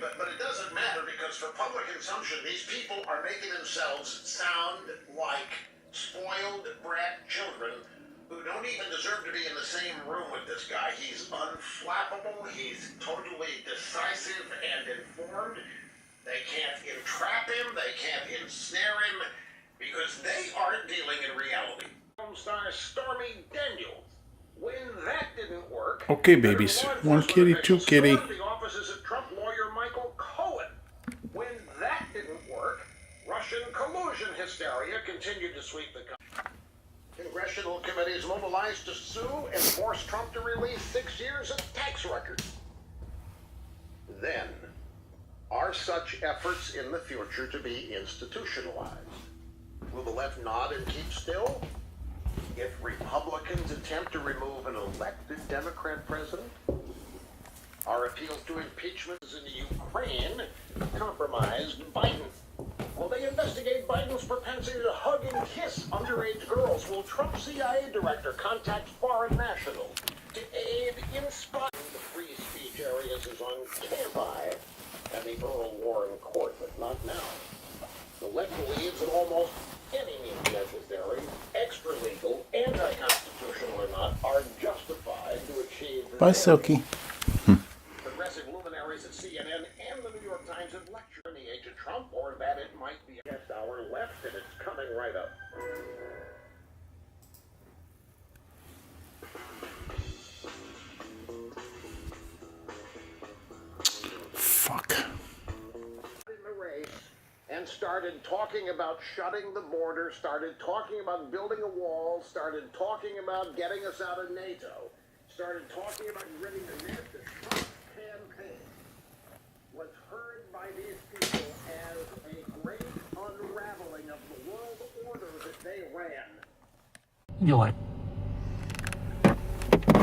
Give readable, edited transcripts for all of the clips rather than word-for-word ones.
but it doesn't matter because for public consumption, these people are making themselves sound like spoiled brat children who don't even deserve to be in the same room with this guy. He's unflappable. He's totally decisive and informed. They can't entrap him. They can't ensnare him because they aren't dealing in reality. Film star Stormy Daniels. When that didn't work, okay, babies. One kitty, two kitty. The offices of Trump lawyer Michael Cohen. When that didn't work, Russian collusion hysteria continued to sweep the country. Congressional committees mobilized to sue and force Trump to release 6 years of tax records. Then, are such efforts in the future to be institutionalized? Will the left nod and keep still? If Republicans attempt to remove an elected Democrat president? Our appeals to impeachment in Ukraine compromised Biden. Will they investigate Biden's propensity to hug and kiss underage girls? Will Trump's CIA director contact foreign nationals to aid in spotting the free speech areas is on standby at the Earl Warren Court, but not now. The left believes that almost any means necessary, extra-legal, anti-constitutional or not, are justified to achieve... Bye, Silky. Progressive luminaries at CNN and the New York Times have lectured on the age of Trump, or that it might be a guest hour left, and it's coming right up. Fuck. And started talking about shutting the border, started talking about building a wall, started talking about getting us out of NATO, started talking about ridding the net. The Trump campaign was heard by these people as a great unraveling of the world order that they ran. You like.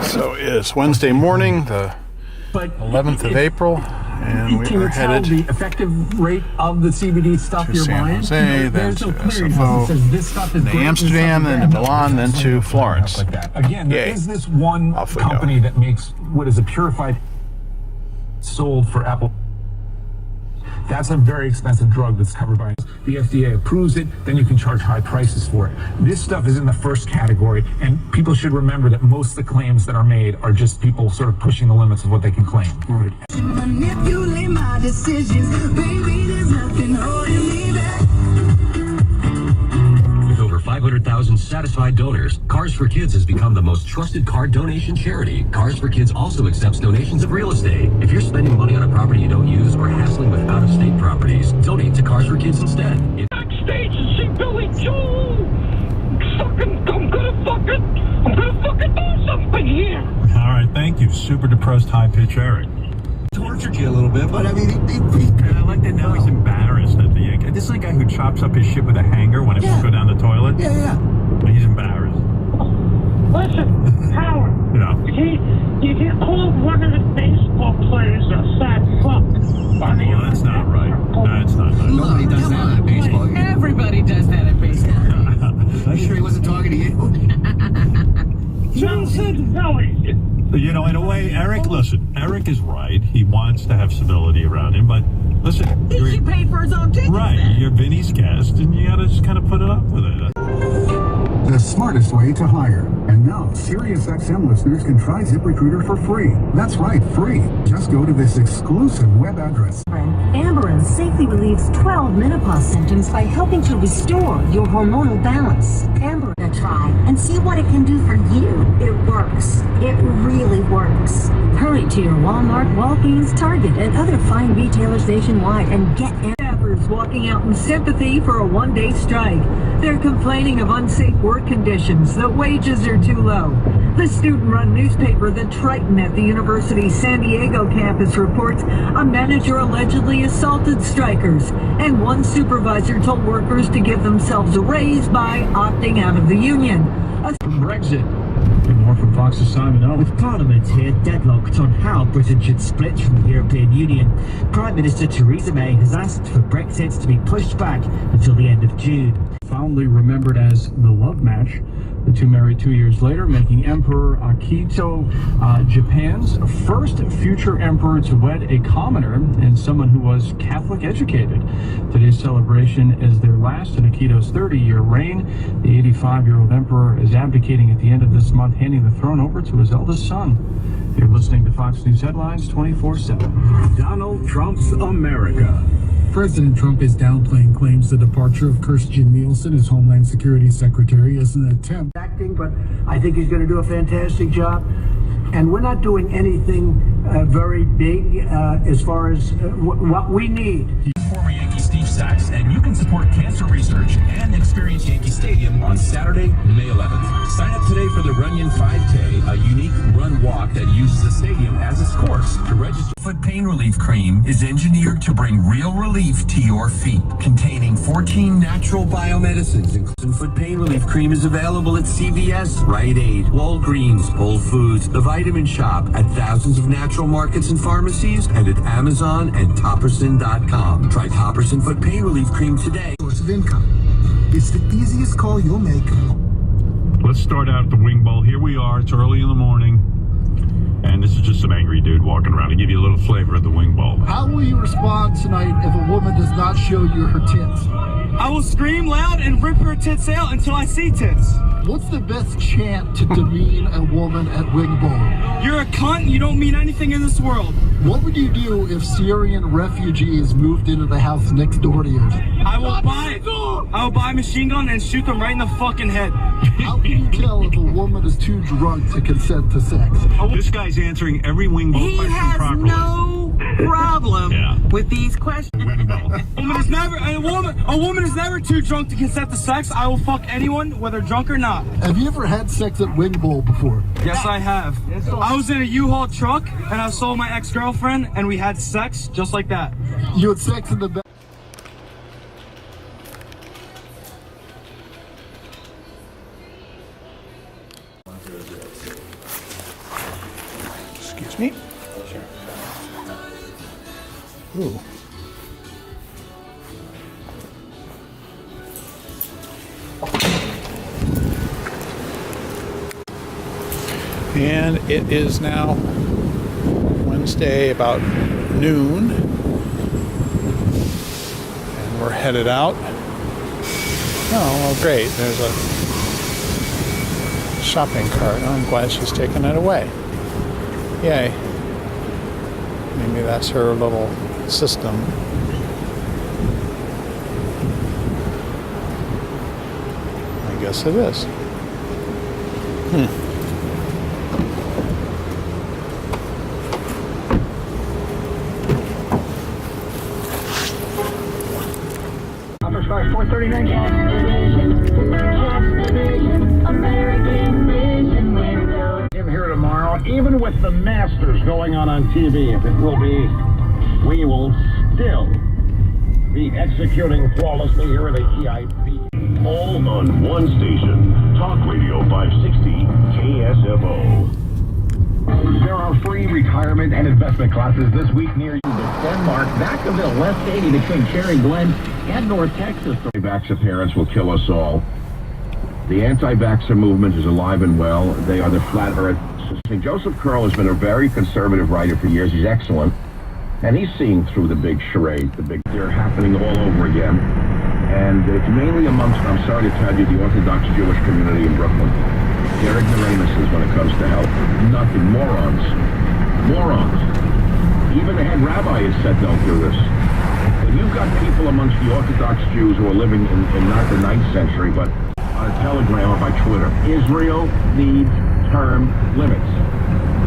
So it's Wednesday morning, the 11th of April. And we are headed the effective rate of the CBD stuff to you're San buying? Jose, then to SFO, then to Amsterdam, then to Milan, then to Florence. Like that. Again, there Yay. is this one Off we company go. that makes what is a purified sold for Apple. That's a very expensive drug that's covered by the FDA approves it, then you can charge high prices for it. This stuff is in the first category, and people should remember that most of the claims that are made are just people sort of pushing the limits of what they can claim. Right. Manipulate my decisions, baby, there's nothing holding me back. With over 500,000 satisfied donors, Cars for Kids has become the most trusted car donation charity. Cars for Kids also accepts donations of real estate. If you're spending money on a property you don't use or hassling with out-of-state properties, donate to Cars for Kids instead. Backstage and see Billy Joel. I'm gonna fucking do something here. All right, thank you. Super depressed, high-pitch Eric. Tortured you a little bit, but I mean, And I like that now he's embarrassed at the end. This is a guy who chops up his shit with a hanger when it won't go down the toilet. yeah. He's embarrassed. Listen, Howard. Yeah. You get called one of the baseball players a fat fuck. Well, that's not right. That's not right. Nobody does that at baseball game. Everybody does that at baseball. I'm sure he wasn't talking to you. John said no. You know, in a way, Eric is right. He wants to have civility around him, but listen. He should pay for his own ticket. Right, then. you're Vinny's guest, and you gotta just kind of put it up with it. The smartest way to hire. And now, SiriusXM listeners can try ZipRecruiter for free. That's right, free. Just go to this exclusive web address. Amberen safely relieves 12 menopause symptoms by helping to restore your hormonal balance. Amberen, try and see what it can do for you. It works. It really works. Hurry to your Walmart, Walgreens, Target, and other fine retailers nationwide and get staffers walking out in sympathy for a one-day strike. They're complaining of unsafe work conditions. The wages are too low. The student-run newspaper The Triton at the university's San Diego campus reports a manager allegedly assaulted strikers, and one supervisor told workers to give themselves a raise by opting out of the union. Brexit. More from Fox's Simon O. With Parliament here deadlocked on how Britain should split from the European Union, Prime Minister Theresa May has asked for Brexit to be pushed back until the end of June. Fondly remembered as the love match, The two married 2 years later, making Emperor Akihito Japan's first future emperor to wed a commoner and someone who was Catholic educated. Today's celebration is their last in Akito's 30-year reign. The 85-year-old emperor is abdicating at the end of this month, handing the throne over to his eldest son. You're listening to Fox News Headlines 24/7. Donald Trump's America. President Trump is downplaying claims the departure of Kirstjen Nielsen as Homeland Security Secretary is an attempt. Acting, but I think he's going to do a fantastic job. And we're not doing anything very big as far as what we need. Former Yankee Steve Sachs, and you can support cancer research and experience Yankee Stadium on Saturday, May 11th. Sign up today for the Runyon 5K, a unique run walk that uses the stadium as its course. To register, Foot Pain Relief Cream is engineered to bring real relief to your feet, containing 14 natural biomedicines. And Foot Pain Relief Cream is available at CVS, Rite Aid, Walgreens, Whole Foods, The Vitamin Shop, at thousands of natural markets and pharmacies, and at Amazon and Topperson.com. Try Topperson Foot Pain Relief Cream today. Source of income. It's the easiest call you'll make. Let's start out at the Wing Bowl. Here we are. It's early in the morning. And this is just some angry dude walking around to give you a little flavor of the Wing Bowl. How will you respond tonight if a woman does not show you her tits? I will scream loud and rip her tits out until I see tits. What's the best chant to demean a woman at Wing Bowl? You're a cunt, you don't mean anything in this world. What would you do if Syrian refugees moved into the house next door to yours? I will buy a machine gun and shoot them right in the fucking head. How can you tell if a woman is too drunk to consent to sex? This guy's answering every Wing Bowl question properly. He has no problem with these questions. A woman is never too drunk to consent to sex. I will fuck anyone, whether drunk or not. Have you ever had sex at Wing Bowl before? Yes, I have. I was in a U-Haul truck, and I saw my ex-girlfriend, and we had sex just like that. You had sex in the bed? Excuse me. Ooh. And it is now Wednesday about noon, and we're headed out. Oh, great, there's a shopping cart. Oh, I'm glad she's taking it away. Yay. Maybe that's her little system. I guess it is. In here tomorrow, even with the Masters going on TV, if it will be, we will still be executing flawlessly here at the EIP. All on one station, Talk Radio 560 KSFO. There are free retirement and investment classes this week near you. Denmark, Vacaville, West 80 between Cherry Glen and North Texas. Anti-vaxxer parents will kill us all. The anti-vaxxer movement is alive and well. They are the flat earth. Joseph Curl has been a very conservative writer for years. He's excellent. And he's seeing through the big charade. They're happening all over again. And it's mainly amongst, I'm sorry to tell you, the Orthodox Jewish community in Brooklyn. They're ignoramuses when it comes to health. Nothing. Morons. Morons. Even the head rabbi has said don't do this. And you've got people amongst the Orthodox Jews who are living in not the 9th century, but on a telegram or by Twitter. Israel needs term limits.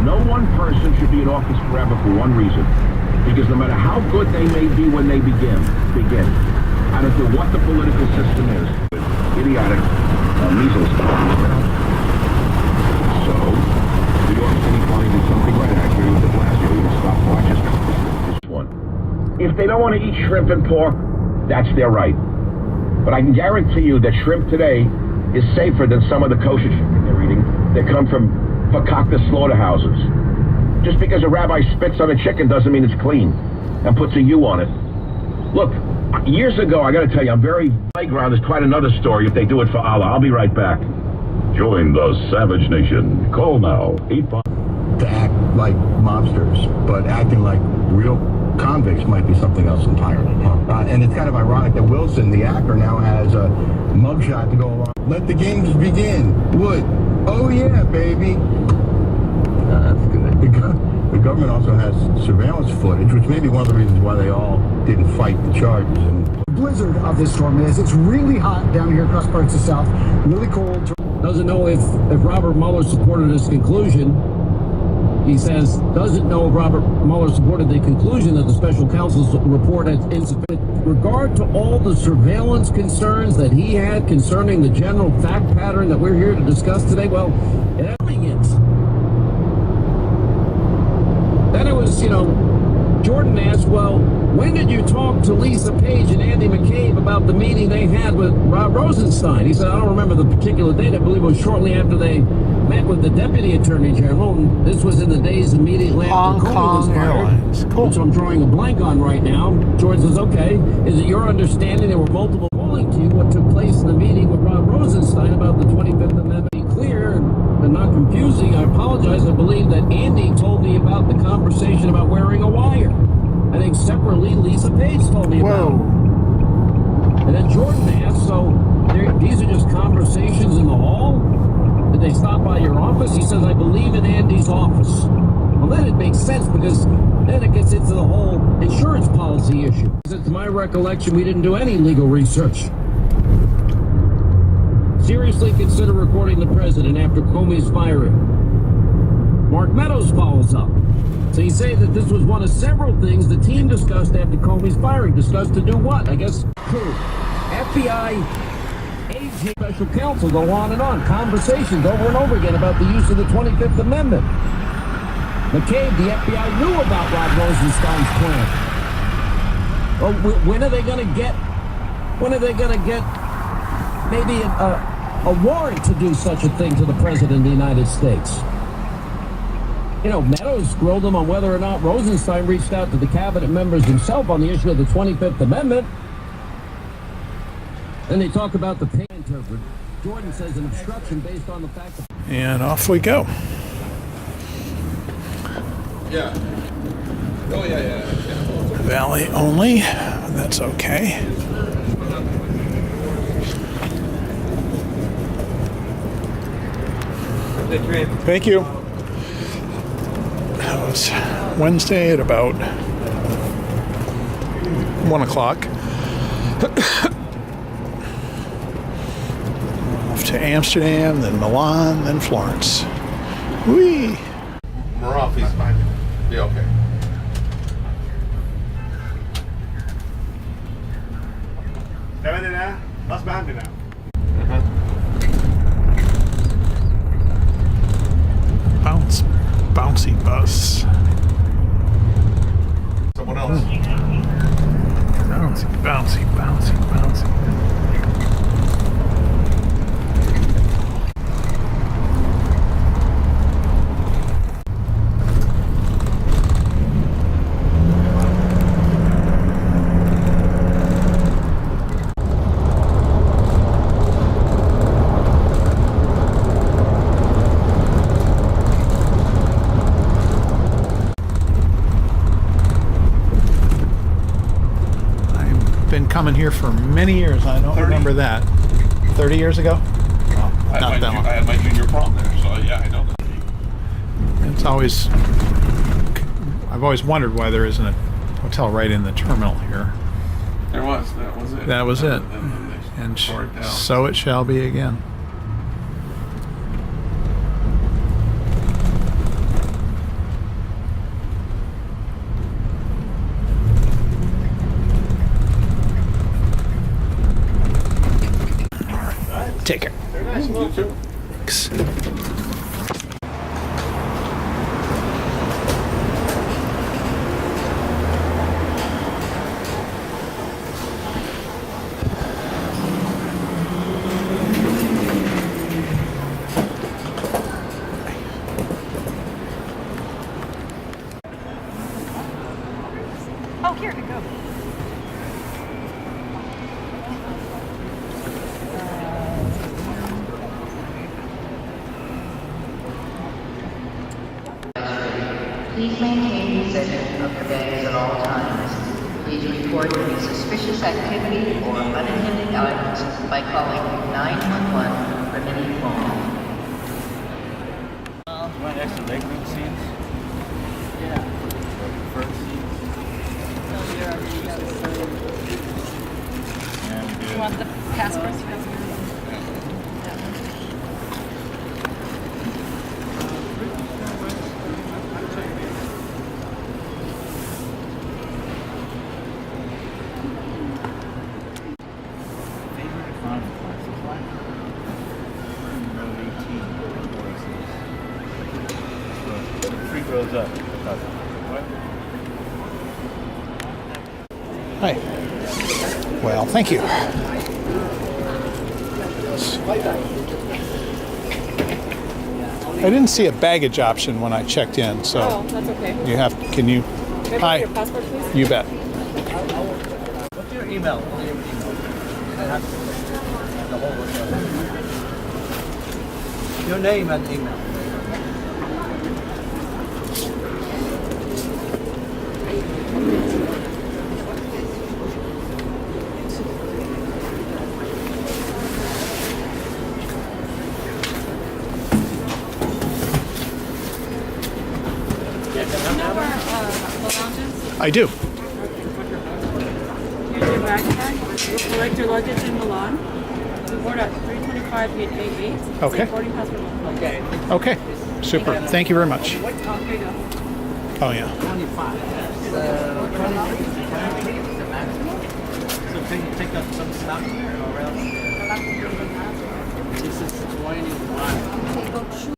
No one person should be in office forever for one reason. Because no matter how good they may be when they begin, I don't care what the political system is, idiotic measles. So, New York City finally did something right. I agree with it last year. We will stop watching this one. If they don't want to eat shrimp and pork, that's their right. But I can guarantee you that shrimp today is safer than some of the kosher shrimp they're eating that come from fakakta slaughterhouses. Just because a rabbi spits on a chicken doesn't mean it's clean and puts a U on it. Look, years ago, I got to tell you, I'm very playground is quite another story if they do it for Allah. I'll be right back. Join the Savage Nation. Call now, 85. To act like mobsters, but acting like real convicts might be something else entirely. And it's kind of ironic that Wilson, the actor, now has a mugshot to go along. Let the games begin. Wood. Oh yeah, baby. That's good. The government also has surveillance footage, which may be one of the reasons why they all didn't fight the charges. The blizzard of this storm is it's really hot down here across parts of the South, really cold. Doesn't know if Robert Mueller supported his conclusion. He says doesn't know if Robert Mueller supported the conclusion that the special counsel's report has insufficient regard to all the surveillance concerns that he had concerning the general fact pattern that we're here to discuss today. Well, it. Then it was, Jordan asked, well, when did you talk to Lisa Page and Andy McCabe about the meeting they had with Rob Rosenstein? He said, I don't remember the particular date. I believe it was shortly after they met with the Deputy Attorney General. And this was in the days immediately after Comey was fired, which I'm drawing a blank on right now. Jordan says, okay, is it your understanding there were multiple calling to you what took place in the meeting with Rob Rosenstein about the 25th Amendment? Be clear and not confusing, I apologize. I believe that Andy told me about the conversation about wearing a wire. I think separately, Lisa Page told me about it. And then Jordan asked, so these are just conversations in the hall? Did they stop by your office? He says, I believe in Andy's office. Well, then it makes sense because then it gets into the whole insurance policy issue. To my recollection, we didn't do any legal research. Seriously consider recording the president after Comey's firing. Mark Meadows follows up. So he's saying that this was one of several things the team discussed after Comey's firing. Discussed to do what? I guess coup. FBI agent, special counsel, go on and on. Conversations over and over again about the use of the 25th Amendment. McCabe, the FBI knew about Rod Rosenstein's plan. Well, when are they going to get maybe a warrant to do such a thing to the President of the United States? Meadows grilled him on whether or not Rosenstein reached out to the cabinet members himself on the issue of the 25th Amendment. Then they talk about the pay interpreter. Jordan says an obstruction based on the fact that... And off we go. Yeah. Oh, yeah. Valley only. That's okay. Thank you. That was Wednesday at about 1 o'clock. Off to Amsterdam, then Milan, then Florence. Whee! Murphy's fine. Yeah, okay. That's behind me now. Bouncy bus. Someone else. Bouncy. Coming here for many years. I don't remember that. 30 years ago? Well, I had my junior prom there, so yeah, I know that. I've always wondered why there isn't a hotel right in the terminal here. There was. That was it. That was it. And so it shall be again. Take care. Very nice. You too. Thanks. Oh, here, go. of your bags at all times. Please report any suspicious activity or unintended items by calling 911 from any phone. You want extra leg room seats? Yeah. First seats? You want the passports? Rows up. Hi. Well, thank you. I didn't see a baggage option when I checked in, so. Oh, that's okay. You have, can you? Can I Hi. your passport, please? You bet. What's your email? Your name and email. I do. Here's your backpack. We'll collect your luggage in Milan. We board at 3:25 gate A8. Okay. Boarding pass will Okay. Okay. Super. Thank you very much. Here you go. Oh, yeah. 25. 23 is the maximum. So can you take up some stuff here or else? This is 21.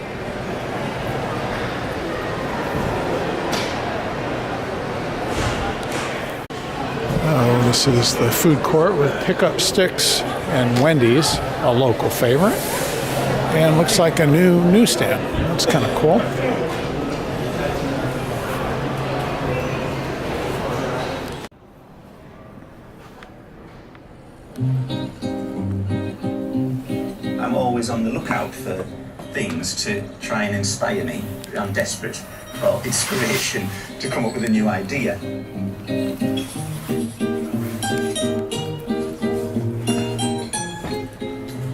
Oh, this is the food court with pickup sticks and Wendy's, a local favorite. And looks like a new newsstand. That's kind of cool. I'm always on the lookout for things to try and inspire me. I'm desperate for inspiration to come up with a new idea.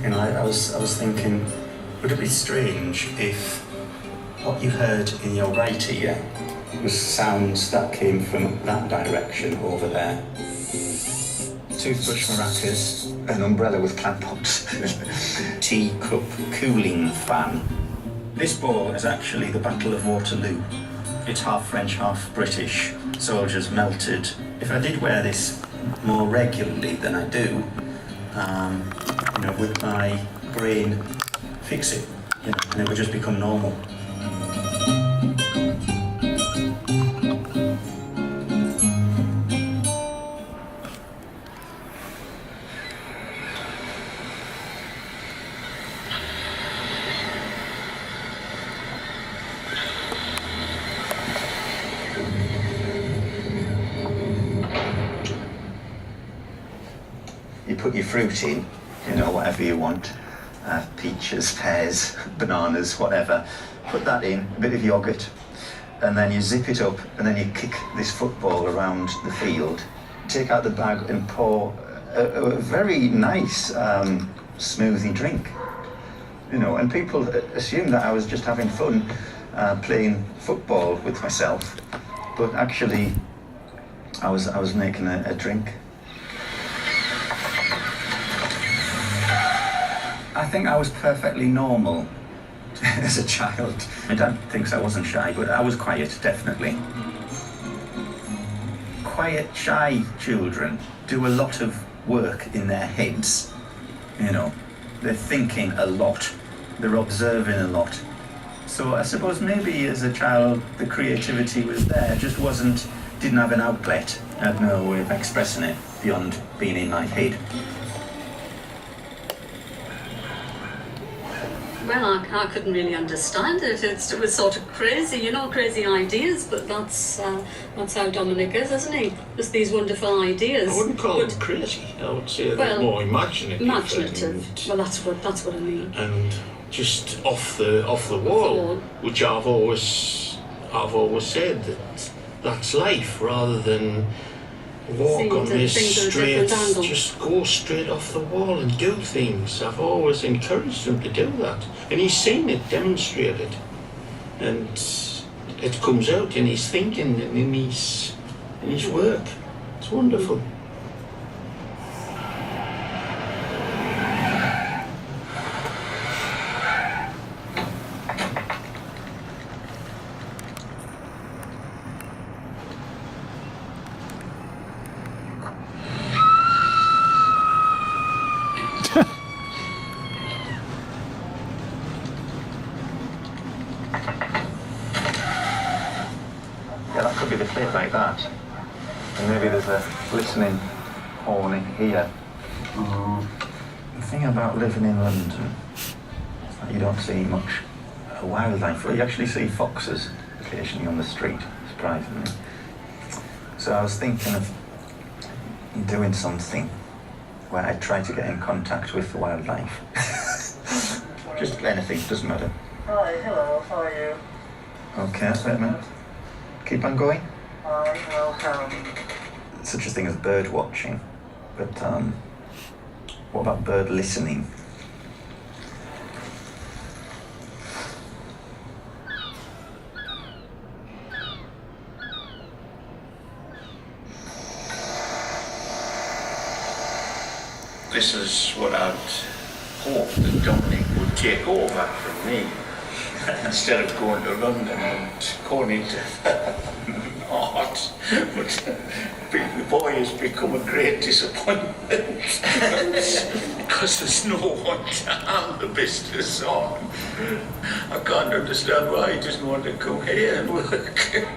You know, I was thinking, would it be strange if what you heard in your right ear was sounds that came from that direction over there? Toothbrush maracas, an umbrella with plant pots, teacup cooling fan. This ball is actually the Battle of Waterloo. It's half French, half British. Soldiers melted. If I did wear this more regularly than I do, you know, would my brain fix it? You know, and it would just become normal. You put your fruit in, you know, whatever you want, peaches, pears, bananas, whatever. Put that in, a bit of yogurt, and then you zip it up, and then you kick this football around the field, take out the bag and pour a very nice smoothie drink. You know, and people assume that I was just having fun playing football with myself, but actually I was making a drink. I think I was perfectly normal as a child. My dad thinks I wasn't shy, but I was quiet, definitely. Quiet, shy children do a lot of work in their heads. You know, they're thinking a lot, they're observing a lot. So I suppose maybe as a child the creativity was there, just didn't have an outlet. I had no way of expressing it beyond being in my head. Well, I couldn't really understand it. It was sort of crazy, you know, crazy ideas, but that's how Dominic is, isn't he? Just these wonderful ideas. I wouldn't call them crazy. I would say they're more imaginative. Imaginative. Well, that's what I mean. And just off the wall, which I've always said that that's life, rather than walk Seeing on this things at a straight, different angle. just go straight off the wall and do things. I've always encouraged him to do that, and he's seen it demonstrated, and it comes out in his thinking and in his work. It's wonderful. Yeah, that could be the clip like that. And maybe there's a listening horn in here. The thing about living in London is that you don't see much wildlife. Well, you actually see foxes occasionally on the street, surprisingly. So I was thinking of doing something where I try to get in contact with the wildlife. Just anything, doesn't matter. Hi, hello, how are you? Okay, wait a minute. Keep on going. Hi, welcome. Such a thing as bird watching, but what about bird listening? This is what I'd hoped that Dominic would take over from me. Instead of going to London and going into art. But the boy has become a great disappointment because there's no one to hand the business on. I can't understand why he doesn't want to come here and work.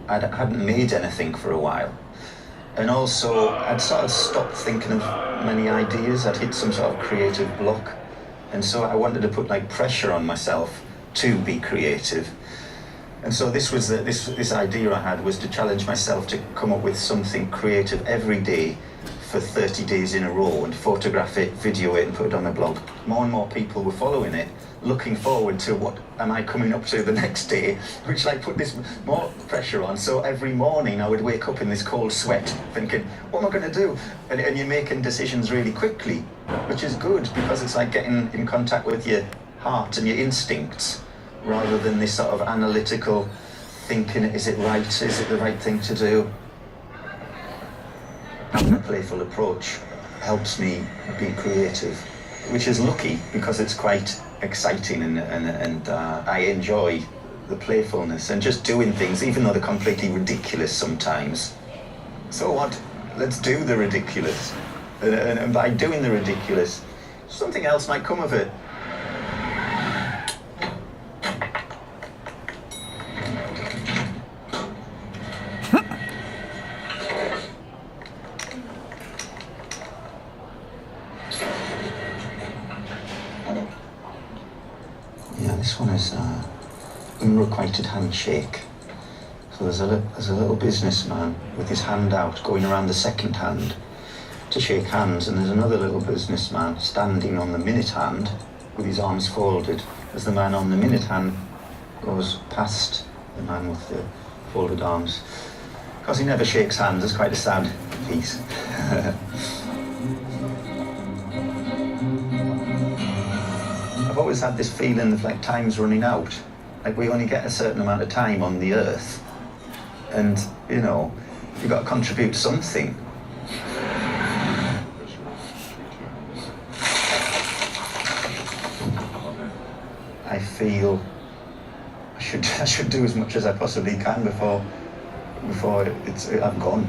I hadn't made anything for a while. And also, I'd sort of stopped thinking of many ideas. I'd hit some sort of creative block. And so I wanted to put like pressure on myself to be creative. And so this was this idea I had was to challenge myself to come up with something creative every day for 30 days in a row and photograph it, video it and put it on the blog. More and more people were following it, looking forward to what am I coming up to the next day, which like put this more pressure on. So every morning I would wake up in this cold sweat thinking, what am I going to do? And you're making decisions really quickly, which is good because it's like getting in contact with your heart and your instincts rather than this sort of analytical thinking, is it right? Is it the right thing to do? Having a playful approach helps me be creative, which is lucky because it's quite exciting and I enjoy the playfulness and just doing things, even though they're completely ridiculous sometimes. So what? Let's do the ridiculous. And by doing the ridiculous, something else might come of it. This one is unrequited handshake. So there's a little businessman with his hand out going around the second hand to shake hands, and there's another little businessman standing on the minute hand with his arms folded as the man on the minute hand goes past the man with the folded arms. Because he never shakes hands, it's quite a sad piece. I've always had this feeling of like time's running out. Like we only get a certain amount of time on the earth. And, you know, you've got to contribute something. I feel I should do as much as I possibly can before I'm gone.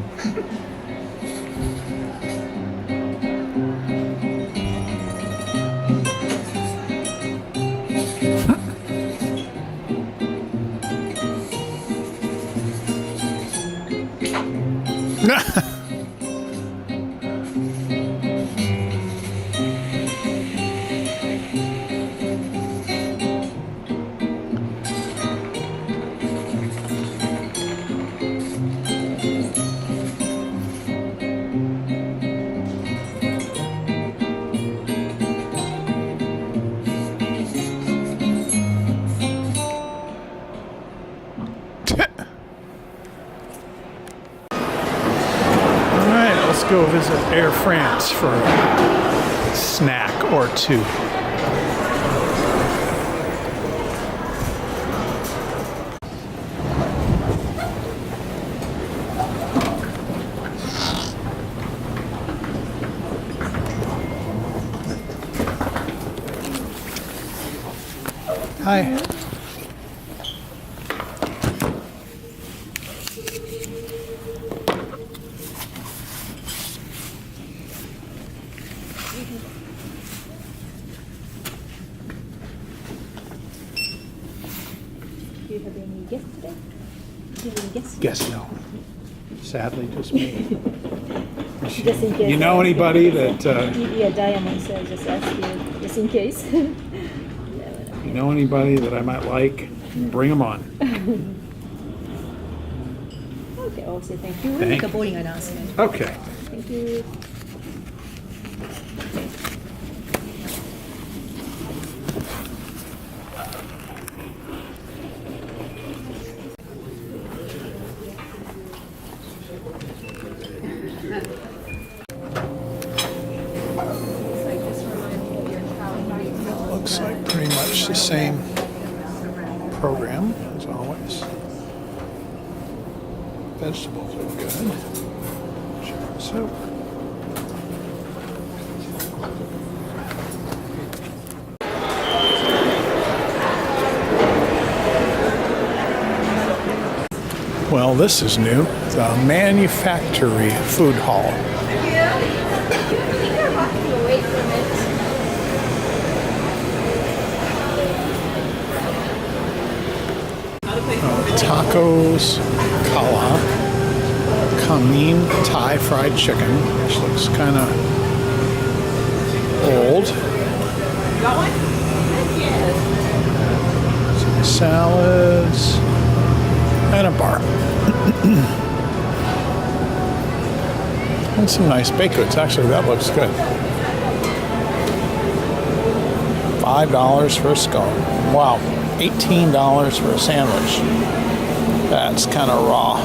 Alright, let's go visit Air France for a snack or two. Hi. Do you have any guests today? Do you have any guests? Guess no. Sadly, just me. Just in case. You know anybody that, Yeah, Diamond said just ask you, just in case. you know anybody that I might like, bring them on. Okay, I'll say thank you. Thank Make a you. boarding announcement. Okay. Thank you. Looks like pretty much the same program as always. Vegetables are good. Chicken soup. Well, this is new. The Manufactory Food Hall. Tacos, kala, kamin Thai fried chicken, which looks kind of old. Some salads, and a bar. And some nice baked goods. Actually, that looks good. $5 for a scone. Wow. $18 for a sandwich. That's kind of raw.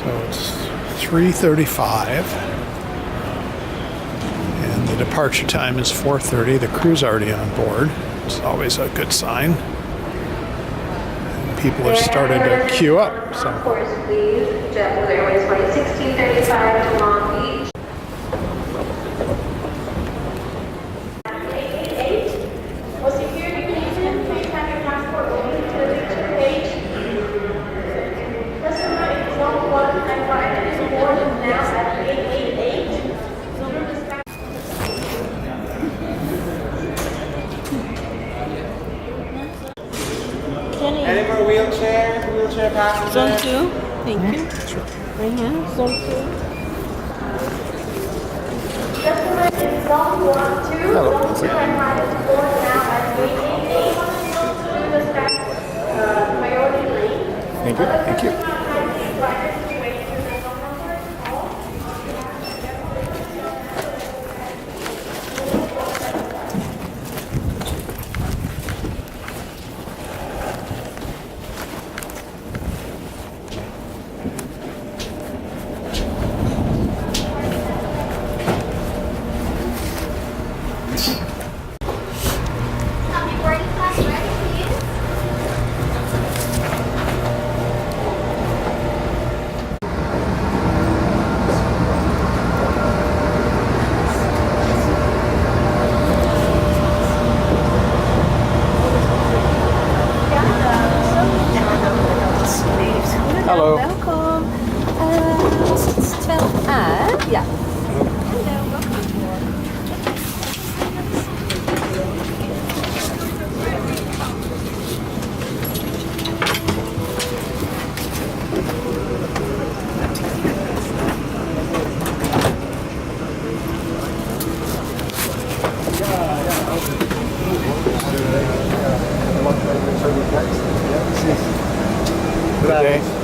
So it's 3:35, and the departure time is 4:30. The crew's already on board. It's always a good sign. And people have started to queue up. So. Course, please. JetBlue Airways flight 1635 to Long Beach. Will security agent please have your passport ready to the picture page? Customer is Zone 1 and arrived is board now at 888. Zone dispatch. Jenny. Any more wheelchair passengers? Zone 2. Thank you. Right here. Zone 2. Customer is Zone 1, 2. Hello. Zone 2 and arrived is board now at 888. Zone dispatch priority lane. Thank you. Thank you. Hello. Welcome. It's 12 yeah. Hello, welcome aboard. the day.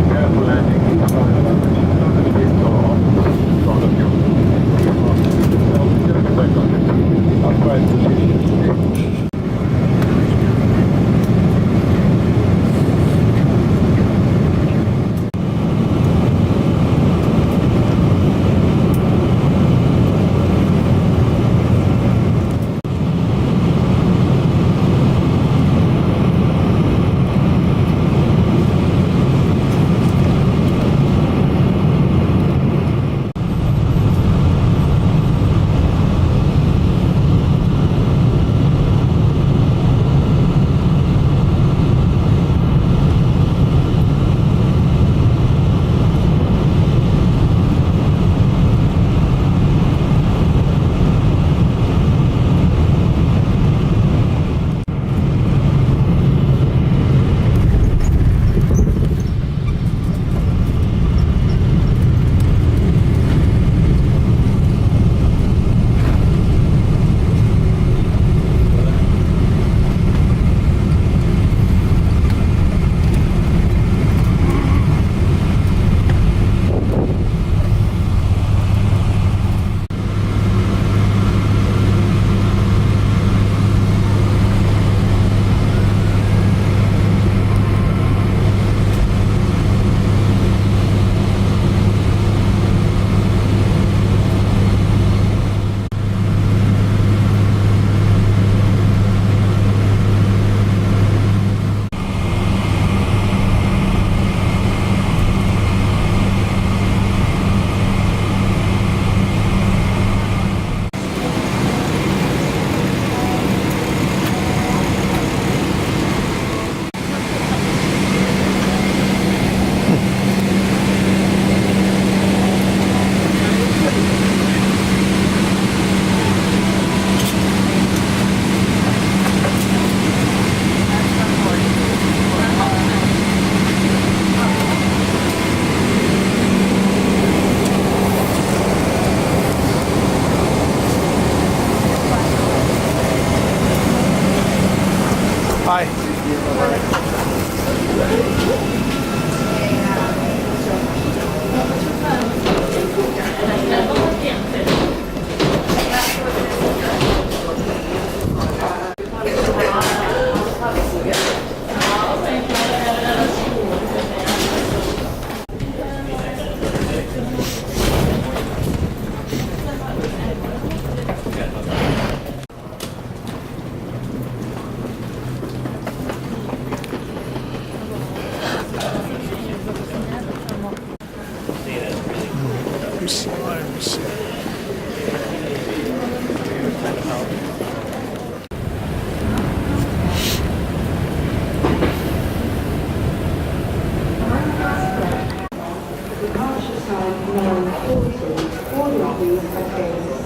Careful landing.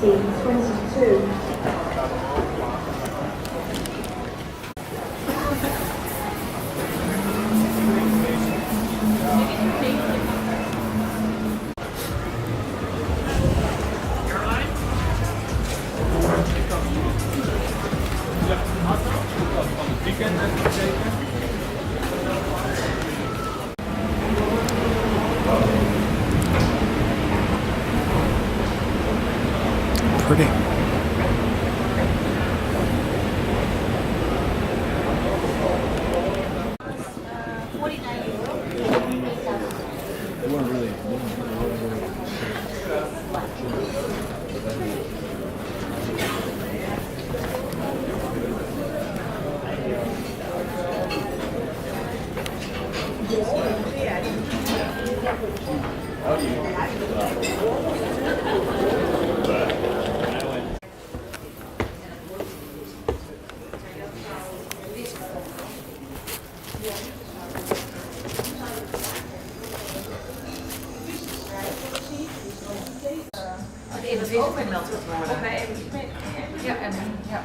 2022. Pretty. Even deze gemeld wordt worden. Ja, en ja.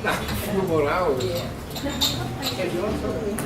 A few more hours. Can you want something?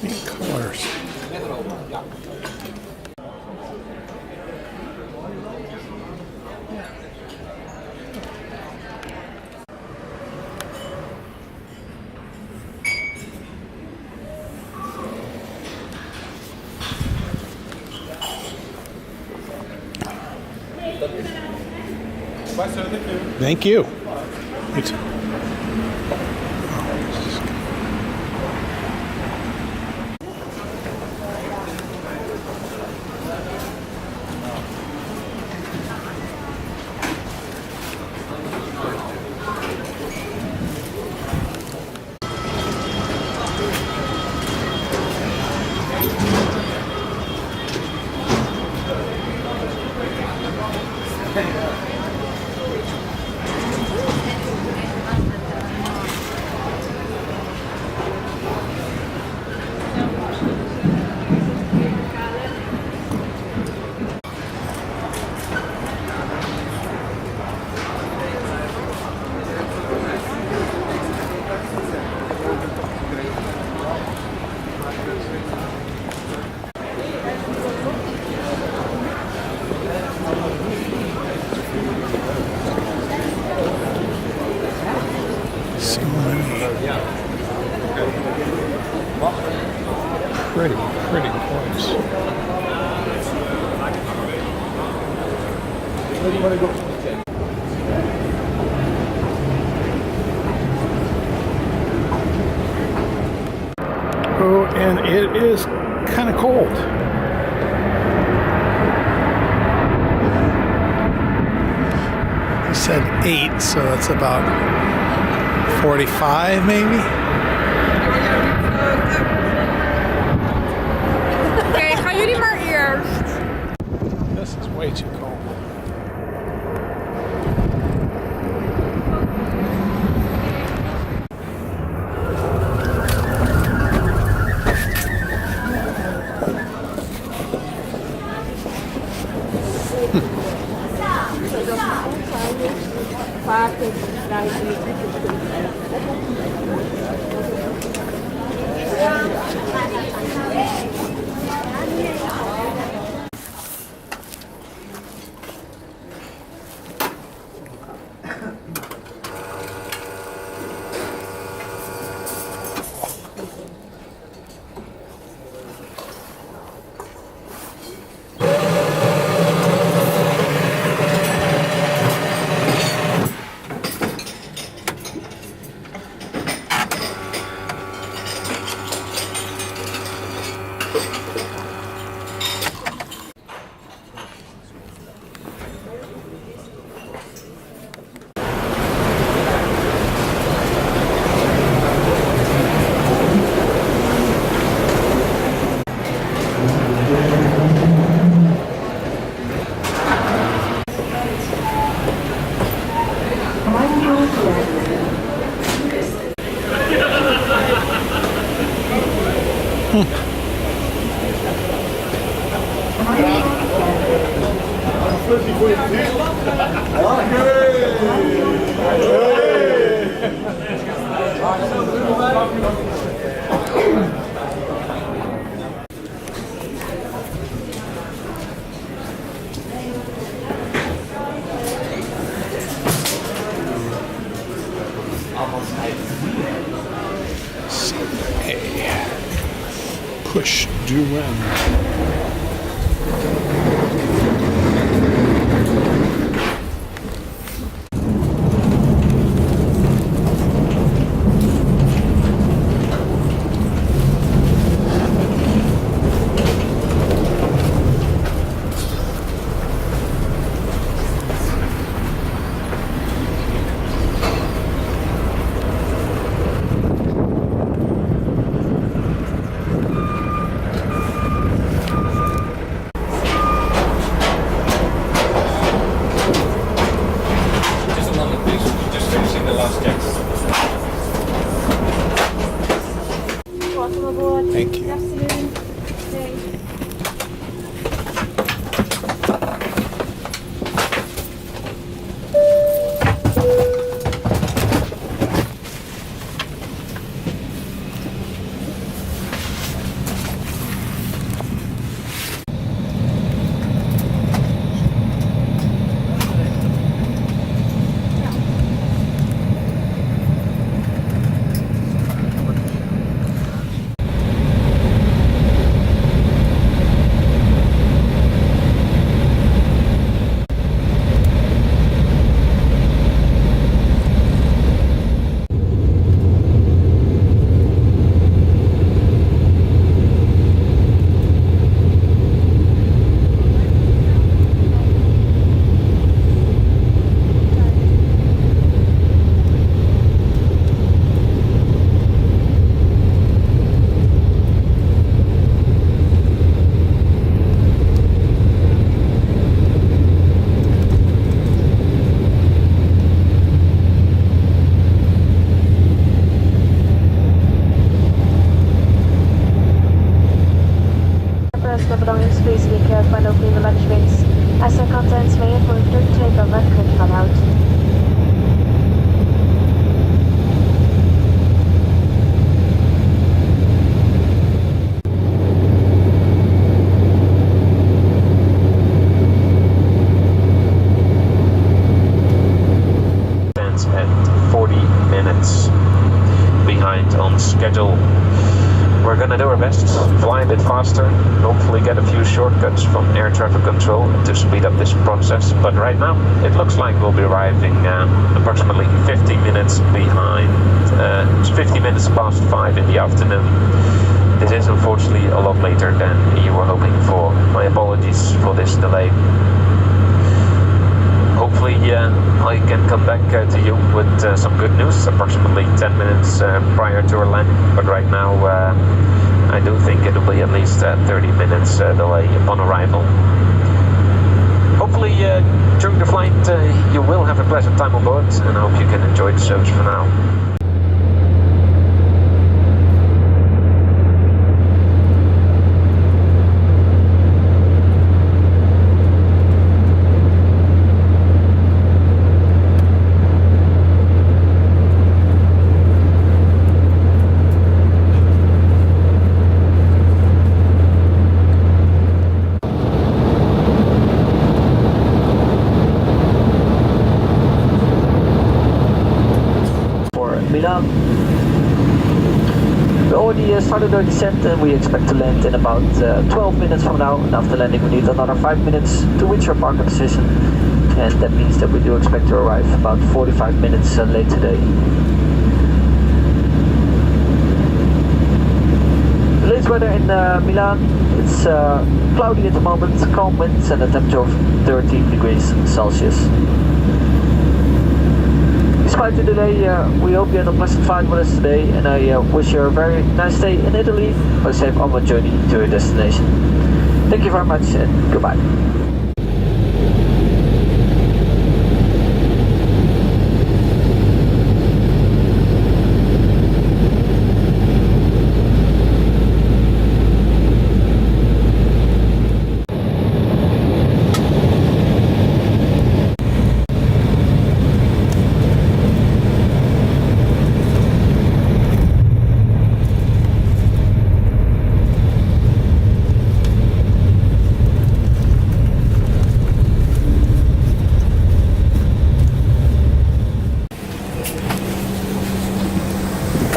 Neat colors. Thank you. It's, so many pretty place. Where do you want to go? Oh, and it is kind of cold. He said 8, so that's about 45 maybe. Oké, gaan jullie maar eerst. This is way too cold. Push do win. Welcome aboard. Thank you. Good afternoon. Hey. Please be careful when opening the lunch bins, as their contents may influence the takeover and could come out. Stands at 40 minutes behind on schedule. We're gonna do our best, fly a bit faster, hopefully get a few shortcuts from air traffic control to speed up this process, but right now it looks like we'll be arriving approximately 50 minutes behind. It's 50 minutes past 5 in the afternoon. This is unfortunately a lot later than you were hoping for. My apologies for this delay. Hopefully I can come back to you with some good news approximately 10 minutes prior to our landing, but right now I do think it will be at least 30 minutes delay upon arrival. Hopefully during the flight you will have a pleasant time on board, and I hope you can enjoy the service for now. Milan. We already started our descent and we expect to land in about 12 minutes from now, and after landing we need another 5 minutes to reach our parking position, and that means that we do expect to arrive about 45 minutes late today. The latest weather in Milan, it's cloudy at the moment, calm winds and a temperature of 13 degrees Celsius. Despite the delay, we hope you had a pleasant flight with us today, and I wish you a very nice day in Italy or a safe onward journey to your destination. Thank you very much and goodbye.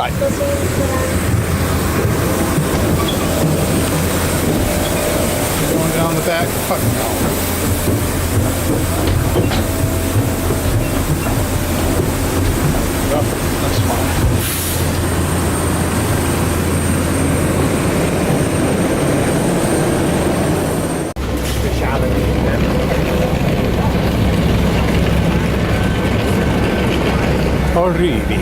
Bye. Going down the back? Fuck no. Oh, that's fine. Arrivi.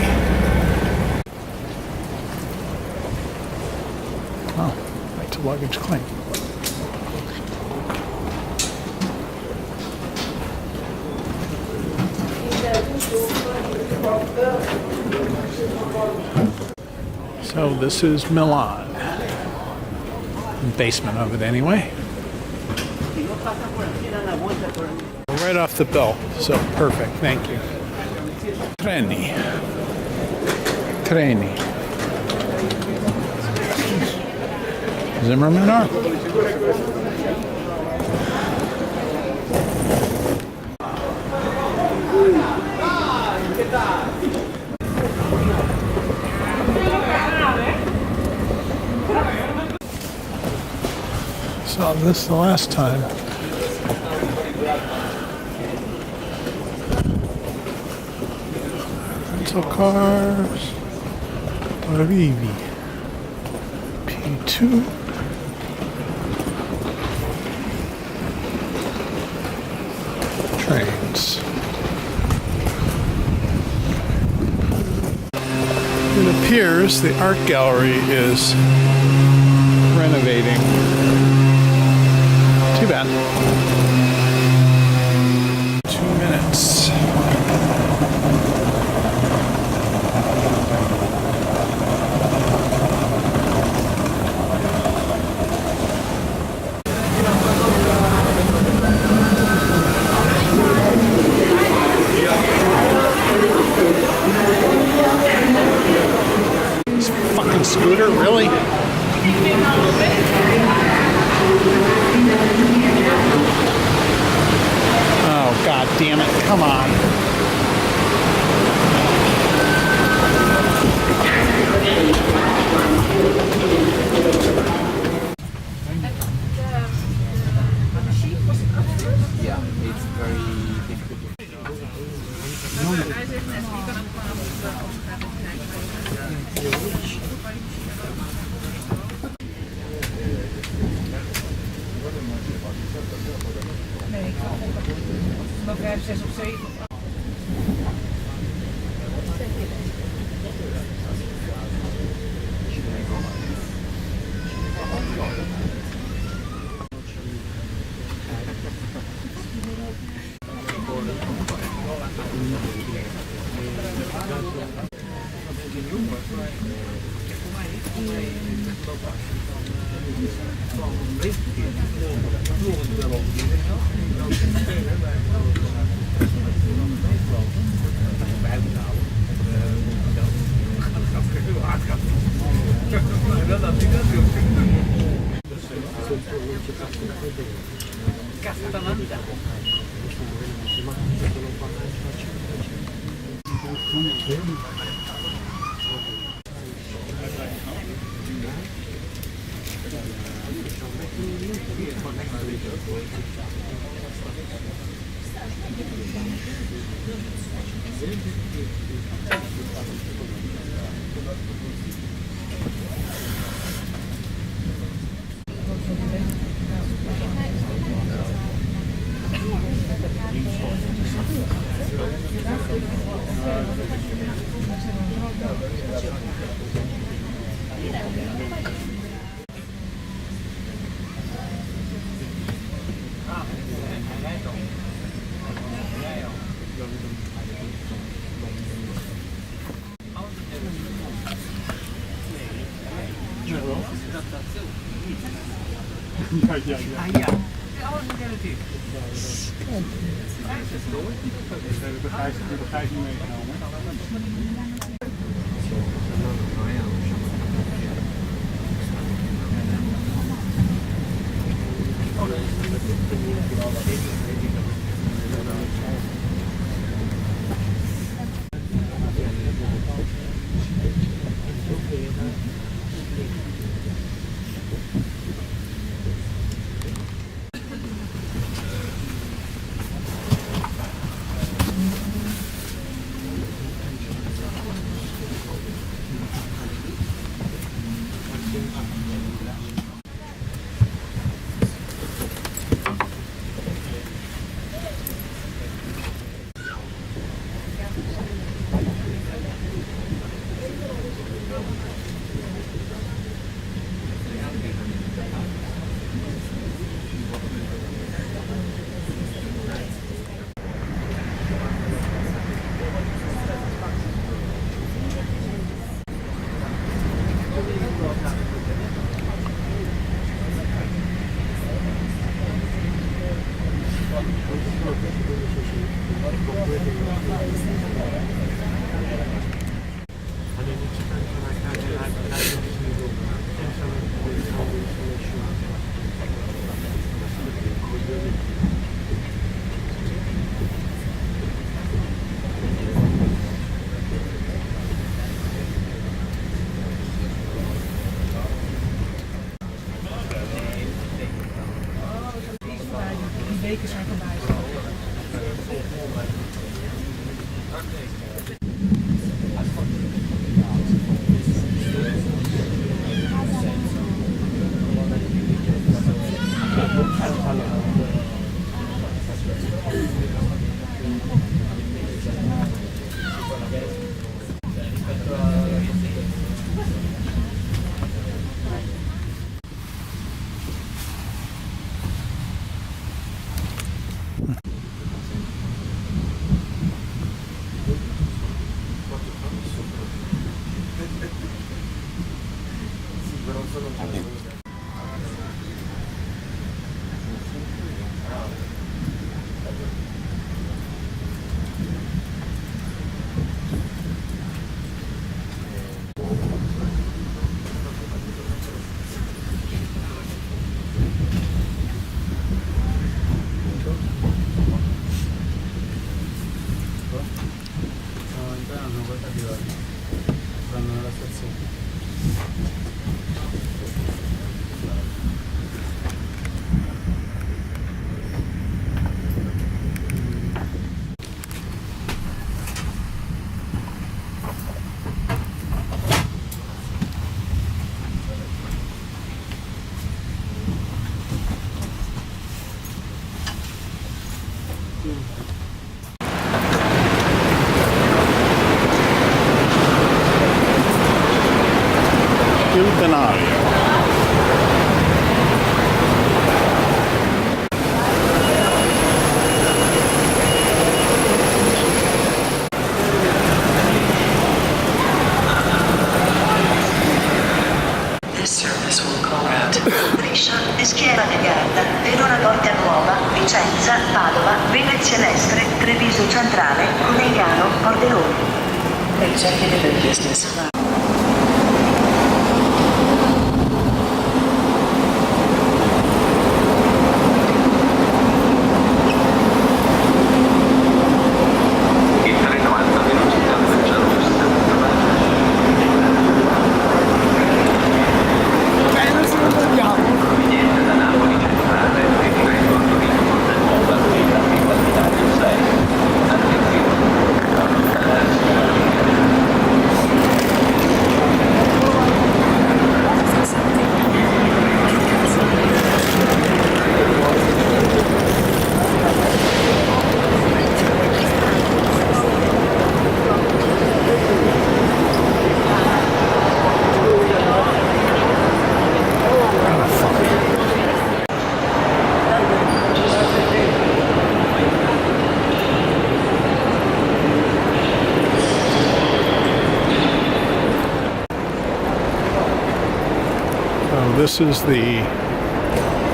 Oh, right to luggage claim. So this is Milan. Basement of it anyway. Right off the bill, so perfect, thank you. Treni. Zimmerman are? Saw this the last time. Rental cars. Arrivi. P2. Trains. It appears the art gallery is renovating. Too bad. 2 minutes. This fucking scooter, really? Oh, God damn it. Come on. Yeah, it's very difficult. Nee, ik ga nog 5, 6 of 7. Il binario. This service will go out. Brescia e Schiera di Garda, Verona Porta Nuova, Vicenza, Padova, Venezia Mestre, Treviso Centrale, Conegliano, Pordenone. Executive and business class. This is the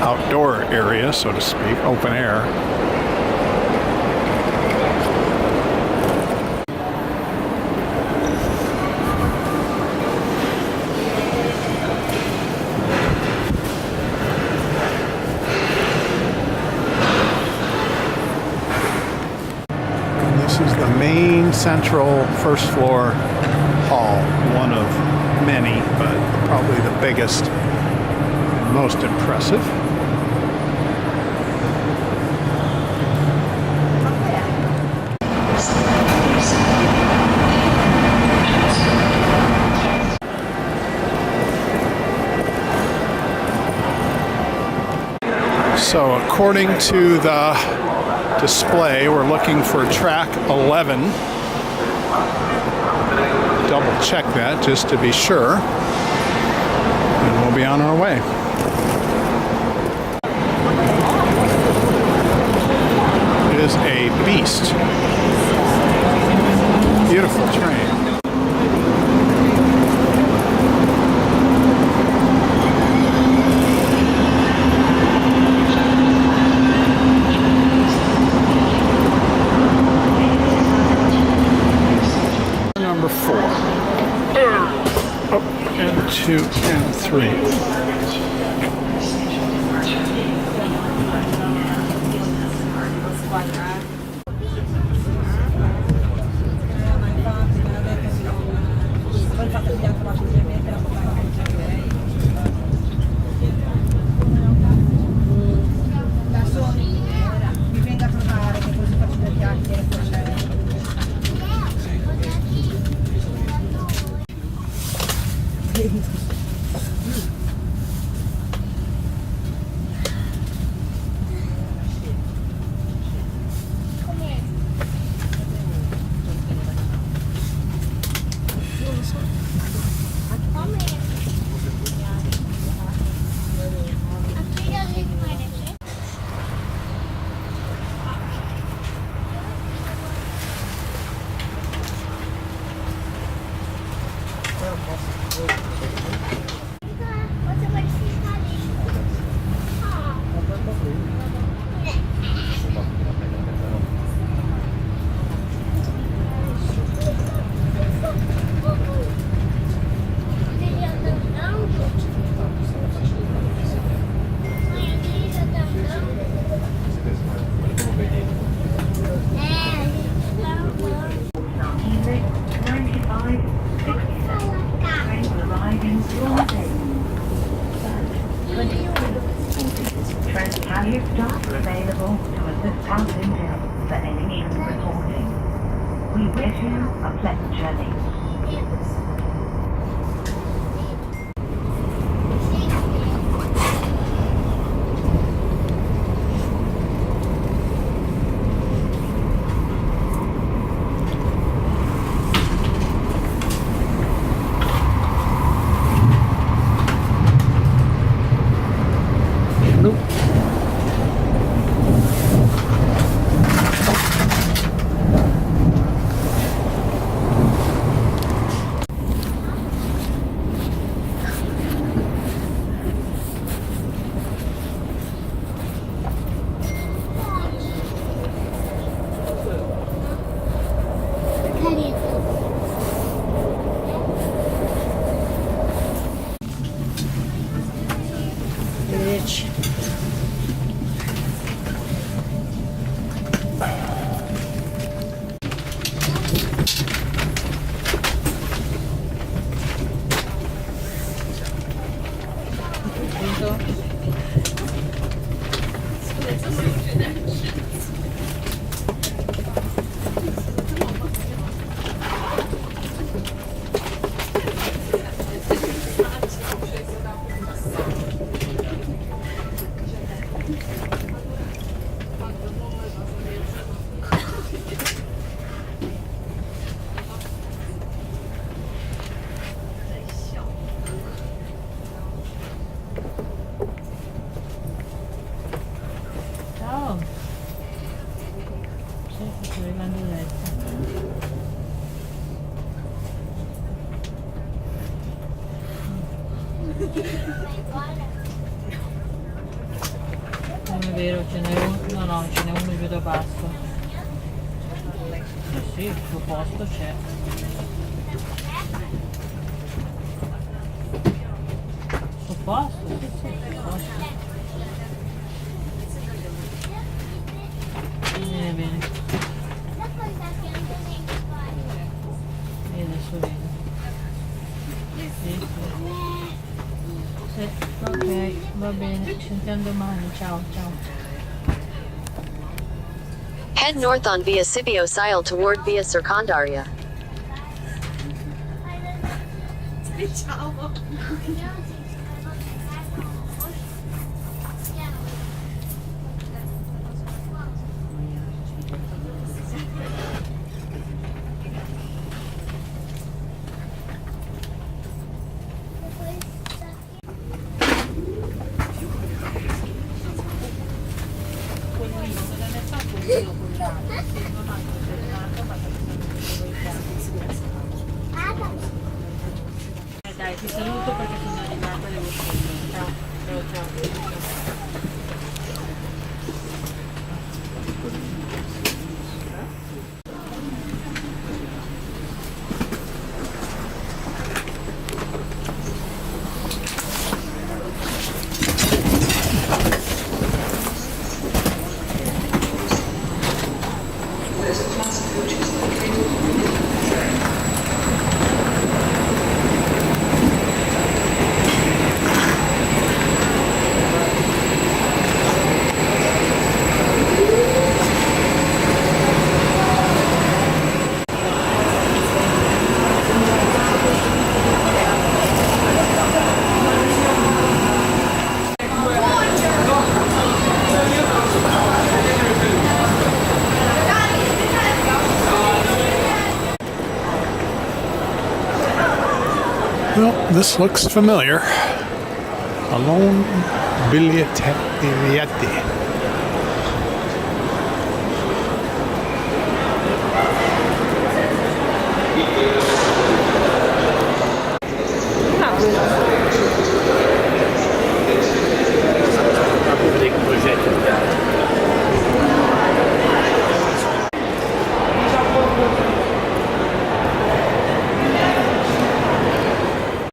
outdoor area, so to speak, open air. And this is the main central first floor hall, one of many, but probably the biggest. Most impressive. So according to the display, we're looking for track 11. Double check that just to be sure. And we'll be on our way. Is a beast. Beautiful train. Number 4. Up and 2 and 3. Here staff are available to assist passengers for any needs of reporting. We wish you a pleasant journey. Arrivederci. Ciao. Sì, sto arrivando a letto. Non è vero, ce n'è uno, no, ce n'è uno giù da basso. Sì, il suo posto c'è. Il suo posto, sì, sì, il suo posto. Viene bene. E adesso viene. Sì, sì. Sì, ok, va bene, ci sentiamo domani, ciao, ciao. Head north on via Scipio Sile toward via Circondaria. Ciao. Dai, ti saluto perché sono arrivata e devo scendere. Ciao, ciao, ciao. Well, this looks familiar. Alone biglietti.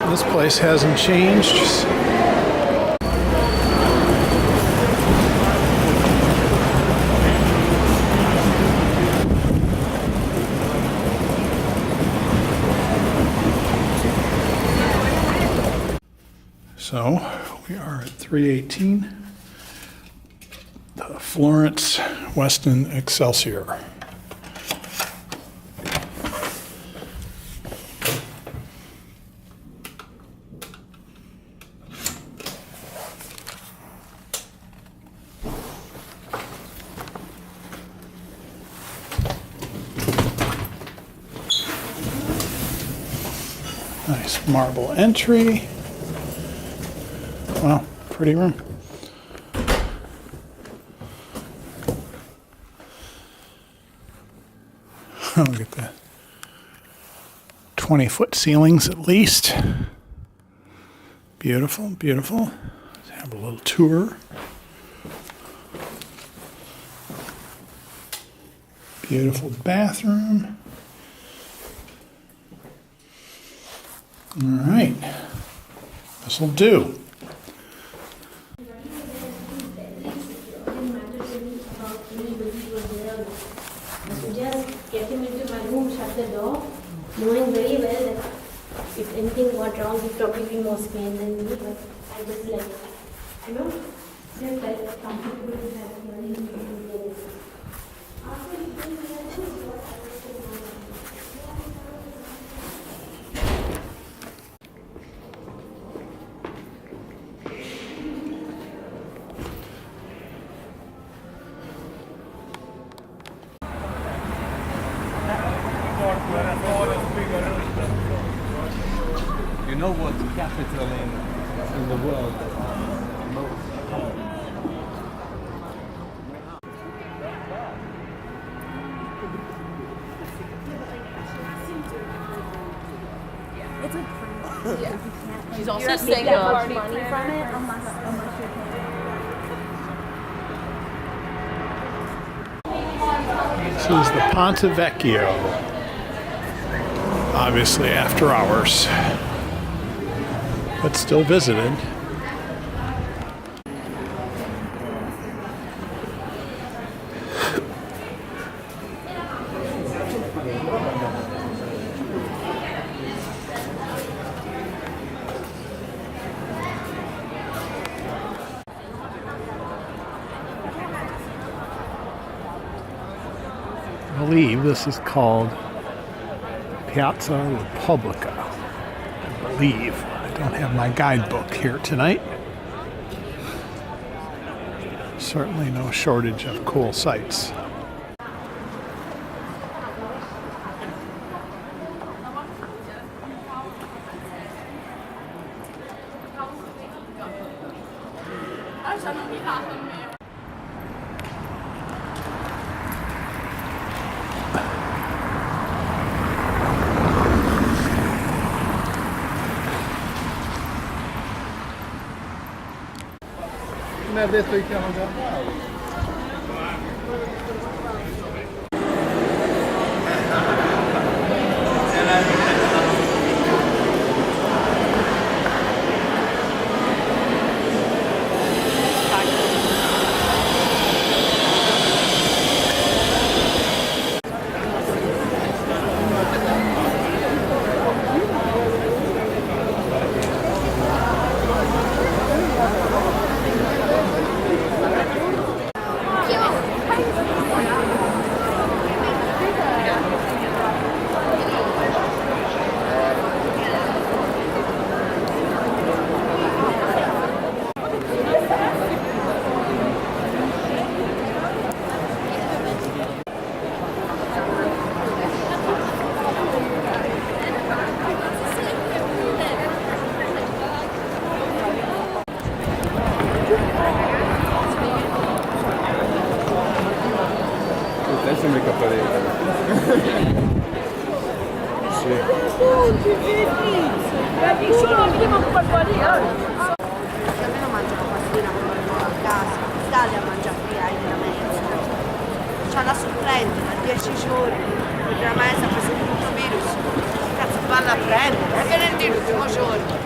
This place hasn't changed. So we are at 318. The Florence Weston Excelsior. Nice marble entry. Wow, pretty room. Look at that. 20-foot ceilings at least. Beautiful, beautiful. Let's have a little tour. Beautiful bathroom. All right. This will do. Just get him into my room, shut the door, knowing very well that if anything got wrong, he'd probably be more scared than me, but I just just comfortable to have him. You know what capital in the world She's also single. Money from it, This is the Ponte Vecchio. Obviously after hours, but still visited. I believe this is called Piazza Repubblica. I believe. I don't have my guidebook here tonight. Certainly no shortage of cool sights. Mi ha detto che chiamo da Paolo. Adesso mi capirete. Sì. Almeno mangiano pastina a casa, state a mangiare qui ai della mezza. C'ha la sorprendere a 10 giorni, perché la mezza ha preso tutto virus. Cazzo valla a prendere, perché nel dire l'ultimo giorno.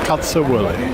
Katsawuli.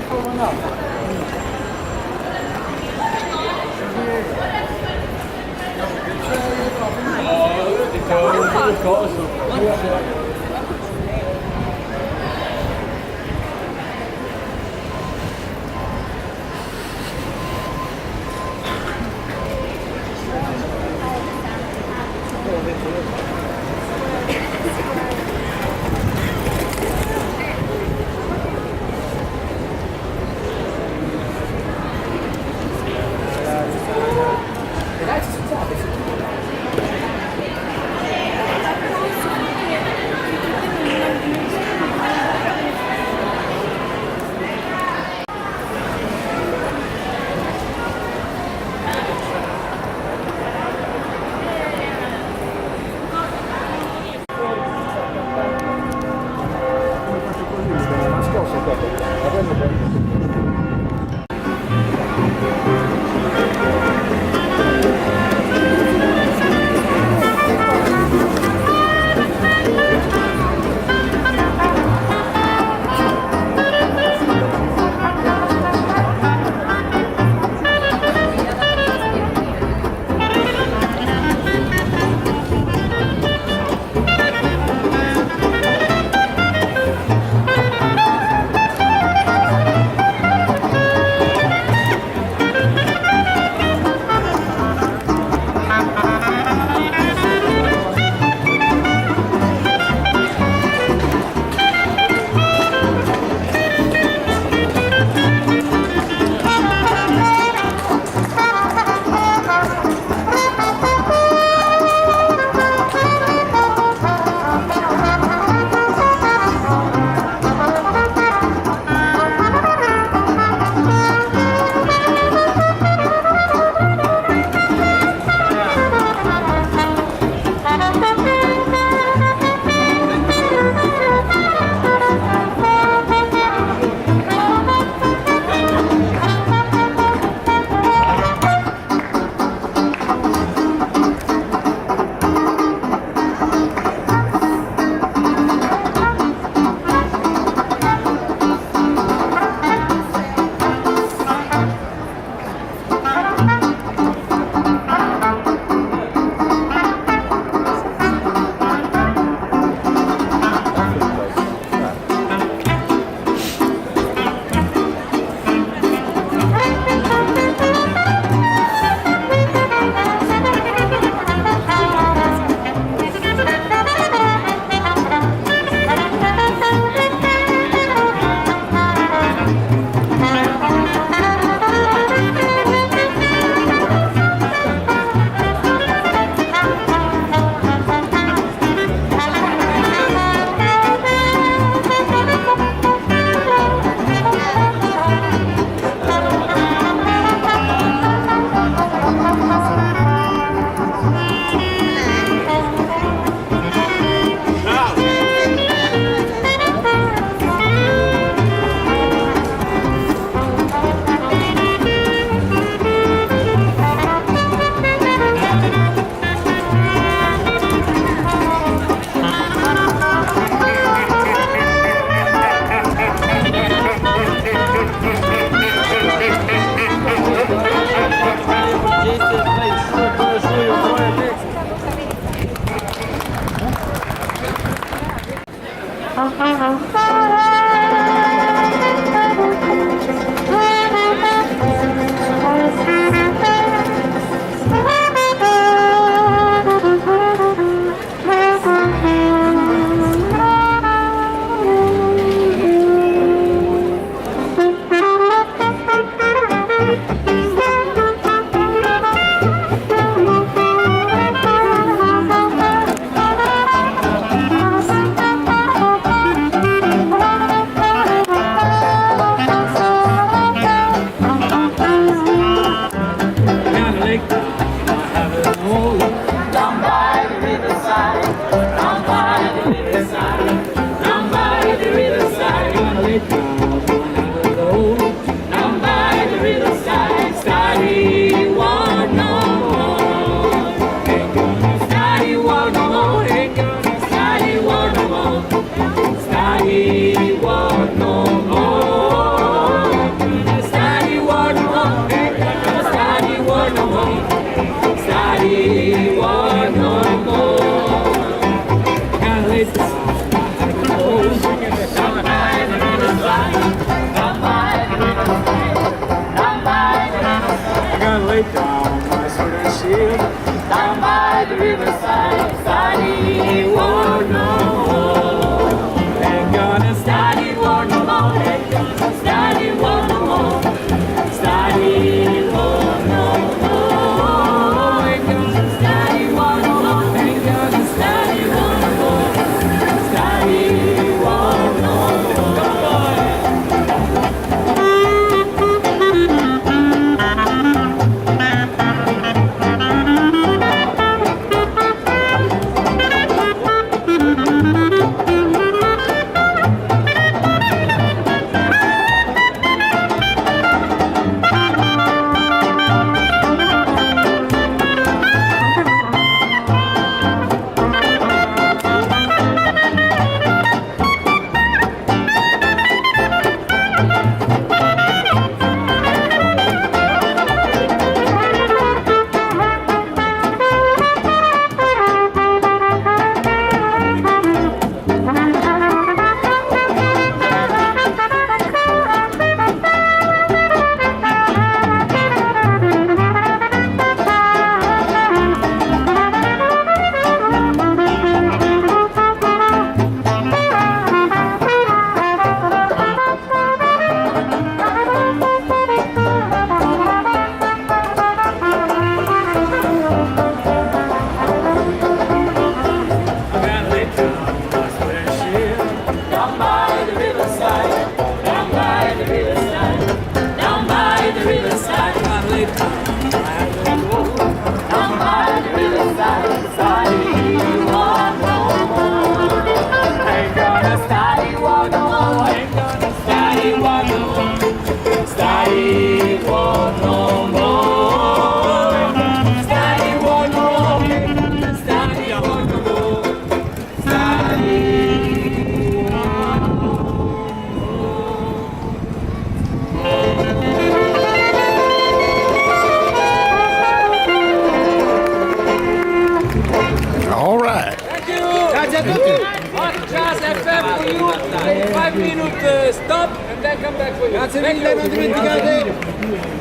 Grazie mille, non dimenticate.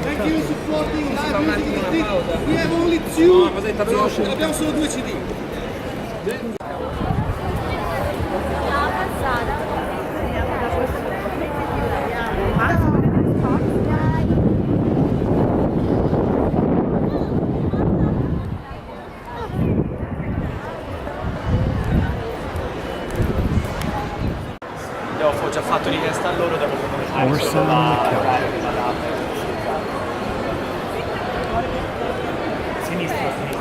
Thank you supporting live music. We have only two. Abbiamo solo 2 CD. Ho già fatto richiesta a loro, devo comunicare Orsa solo la Michele. data. Sinistra, sinistra.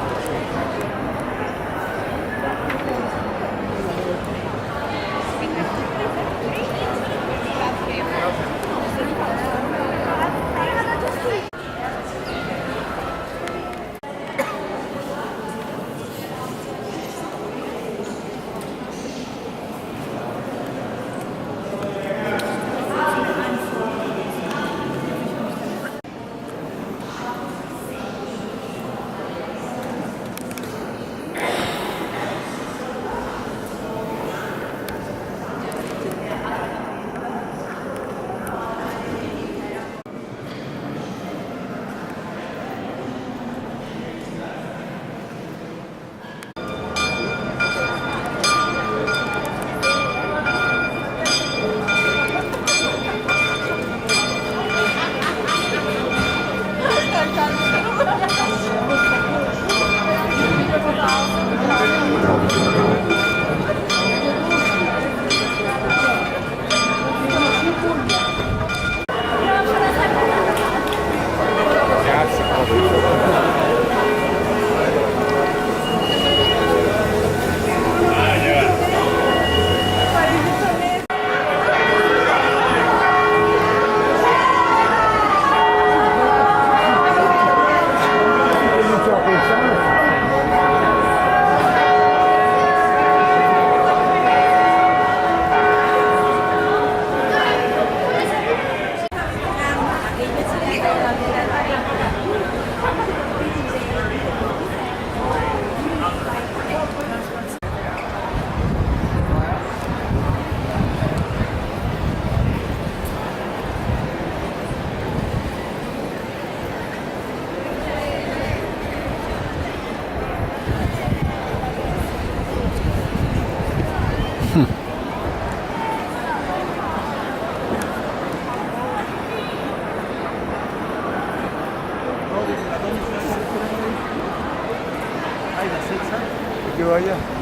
voglia.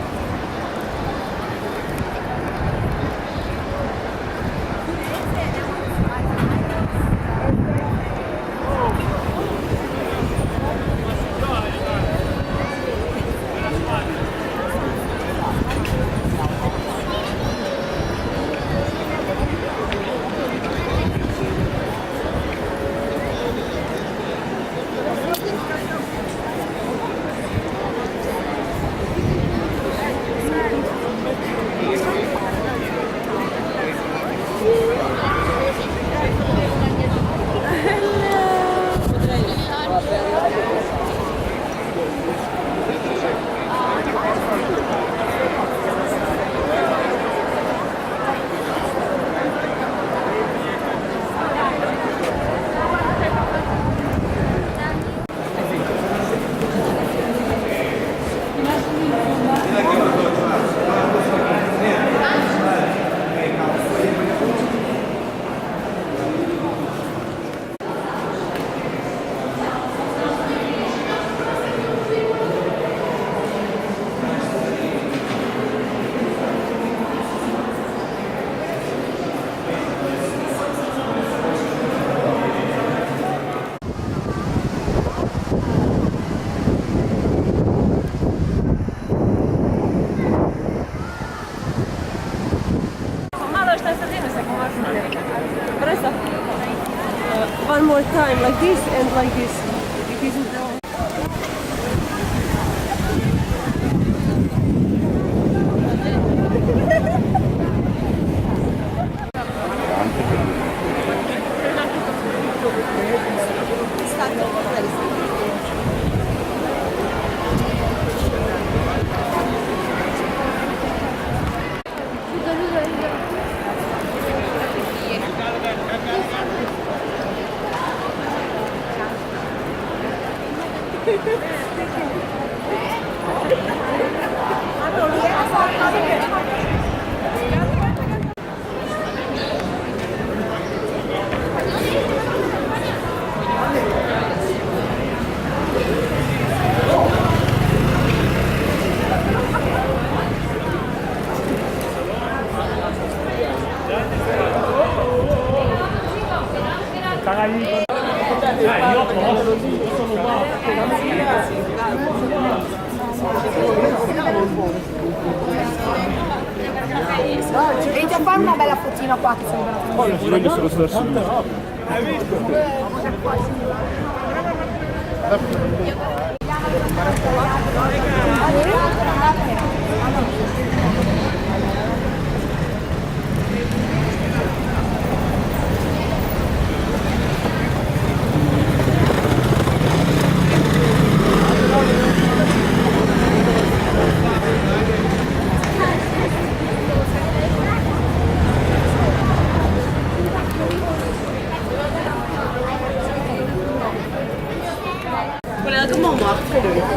One more time, like this and like this. It isn't wrong. Vedi a fare una bella fotina qua che sembra. Poi non ci voglio solo sulla sinistra. Hai visto? Quella come un morto.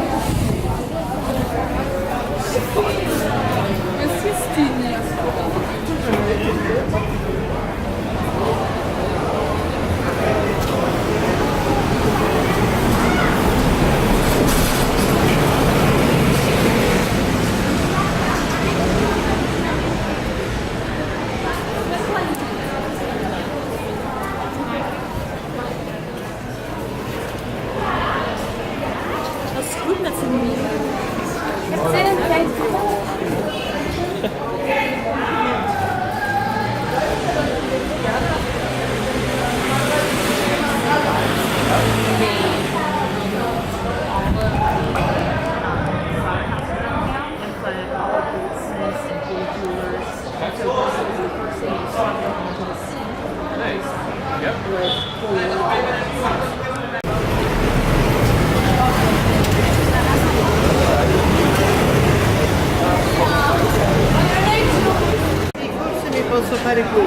Posso fare qui?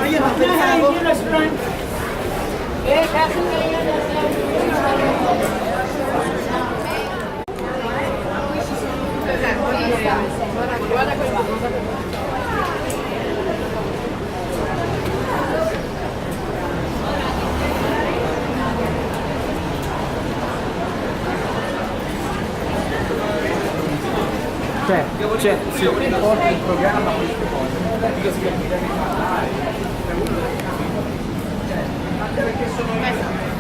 Io non pensavo. Guarda questo. Cioè, se te porti il programma queste cose, non è che sia anche perché sono io.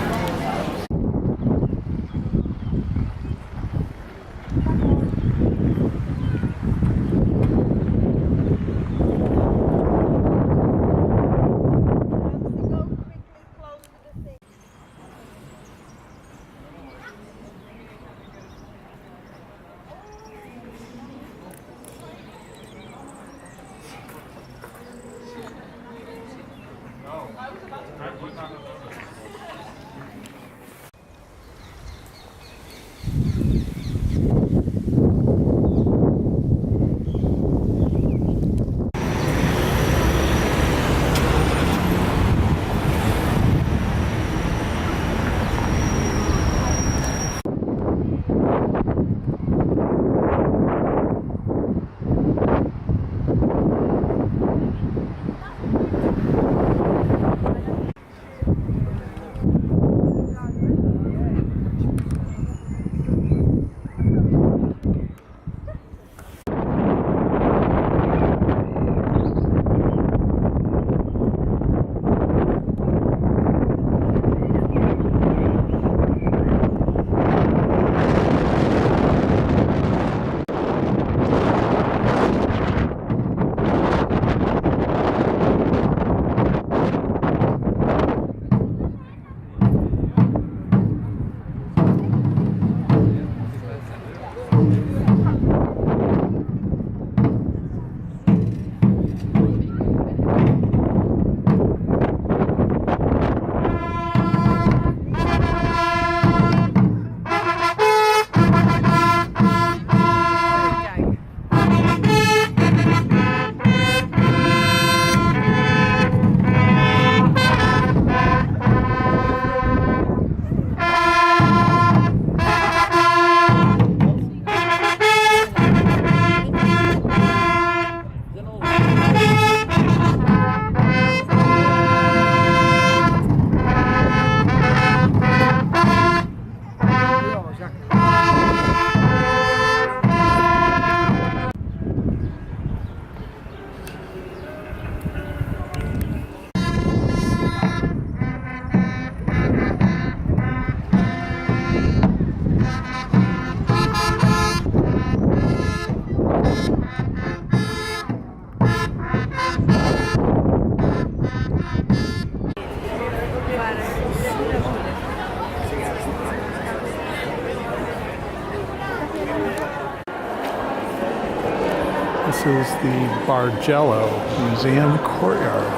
This is the Bargello Museum Courtyard.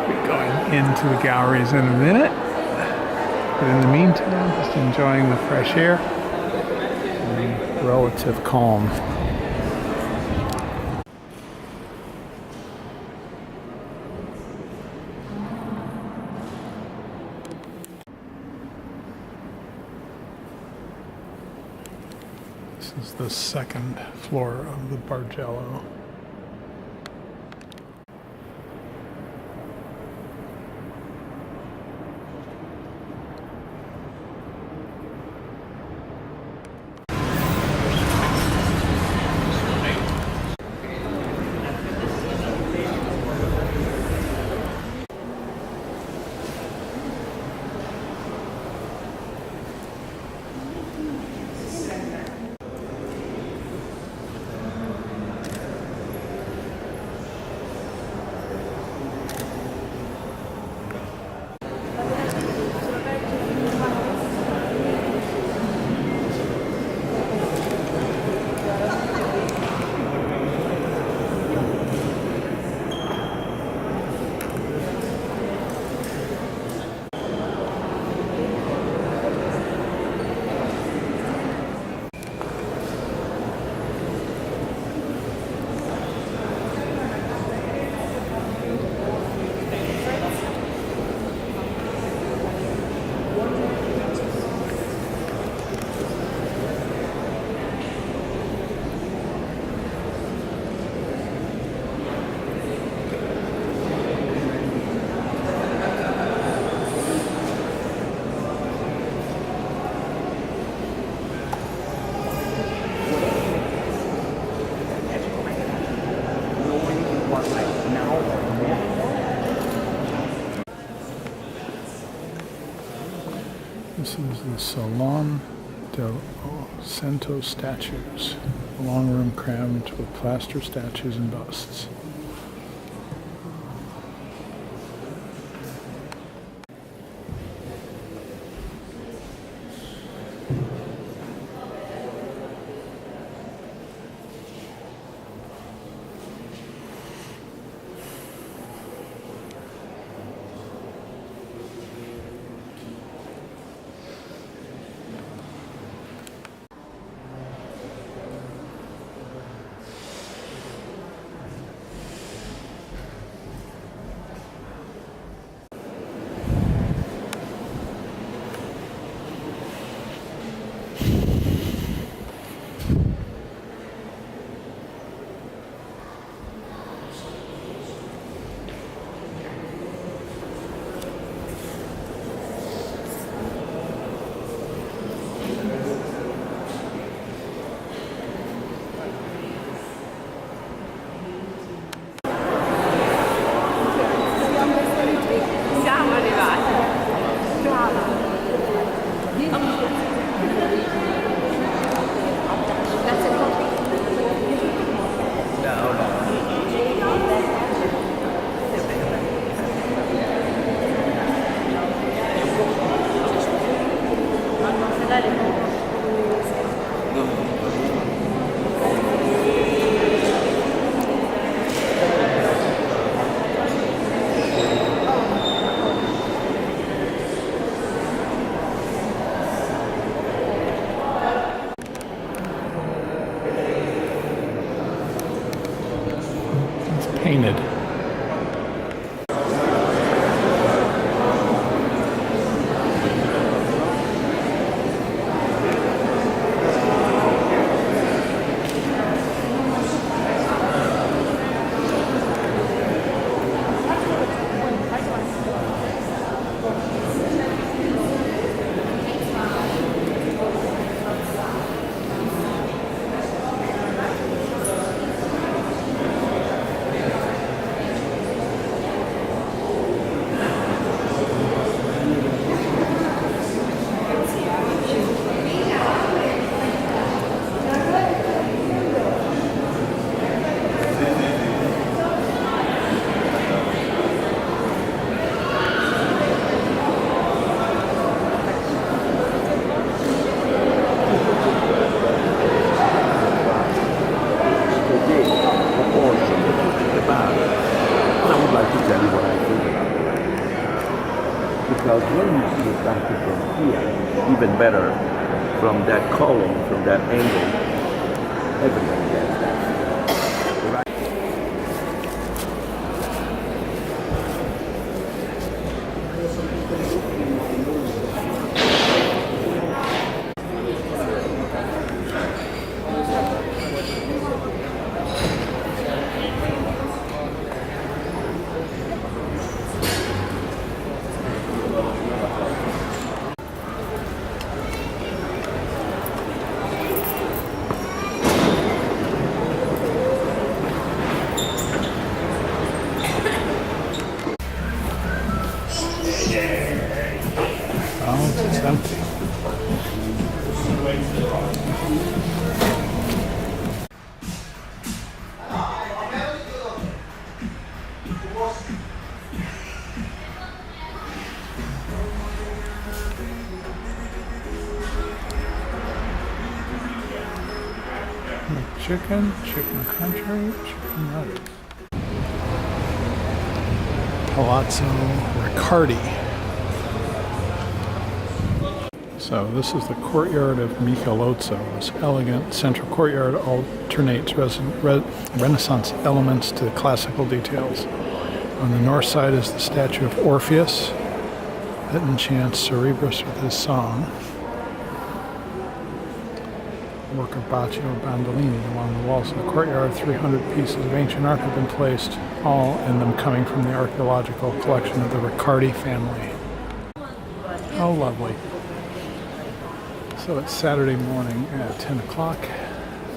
We're going into the galleries in a minute. But in the meantime, just enjoying the fresh air and relative calm. This is the second floor of the Bargello. This is the Salon del Cento statues. A long room crammed with plaster statues and busts. Siamo arrivati. Brava. That's a copy. Painted. Because when you see it back from here, even better, from that column, from that angle, everybody gets that. Oh, it's empty. Chicken country, chicken nuggets. Palazzo Riccardi. So this is the courtyard of Michelozzo. This elegant central courtyard alternates Renaissance elements to the classical details. On the north side is the statue of Orpheus that enchants Cerberus with his song. Work of Baccio Bandolini along the walls of the courtyard. 300 pieces of ancient art have been placed, all in them coming from the archaeological collection of the Riccardi family. How lovely. So it's Saturday morning at 10 o'clock,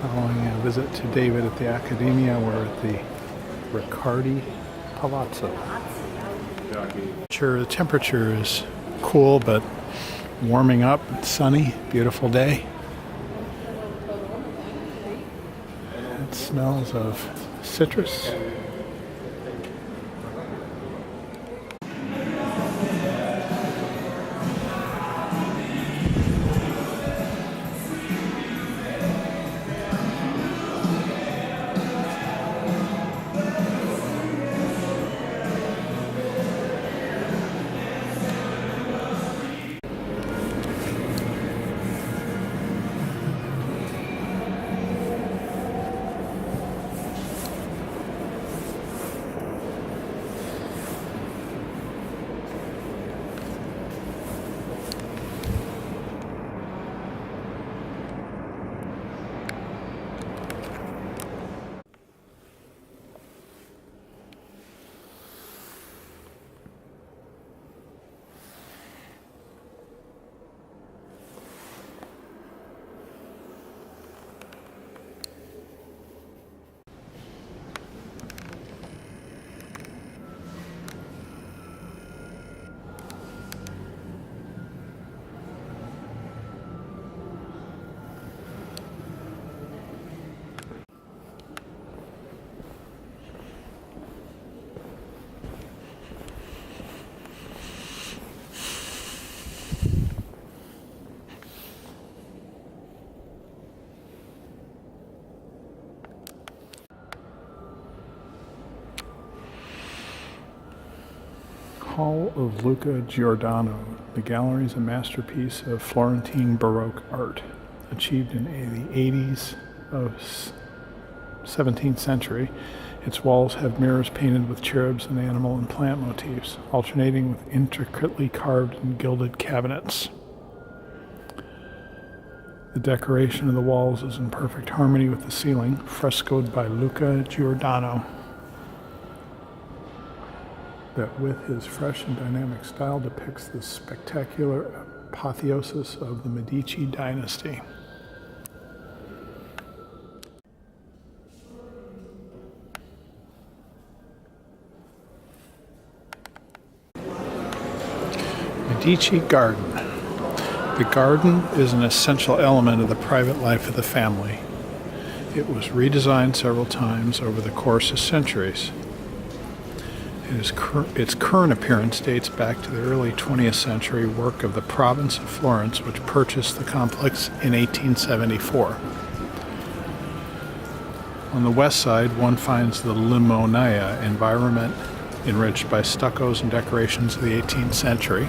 following a visit to David at the Accademia. We're at the Riccardi Palazzo. The temperature is cool, but warming up. It's sunny, beautiful day. It smells of citrus. Hall of Luca Giordano. The gallery is a masterpiece of Florentine Baroque art, achieved in the 80s of 17th century. Its walls have mirrors painted with cherubs and animal and plant motifs, alternating with intricately carved and gilded cabinets. The decoration of the walls is in perfect harmony with the ceiling, frescoed by Luca Giordano, that with his fresh and dynamic style depicts the spectacular apotheosis of the Medici dynasty. Medici Garden. The garden is an essential element of the private life of the family. It was redesigned several times over the course of centuries. Its current appearance dates back to the early 20th century work of the province of Florence, which purchased the complex in 1874. On the west side, one finds the Limonaia environment enriched by stuccos and decorations of the 18th century,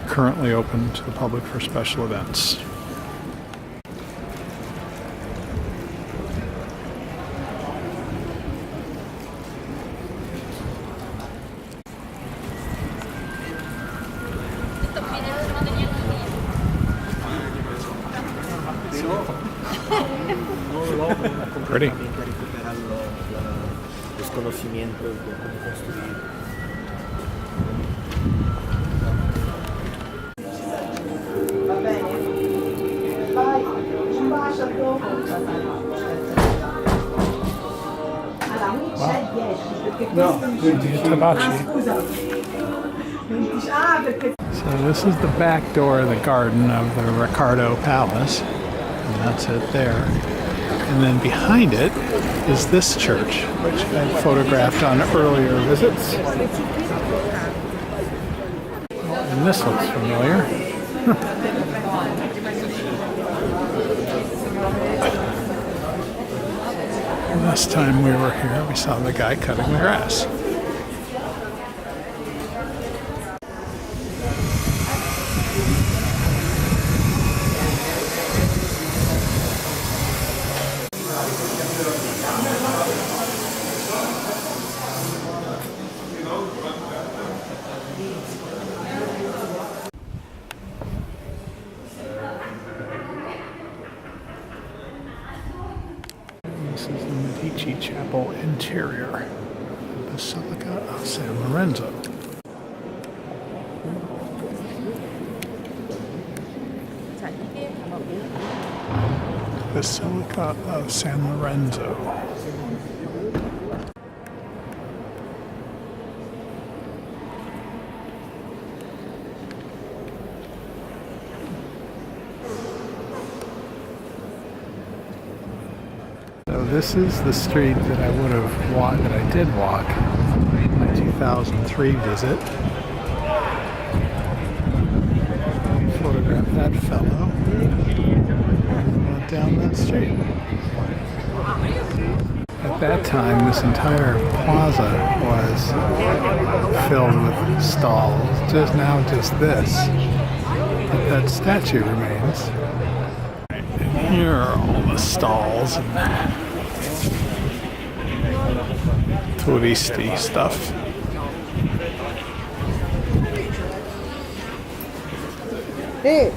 currently open to the public for special events. Pretty. So this is the back door of the garden of the Riccardo Palace, and that's it there. And then behind it is this church, which I photographed on earlier visits. And this looks familiar. Last time we were here, we saw the guy cutting the grass. This is the Medici Chapel interior, the Basilica of San Lorenzo. Basilica of San Lorenzo. this is the street that I would have walked, that I did walk in my 2003 visit. Photograph that fellow. Went down that street. At that time, this entire plaza was filled with stalls. Just now, just this. But that statue remains. And here are all the stalls and touristy stuff. Hey!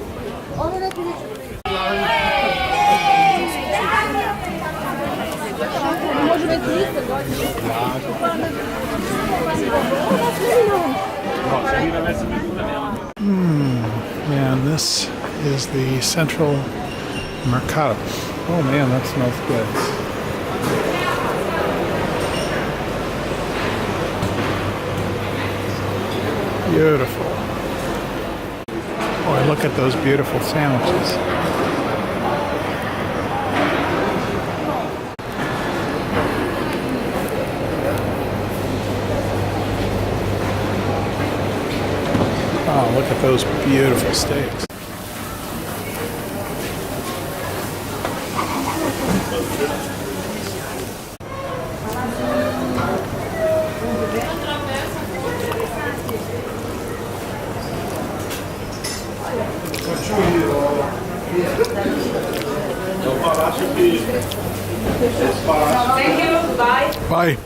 Man, this is the Central Mercado. Oh man, that smells good. Beautiful. Oh, look at those beautiful sandwiches. Oh, look at those beautiful steaks. Thank you. Bye. Bye.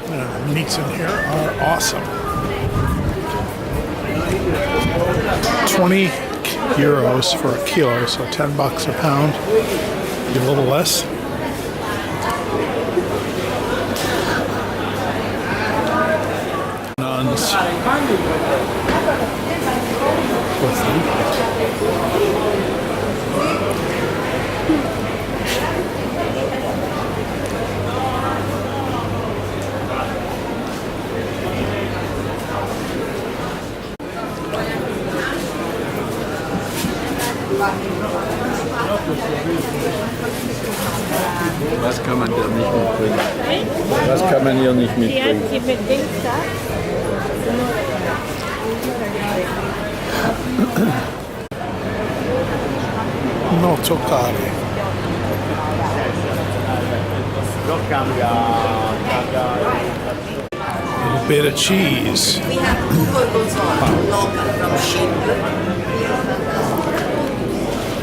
The meats in here are awesome. 20 euros for a kilo, so $10 a pound. Maybe a little less. Nuns. Was kann man da nicht mitbringen? Was kann man hier nicht mitbringen? Die mit Dings da. No toccare. A little bit of cheese. We have gorgonzola, local from sheep.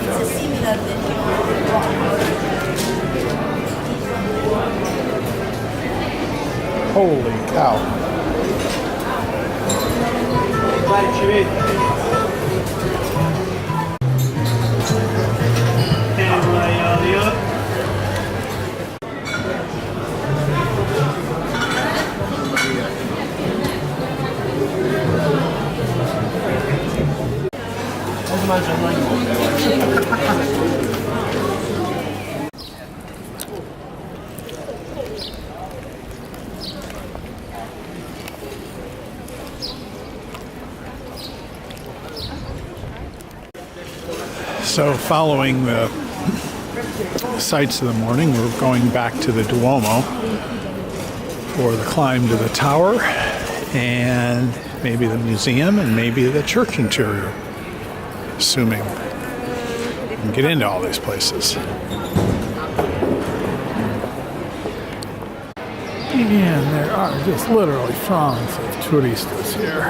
It's a similar Holy cow. So following the sights of the morning, we're going back to the Duomo for the climb to the tower and maybe the museum and maybe the church interior, assuming we can get into all these places. And there are just literally throngs of touristas here.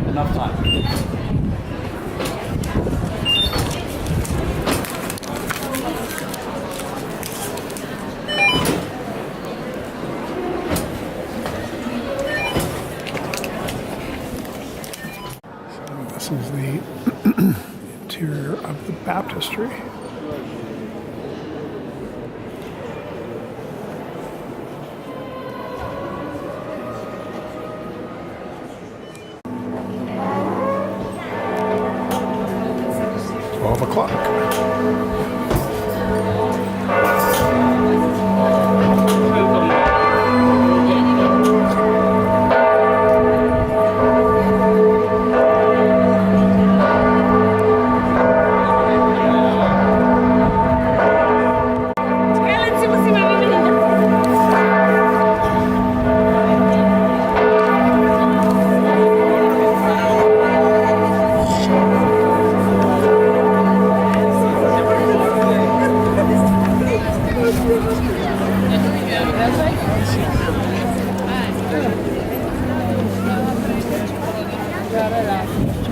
Enough time. This is the interior of the baptistry.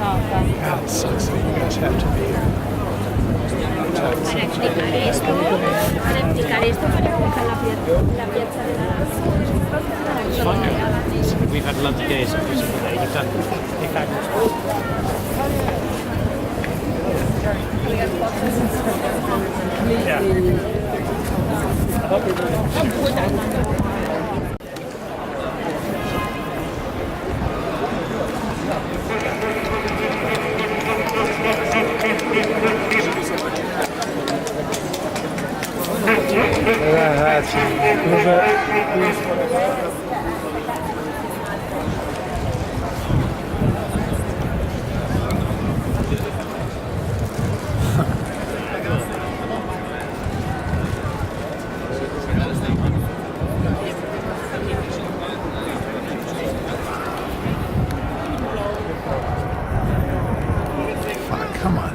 God, it sucks that you guys have to be here. We've had lovely days every single day. You've done Fuck, come on.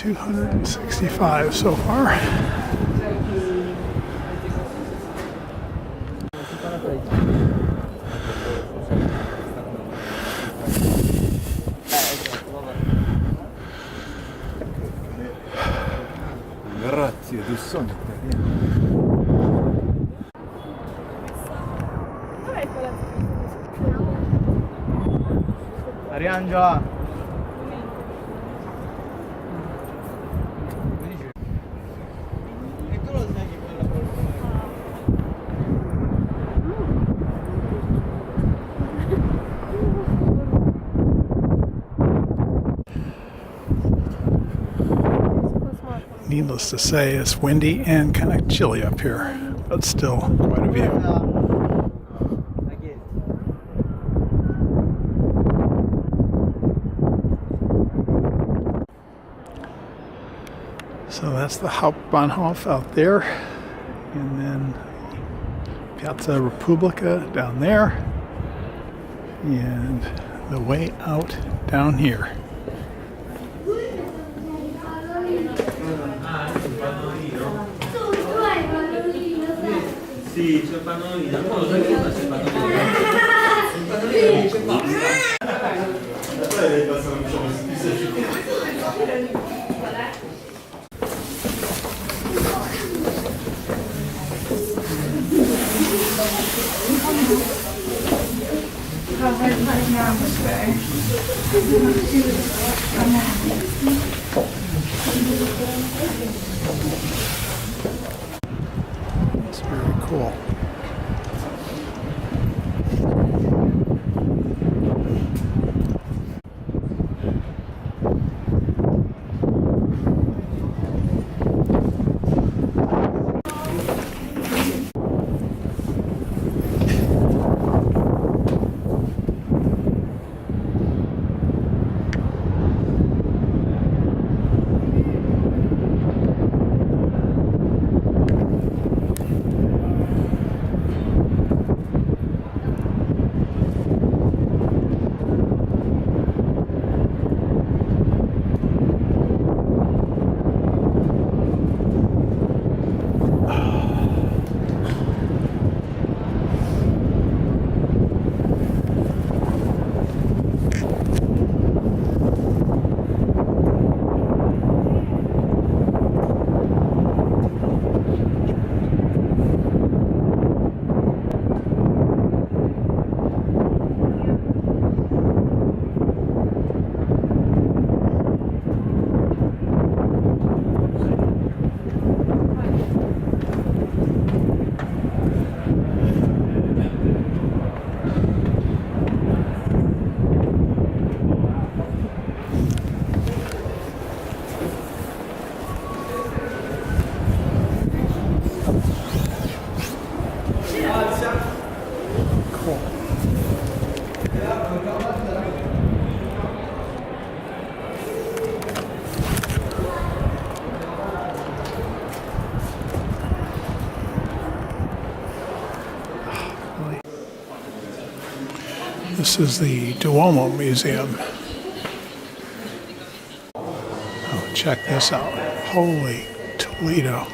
$265 so far. Grazie, tu sogno italiano. Ariangela! Needless to say, it's windy and kind of chilly up here, but still quite a view. So that's the Hauptbahnhof out there, and then Piazza Repubblica down there, and the way out down here. Sì, c'è il pannolino. It's very cool. This is the Duomo Museum. Oh, check this out. Holy Toledo.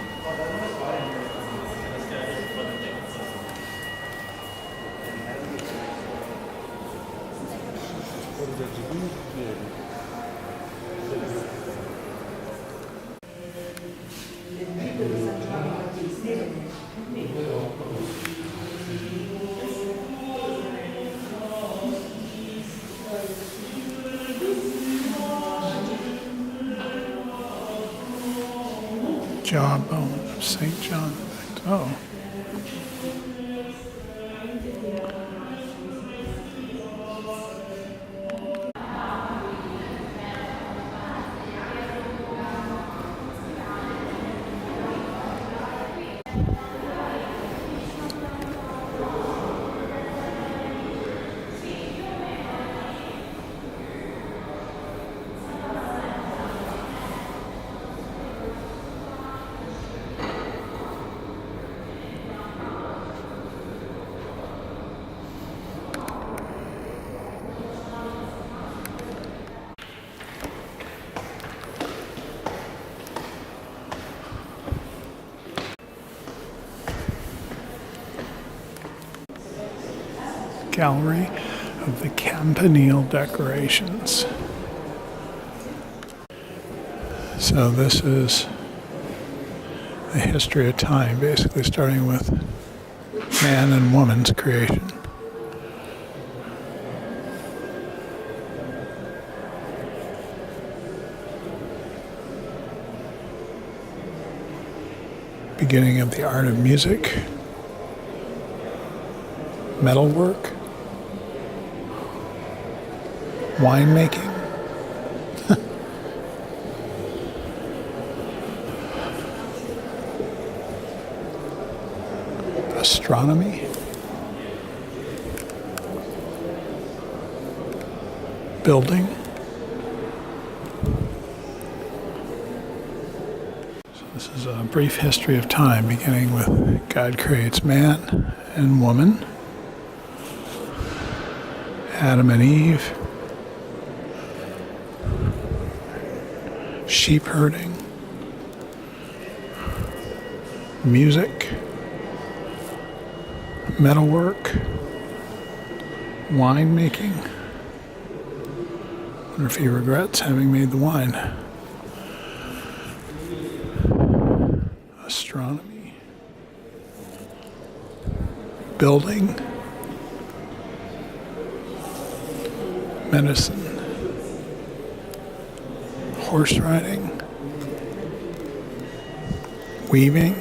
Jawbone of St. John. Oh. Gallery of the campanile decorations. So this is the history of time, basically starting with man and woman's creation. Beginning of the art of music, metalwork, winemaking, astronomy, building. So this is a brief history of time, beginning with God creates man and woman, Adam and Eve, sheep herding, music, metalwork, wine making. I wonder if he regrets having made the wine. Astronomy, building, medicine, horse riding, weaving,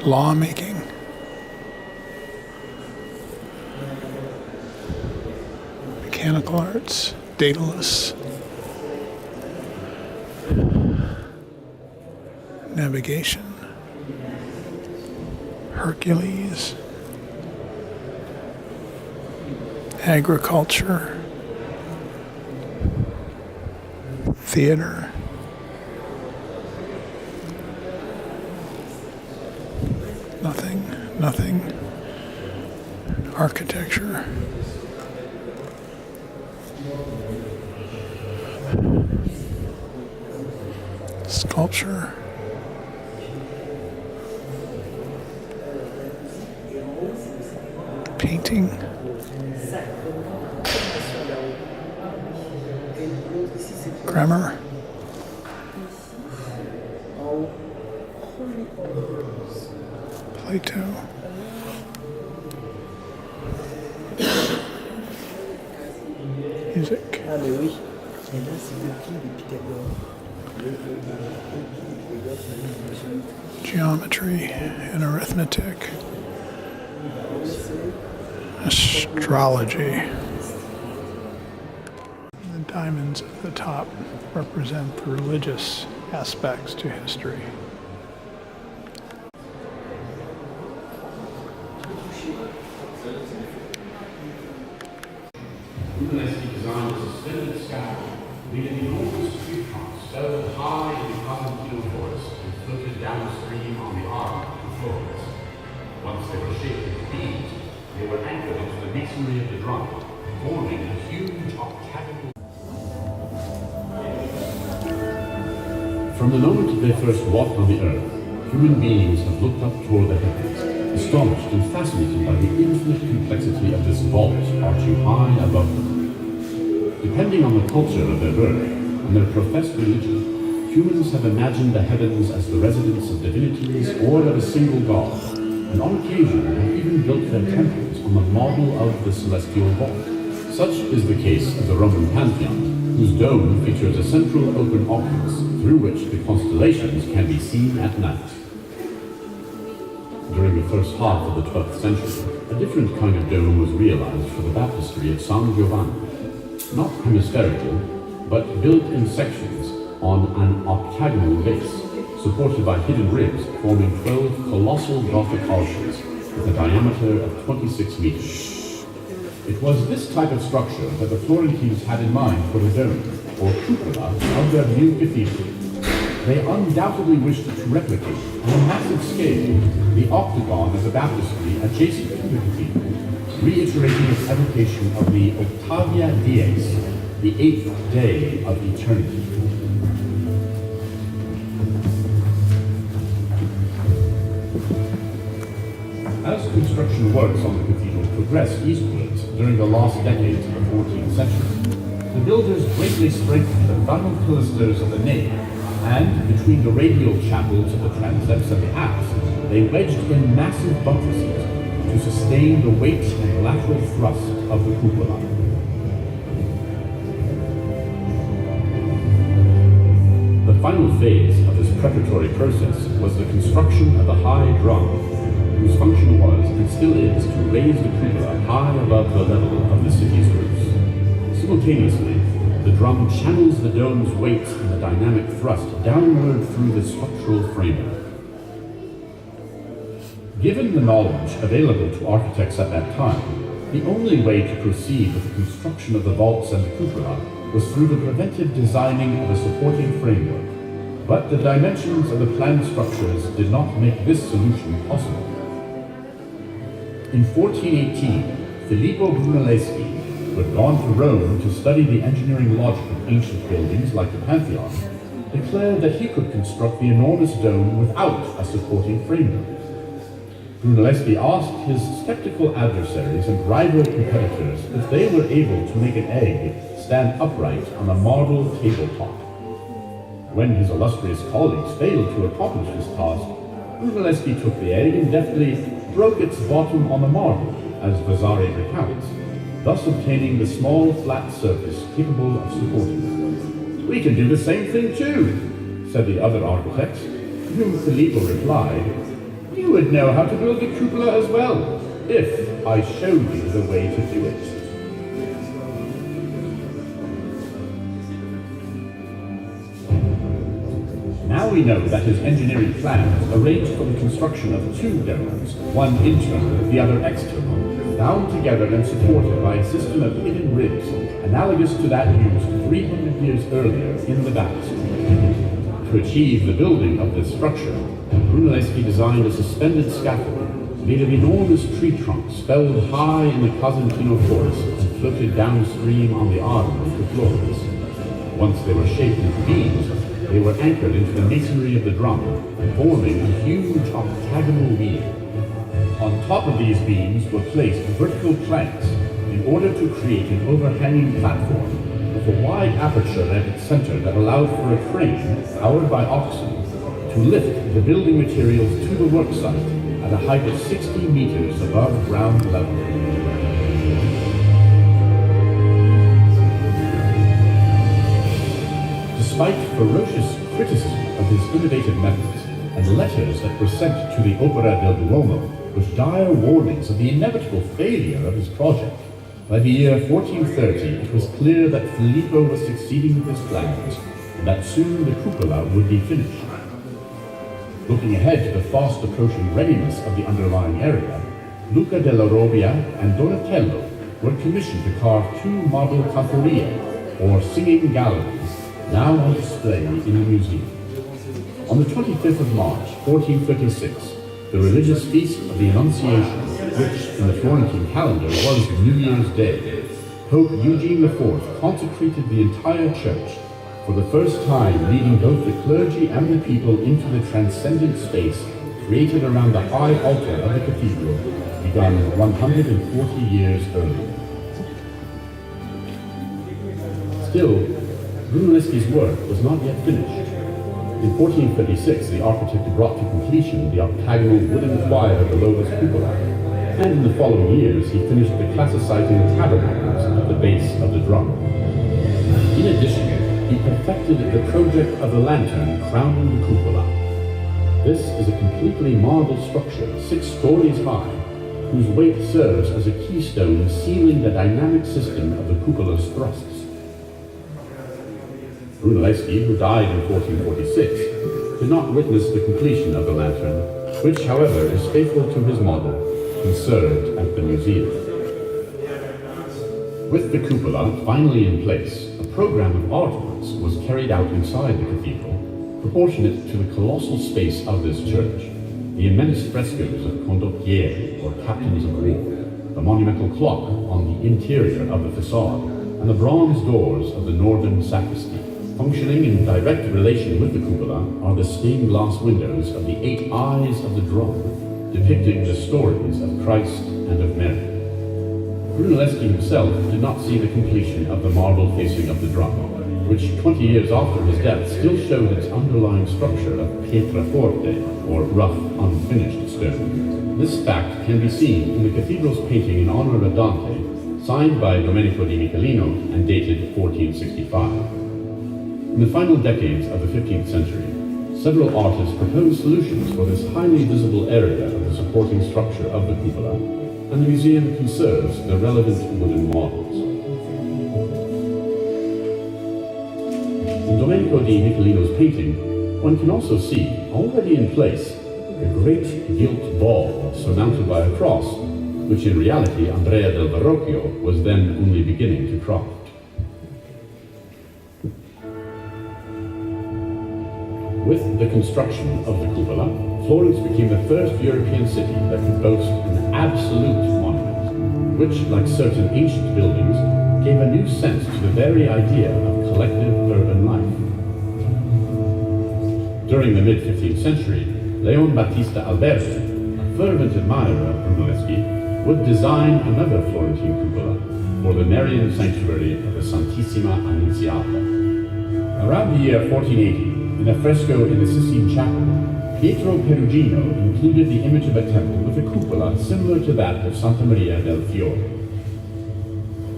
lawmaking, mechanical arts, Daedalus, navigation, Hercules, agriculture, theater, nothing, architecture, sculpture, painting, grammar, Plato, music, geometry and arithmetic, astrology. The diamonds at the top represent the religious aspects to history. Humanistic design was a suspended scaffold leading enormous tree trunks stowed high in the Cottontail forest and floated downstream on the arc of Florence. Once they were shaped into they were anchored into the masonry of the drum, forming a huge octagonal. From the moment they first walked on the earth, human beings have looked up toward the heavens, astonished and fascinated by the infinite complexity of this vault arching high above them. Depending on the culture of their birth and their professed religion, humans have imagined the heavens as the residence of divinities or of a single god, and on occasion have even built their temples on the model of the celestial vault. Such is the case of the Roman Pantheon, whose dome features a central open occulus through which the constellations can be seen at night. During the first half of the 12th century, a different kind of dome was realized for the baptistry of San Giovanni. Not hemispherical, but built in sections on an octagonal base, supported by hidden ribs forming 12 colossal Gothic arches with a diameter of 26 meters. It was this type of structure that the Florentines had in mind for the dome, or cupola, of their new cathedral. They undoubtedly wished to replicate, on a massive scale, the octagon of the baptistry adjacent to the cathedral, reiterating its evocation of the Octavia Dies, the 8th day of eternity. As construction works on the cathedral progressed eastwards during the last decades of the 14th century, the builders greatly strengthened the final pilasters of the nave, and between the radial chapels of the transepts and the apse, they wedged in massive buttresses to sustain the weight and lateral thrust of the cupola. The final phase of this preparatory process was the construction of the high drum, whose function was, and still is, to raise the cupola high above the level of the city's roofs. Simultaneously, the drum channels the dome's weight and the dynamic thrust downward through the structural framework. Given the knowledge available to architects at that time, the only way to proceed with the construction of the vaults and the cupola was through the preventive designing of a supporting framework. But the dimensions of the planned structures did not make this solution possible. In 1418, Filippo Brunelleschi, who had gone to Rome to study the engineering logic of ancient buildings like the Pantheon, declared that he could construct the enormous dome without a supporting framework. Brunelleschi asked his skeptical adversaries and rival competitors if they were able to make an egg stand upright on a marble tabletop. When his illustrious colleagues failed to accomplish this task, Brunelleschi took the egg and deftly broke its bottom on the marble, as Vasari recounts, thus obtaining the small flat surface capable of supporting it. "We can do the same thing too," said the other architects, to whom Filippo replied, "You would know how to build a cupola as well, if I showed you the way to do it." Now we know that his engineering plans arranged for the construction of two domes, one internal, the other external, bound together and supported by a system of hidden ribs, analogous to that used 300 years earlier in the baptistry. To achieve the building of this structure, Brunelleschi designed a suspended scaffold made of enormous tree trunks felled high in the Casentino forest and floated downstream on the Arno to Florence. Once they were shaped into beams, they were anchored into the masonry of the drum, forming a huge octagonal wheel. On top of these beams were placed vertical planks in order to create an overhanging platform with a wide aperture at its center that allowed for a crane, powered by oxen, to lift the building materials to the work site at a height of 60 meters above ground level. Despite ferocious criticism of his innovative methods and letters that were sent to the Opera del Duomo with dire warnings of the inevitable failure of his project, by the year 1430 it was clear that Filippo was succeeding with his plans and that soon the cupola would be finished. Looking ahead to the fast approaching readiness of the underlying area, Luca della Robbia and Donatello were commissioned to carve two marble cantorie, or singing galleries, now on display in the museum. On the 25th of March, 1436, the religious feast of the Annunciation, which in the Florentine calendar was New Year's Day, Pope Eugene IV consecrated the entire church, for the first time leading both the clergy and the people into the transcendent space created around the high altar of the cathedral, begun 140 years earlier. Still, Brunelleschi's work was not yet finished. In 1436, the architect brought to completion the octagonal wooden choir below the cupola, and in the following years he finished the classicising tabernacles at the base of the drum. In addition, he perfected the project of the lantern crowning the cupola. This is a completely marble structure 6 stories high, whose weight serves as a keystone sealing the dynamic system of the cupola's thrusts. Brunelleschi, who died in 1446, did not witness the completion of the lantern, which, however, is faithful to his model, conserved at the museum. With the cupola finally in place, a program of artworks was carried out inside the cathedral, proportionate to the colossal space of this church. The immense frescoes of condottieri, or captains of war, the monumental clock on the interior of the facade, and the bronze doors of the northern sacristy. Functioning in direct relation with the cupola are the stained glass windows of the 8 eyes of the drum, depicting the stories of Christ and of Mary. Brunelleschi himself did not see the completion of the marble facing of the drum, which 20 years after his death still showed its underlying structure of pietra forte, or rough, unfinished stone. This fact can be seen in the cathedral's painting in honor of Dante, signed by Domenico di Michelino and dated 1465. In the final decades of the 15th century, several artists proposed solutions for this highly visible area of the supporting structure of the cupola, and the museum conserves the relevant wooden models. In Domenico di Michelino's painting, one can also see, already in place, a great gilt ball surmounted by a cross, which in reality Andrea del Verrocchio was then only beginning to craft. With the construction of the cupola, Florence became the first European city that could boast an absolute monument, which, like certain ancient buildings, gave a new sense to the very idea of collective urban life. During the mid-15th century, Leon Battista Alberti, a fervent admirer of Brunelleschi, would design another Florentine cupola for the Marian sanctuary of the Santissima Annunziata. Around the year 1480, in a fresco in the Sistine Chapel, Pietro Perugino included the image of a temple with a cupola similar to that of Santa Maria del Fiore.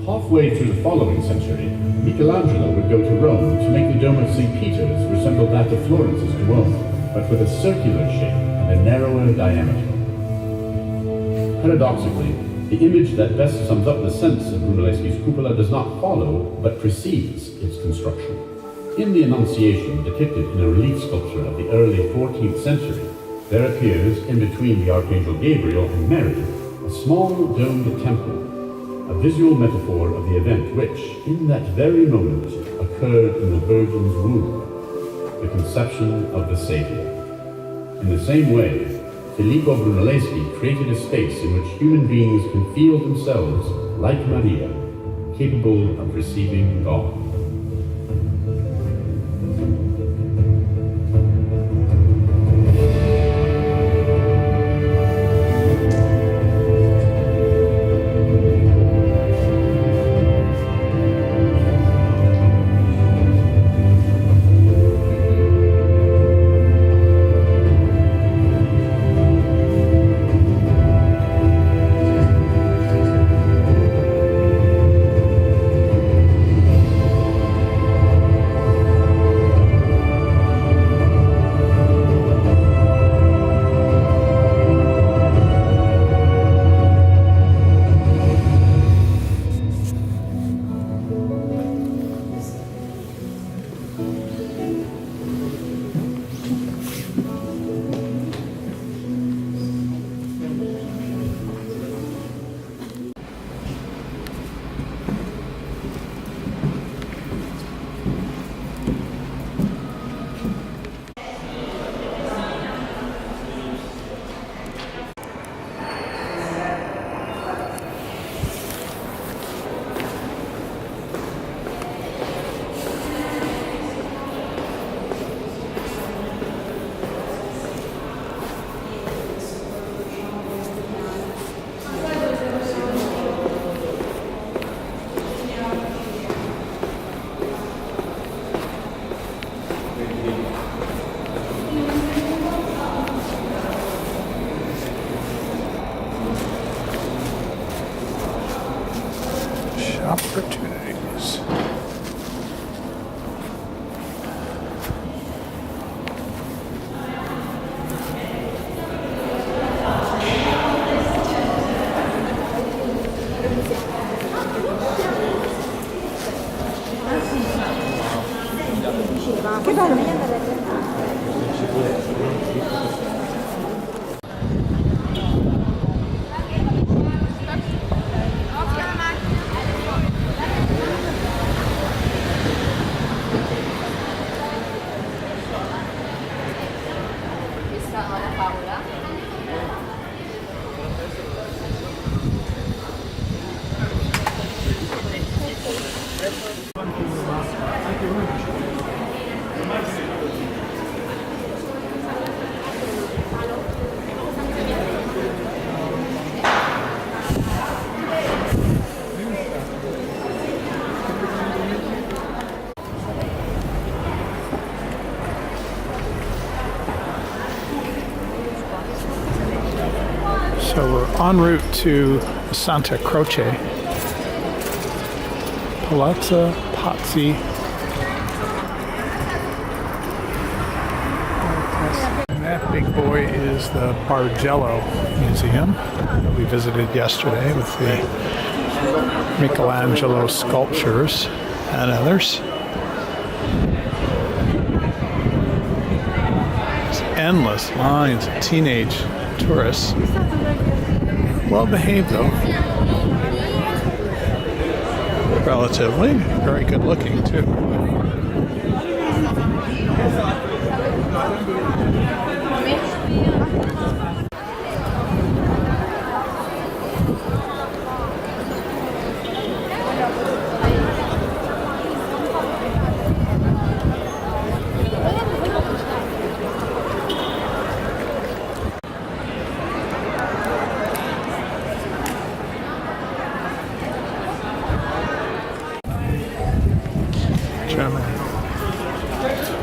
Halfway through the following century, Michelangelo would go to Rome to make the dome of St. Peter's resemble that of Florence's Duomo, but with a circular shape and a narrower diameter. Paradoxically, the image that best sums up the sense of Brunelleschi's cupola does not follow, but precedes its construction. In the Annunciation, depicted in a relief sculpture of the early 14th century, there appears, in between the Archangel Gabriel and Mary, a small domed temple, a visual metaphor of the event which, in that very moment, occurred in the Virgin's womb, the conception of the Savior. In the same way, Filippo Brunelleschi created a space in which human beings can feel themselves, like Maria, capable of receiving God. usciva. Che bello. So we're en route to Santa Croce, Palazzo Pazzi. And that big boy is the Bargello Museum that we visited yesterday with the Michelangelo sculptures and others. There's endless lines of teenage tourists. Well behaved though. Relatively. Very good looking too.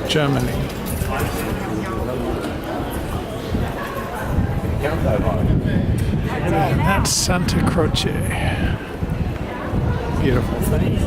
Germany. And that's Santa Croce. Beautiful thing.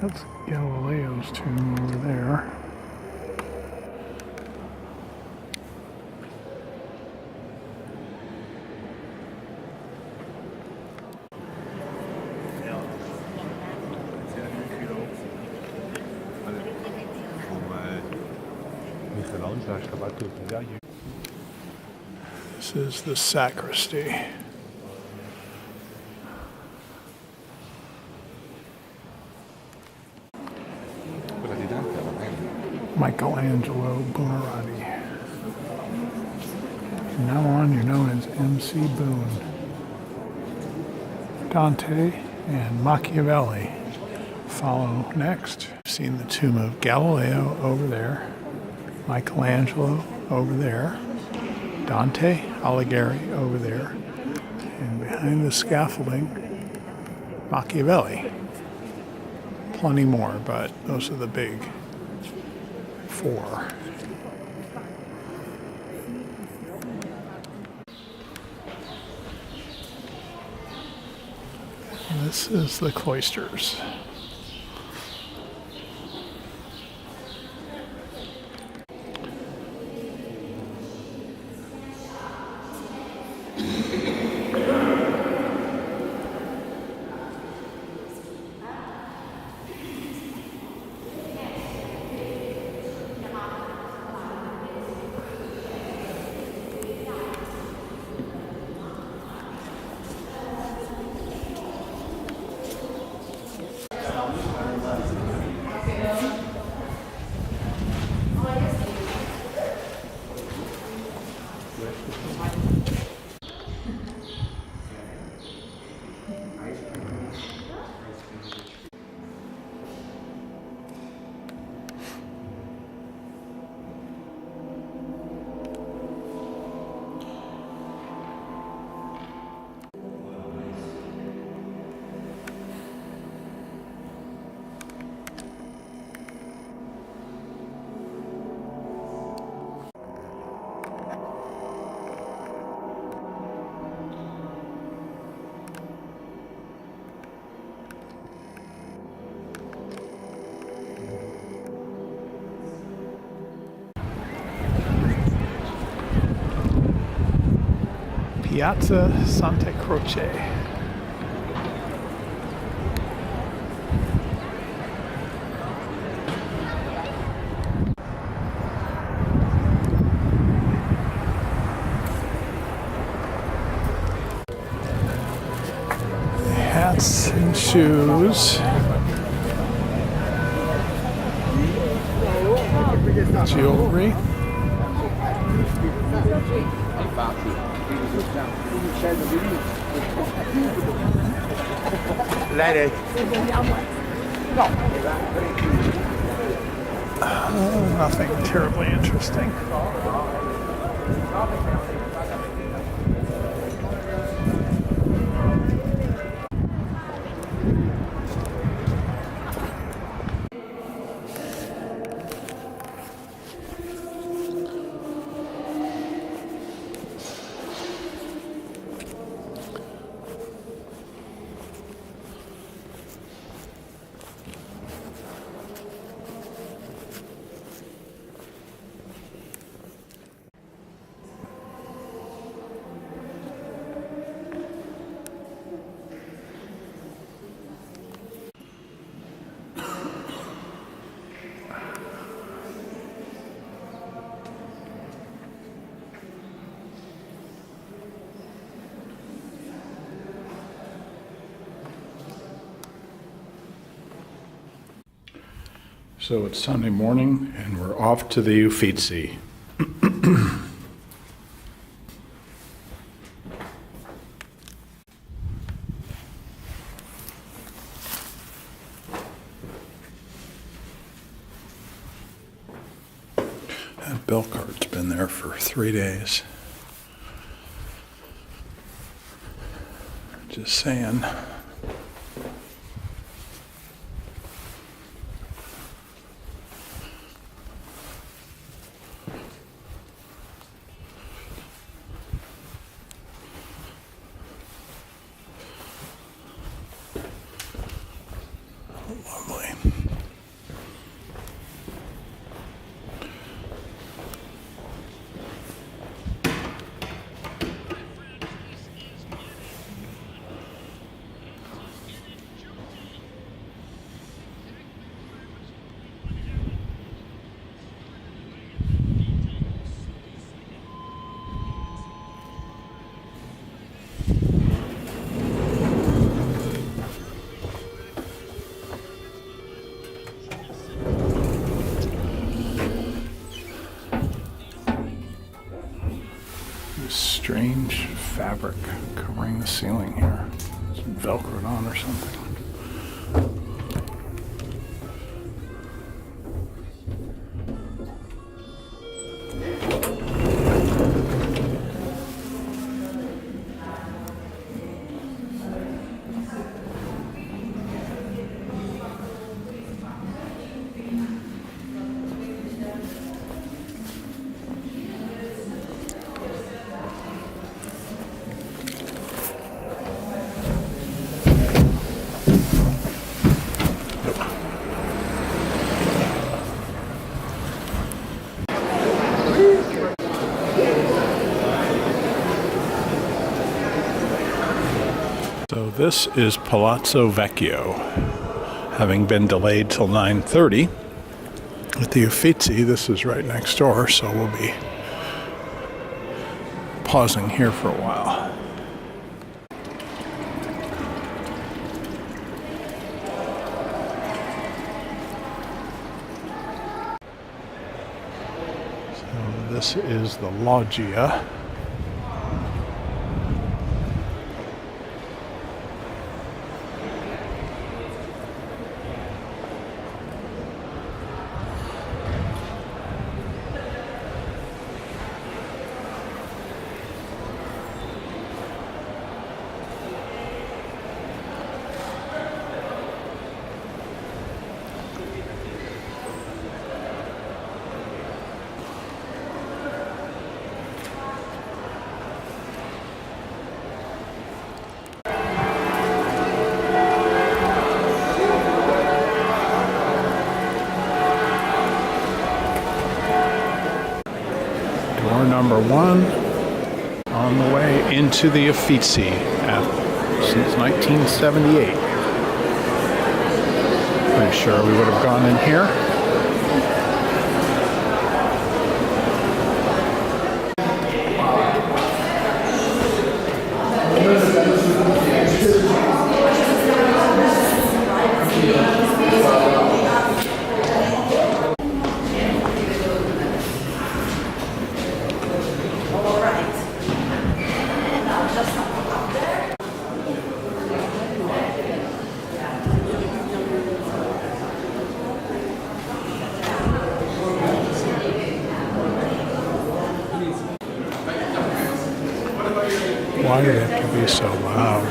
That's Galileo's tomb over there. This is the sacristy. Michelangelo Buonarroti. From now on, you're known as MC Boone. Dante and Machiavelli follow next. You've seen the tomb of Galileo over there, Michelangelo over there, Dante Alighieri over there, and behind the scaffolding, Machiavelli. Plenty more, but those are the big four. And this is the cloisters. Piazza Santa Croce. Hats and shoes. Jewelry. Nothing terribly interesting. So it's Sunday morning and we're off to the Uffizi. That bell cart's been there for 3 days. Just saying. Lovely. Strange fabric covering the ceiling here. It's velcroed on or something. So this is Palazzo Vecchio, having been delayed till 9:30. At the Uffizi, this is right next door, so we'll be pausing here for a while. So this is the loggia. Door number 1 on on the way into the Uffizi since 1978. Pretty sure we would have gone in here. Why did it have to be so loud?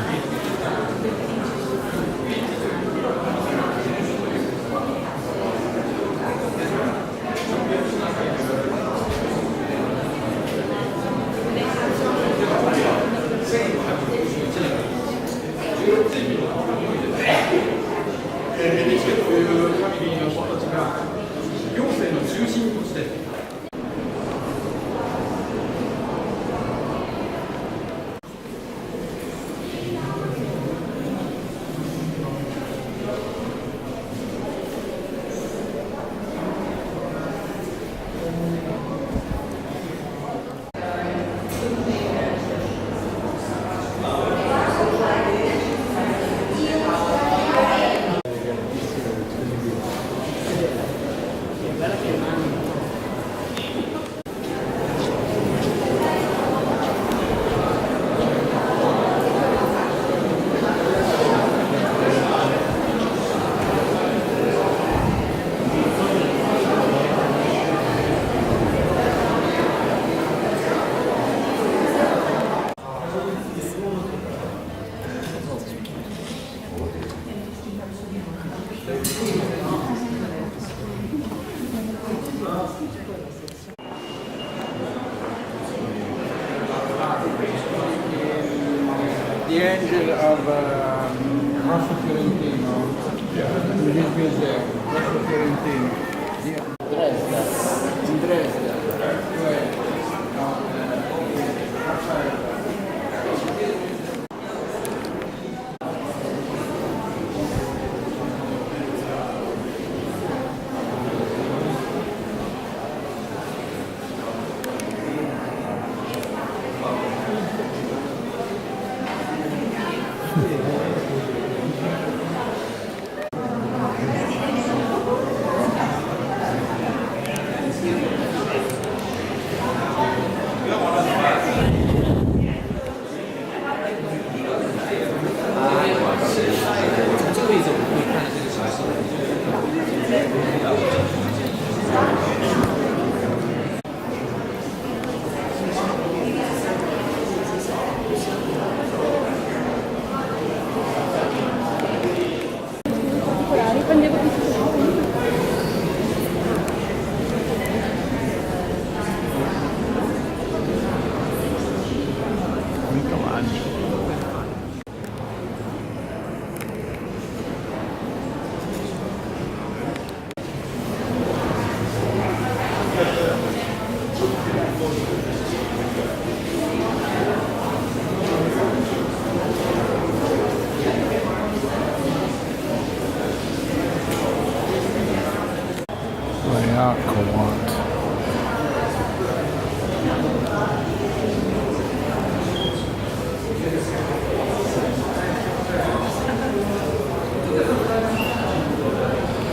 The angel of Rosso Fiorentino. Yeah. With his museum, Rosso Fiorentino. Dresda. In Dresda.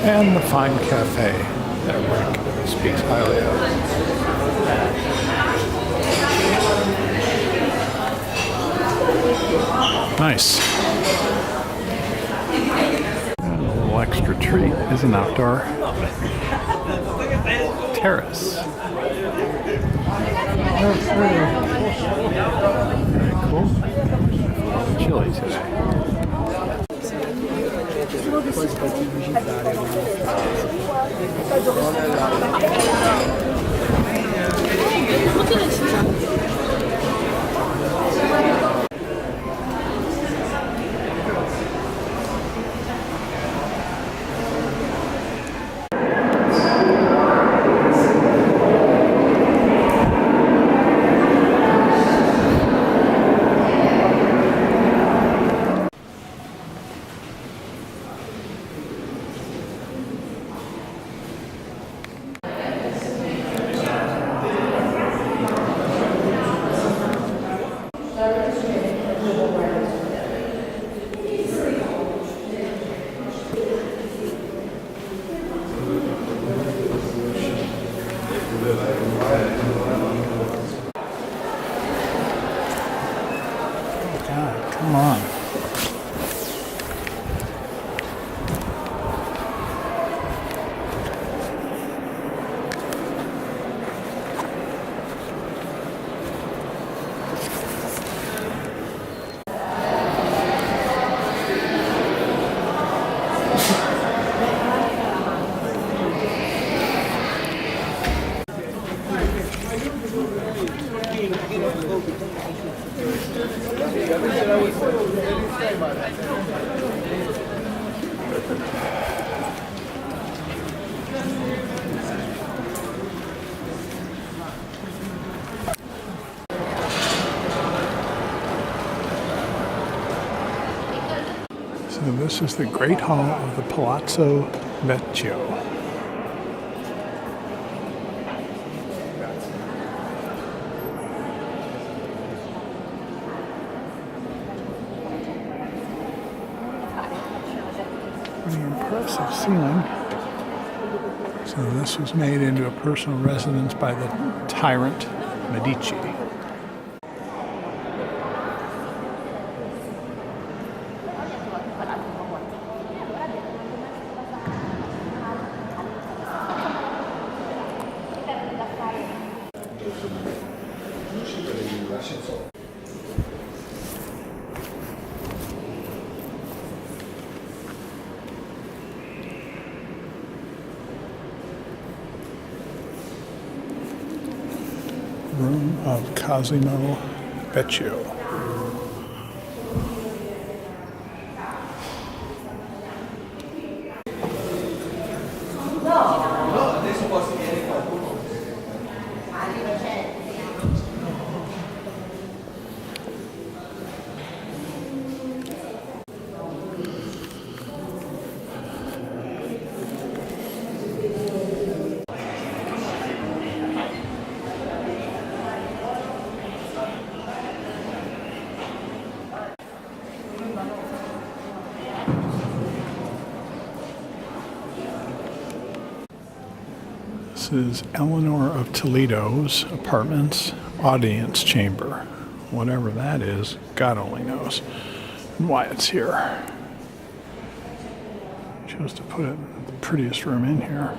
And the fine cafe that Rick speaks highly of. Nice. And a little extra treat is an outdoor terrace. Very cool. Chilly today. Come on. So this is the Great Hall of the Palazzo Vecchio. Pretty impressive ceiling. So this was made into a personal residence by the tyrant Medici. Room of Cosimo Vecchio. This is Eleanor of Toledo's apartments audience chamber. Whatever that is, God only knows. And why it's here. Chose to put it the prettiest room in here.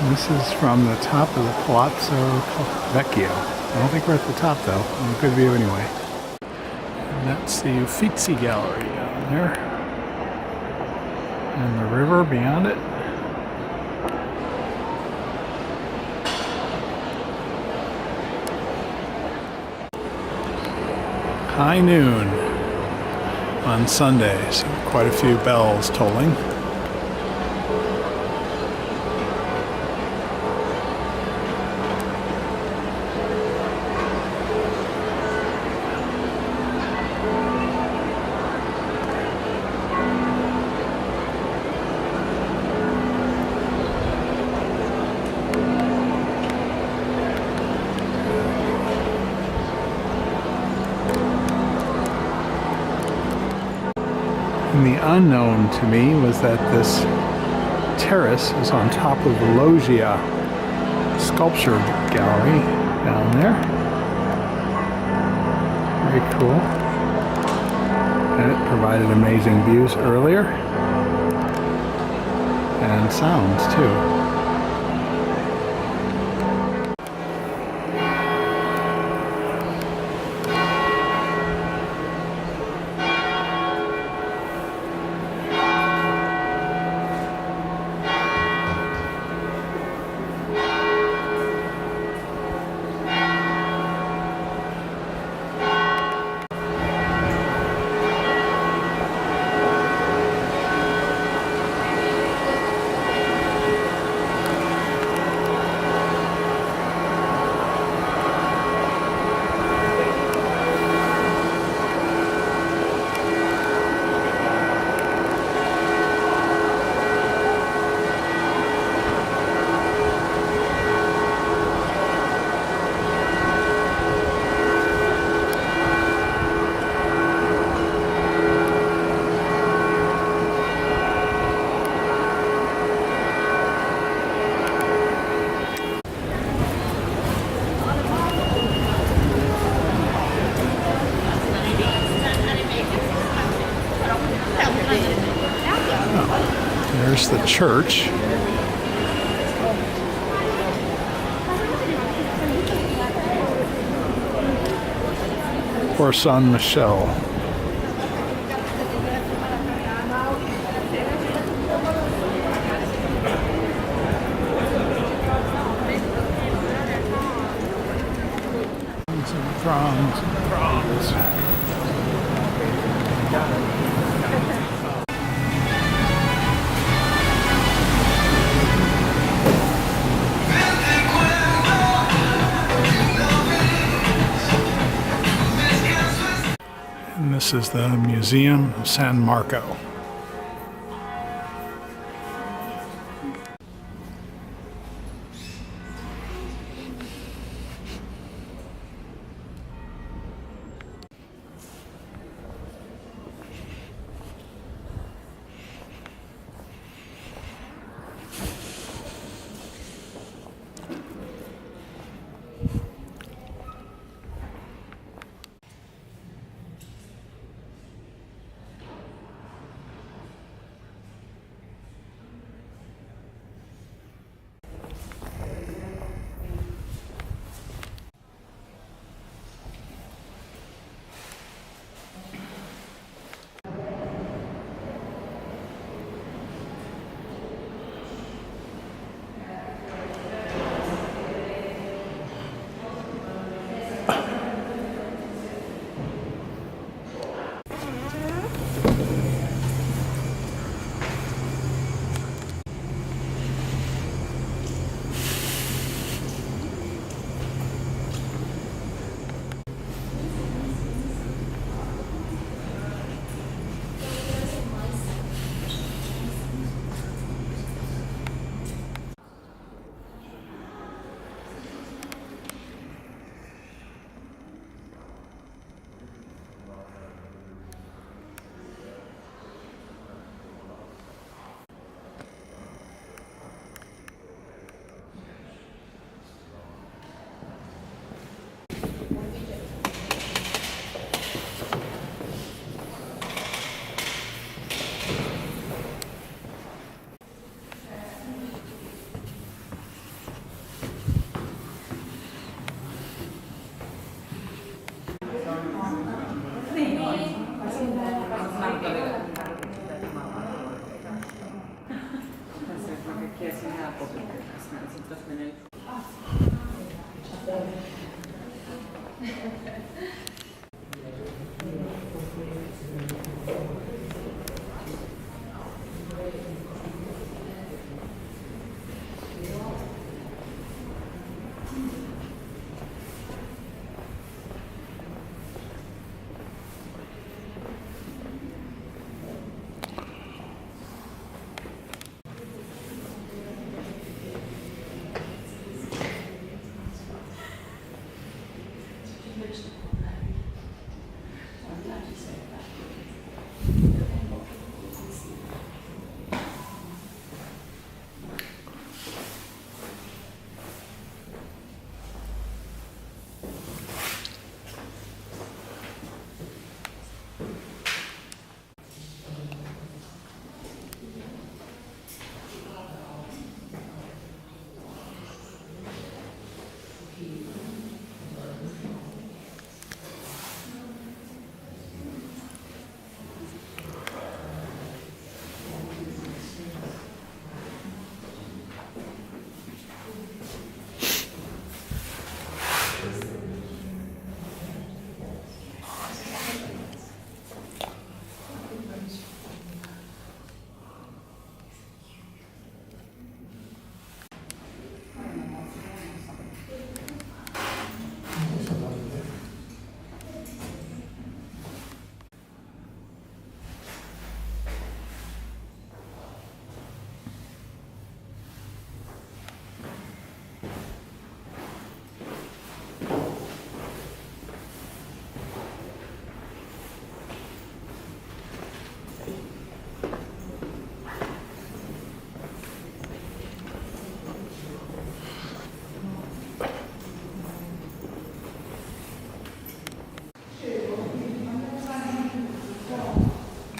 This is from the top of the Palazzo Vecchio. I don't think we're at the top though. A good view anyway. And that's the Uffizi Gallery down there. And the river beyond it. High noon on Sunday, so quite a few bells tolling. And the unknown to me was that this terrace is on top of the Loggia sculpture gallery down there. Very cool. And it provided amazing views earlier. And sounds too. There's the church. Or San Michel. Prawns. And this is the Museum of San Marco.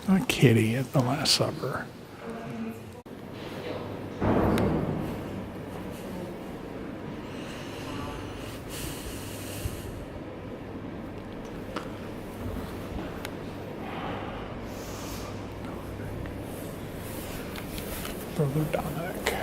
A kitty at the Last Supper. Brother Dominic.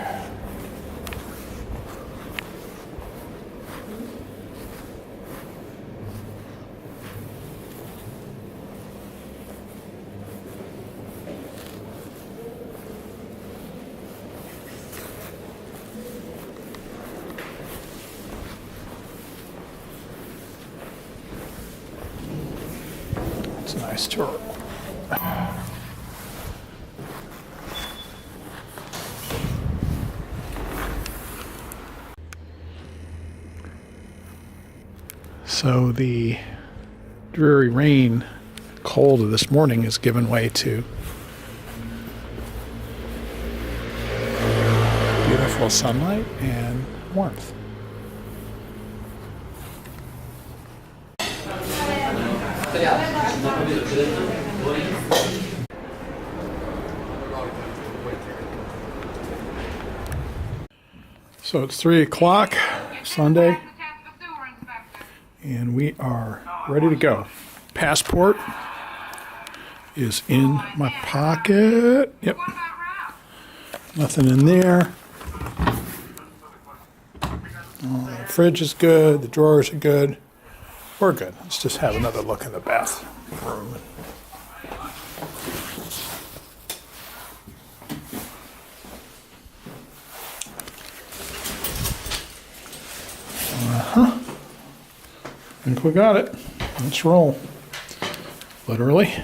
It's a nice tour. So the dreary rain, cold of this morning has given way to beautiful sunlight and warmth. So it's 3 o'clock Sunday, and we are ready to go. Passport is in my pocket. Yep. Nothing in there. The fridge is good. The drawers are good. We're good. Let's just have another look in the bathroom. I think we got it. Let's roll. Literally.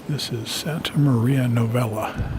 This is Santa Maria Novella.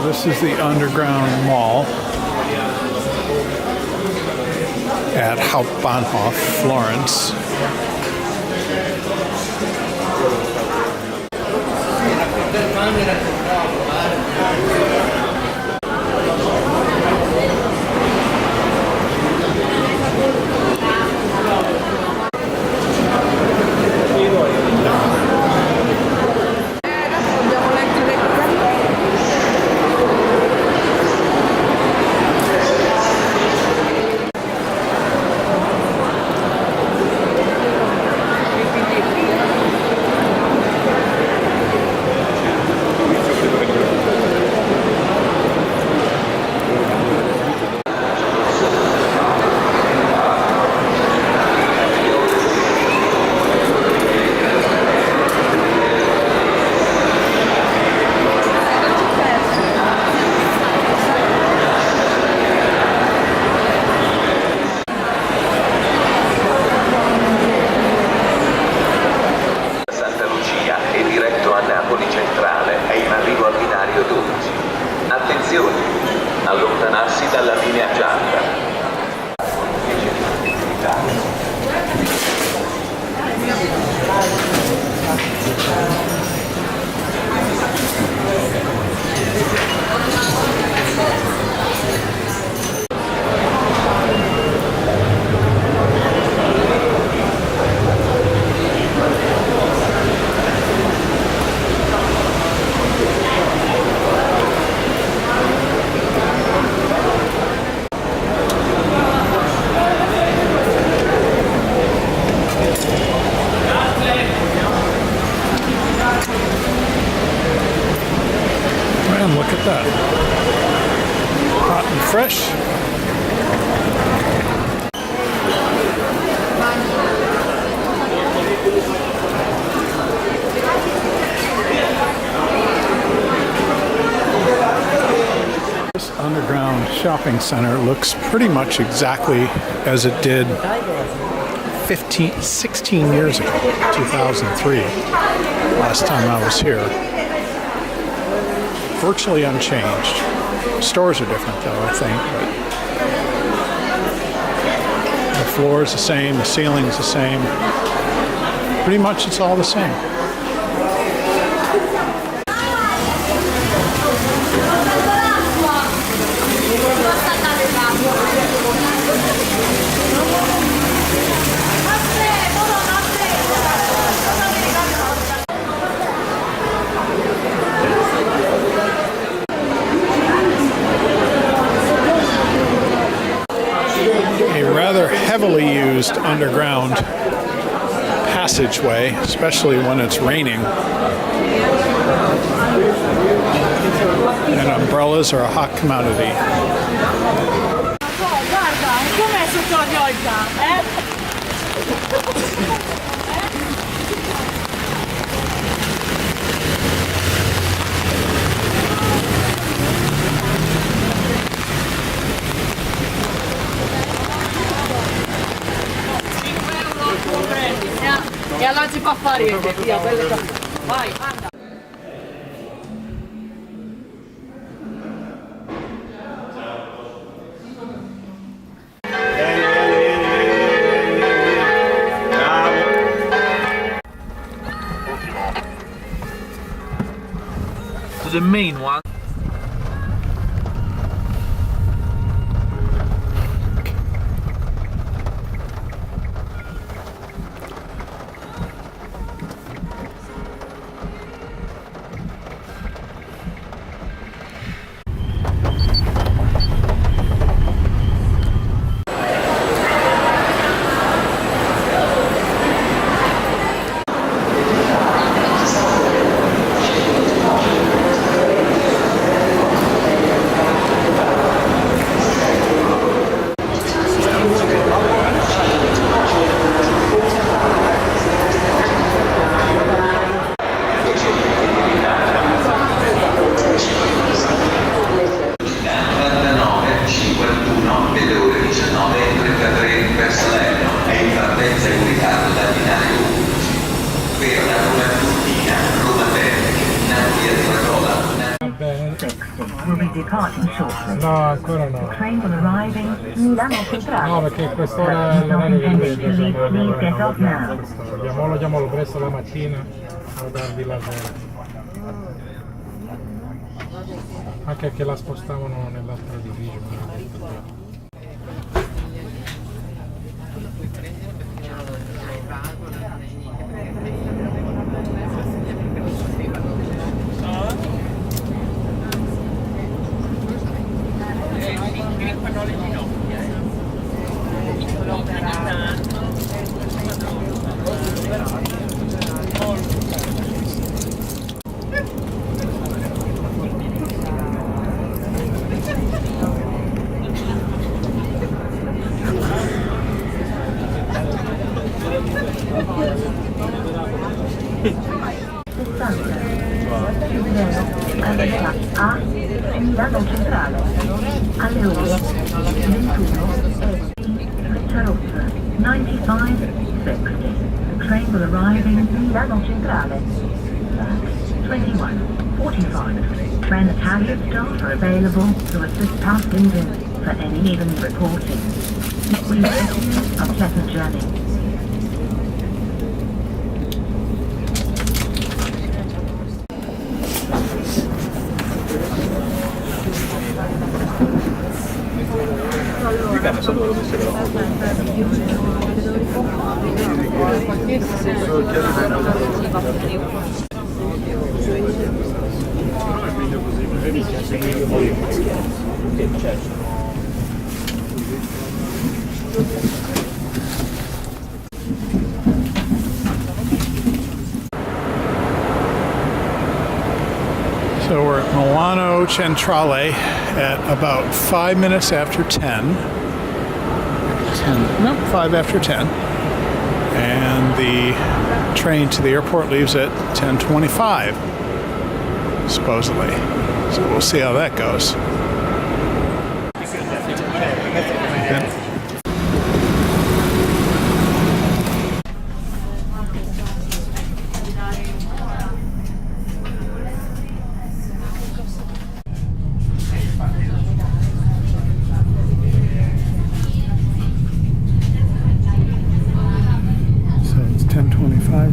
This is the underground mall at Hauptbahnhof, Florence. Allontanarsi dalla linea gialla. fresh. This underground shopping center looks pretty much exactly as it did 16 years ago, 2003, last time I was here. Virtually unchanged. Stores are different though, I think. But the floor is the same, the ceiling is the same. Pretty much it's all the same. Heavily used underground passageway, especially when it's raining. And umbrellas are a hot commodity. E allora si può fare via, vai, anda. To the main one. No, ancora no. No, perché quest'ora è l'orario che lo chiamalo presto la mattina o tardi la sera. Anche perché la spostavano nell'altro edificio. A Milano Centrale alle ore 21. Freccia rossa 9560. The train will arrive in Milano Centrale at 21:45. Trenitalia staff are available to assist passengers for any even reporting. We wish you a pleasant journey. Dipende solo dove si trova. So we're at Milan. Milano Centrale at about 5 minutes after 10. 5 after 10. And the train to the airport leaves at 10:25, supposedly. So we'll see how that goes.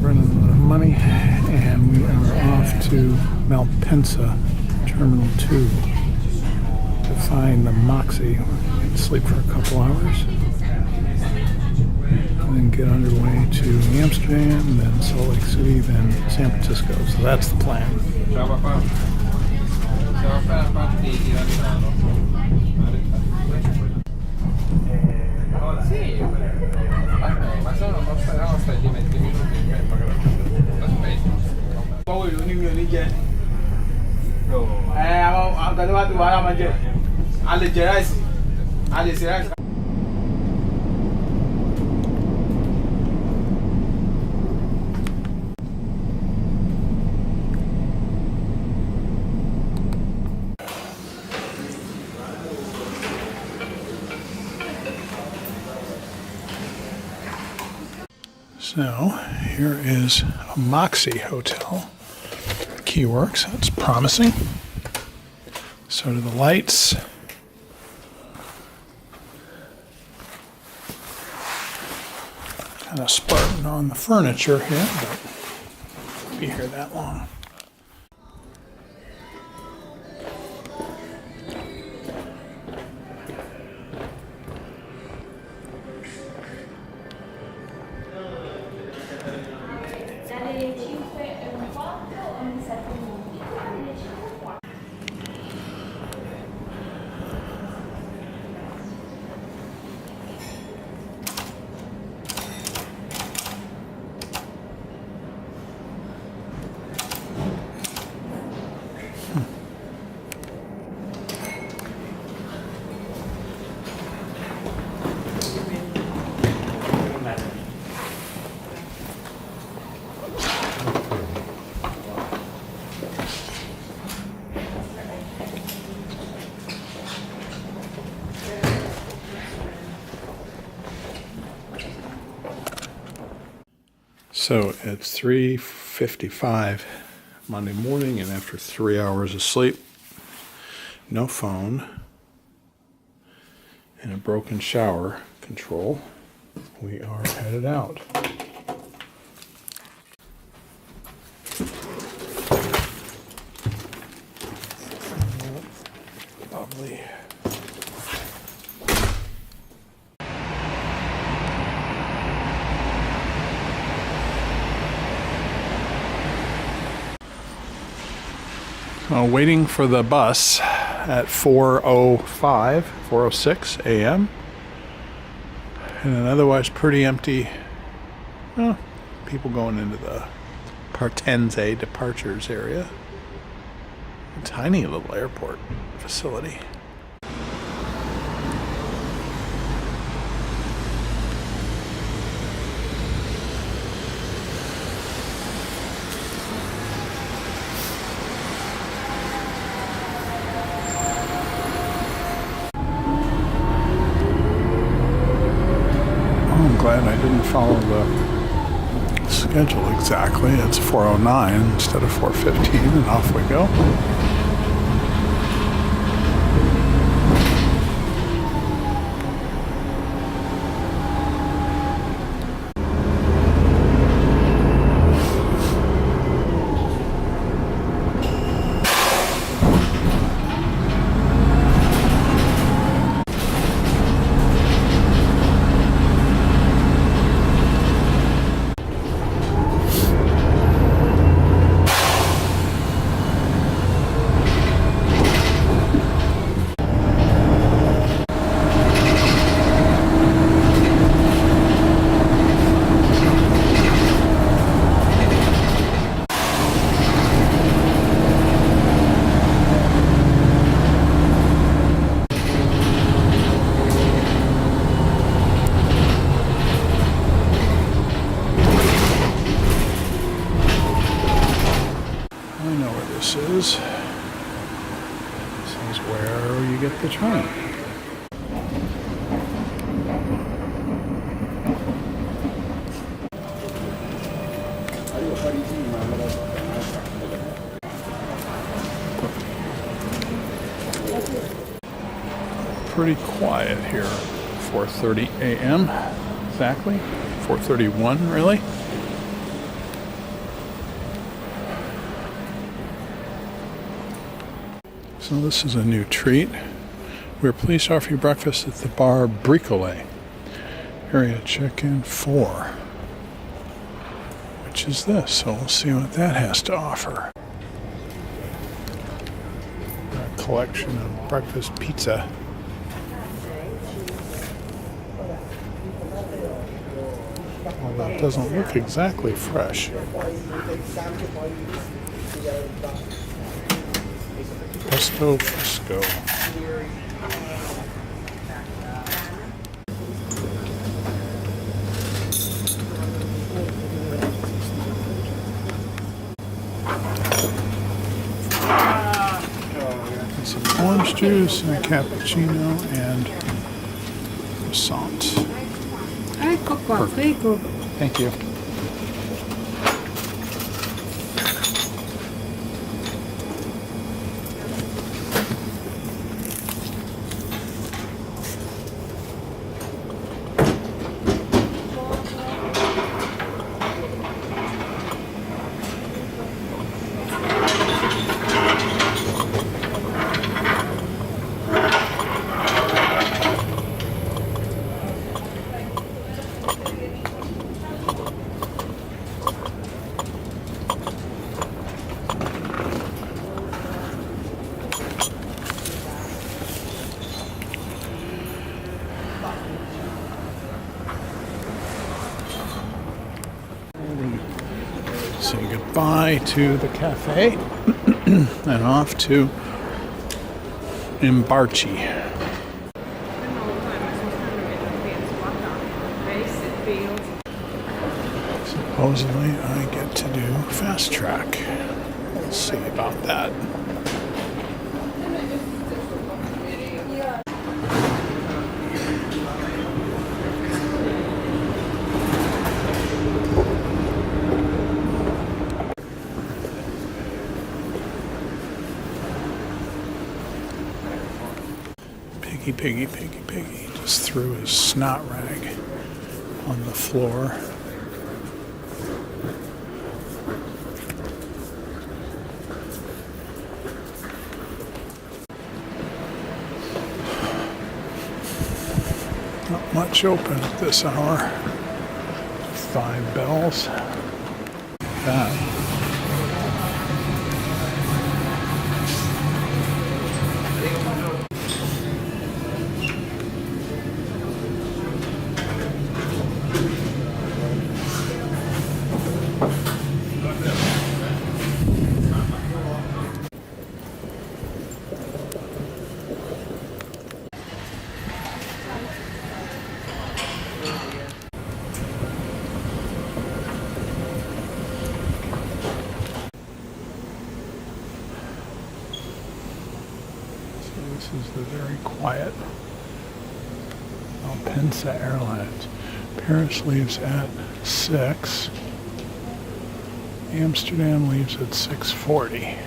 Running out of money, and we are off to Malpensa Terminal 2 to find the Moxie. We're going to sleep for a couple hours and then get underway to Amsterdam, then Salt Lake City, then San Francisco. So that's the plan. So here is a Moxie Hotel. Key works. That's promising. So do the lights. Kind of Spartan on the furniture here, but won't be here that long. So it's 3:55 Monday morning, and after 3 hours of sleep, no phone, and a broken shower control, we are headed out. Lovely. Waiting for the bus at 4:06 a.m. in an otherwise pretty empty, well, people going into the Partenze departures area. A tiny little airport facility. I'm glad I didn't follow the schedule exactly. It's 4:09 instead of 4:15, and off we go. pretty quiet here. 4:30 a.m. exactly. 4:31 really. So this is a new treat. We're pleased to offer you breakfast at the bar Bricolet. Area check-in 4. Which is this, so we'll see what that has to offer. A collection of breakfast pizza. Well, that doesn't look exactly fresh. Pesto fresco. Some orange juice and a cappuccino and croissant. Ecco qua, prego. Thank you. Say goodbye to the cafe and off to Imbarci. Supposedly I get to do fast track. We'll see about that. Piggy just threw his snot rag on the floor. Not much open at this hour. 5 bells. That. This is the very quiet Malpensa Airlines. Paris leaves at 6. Amsterdam leaves at 6:40.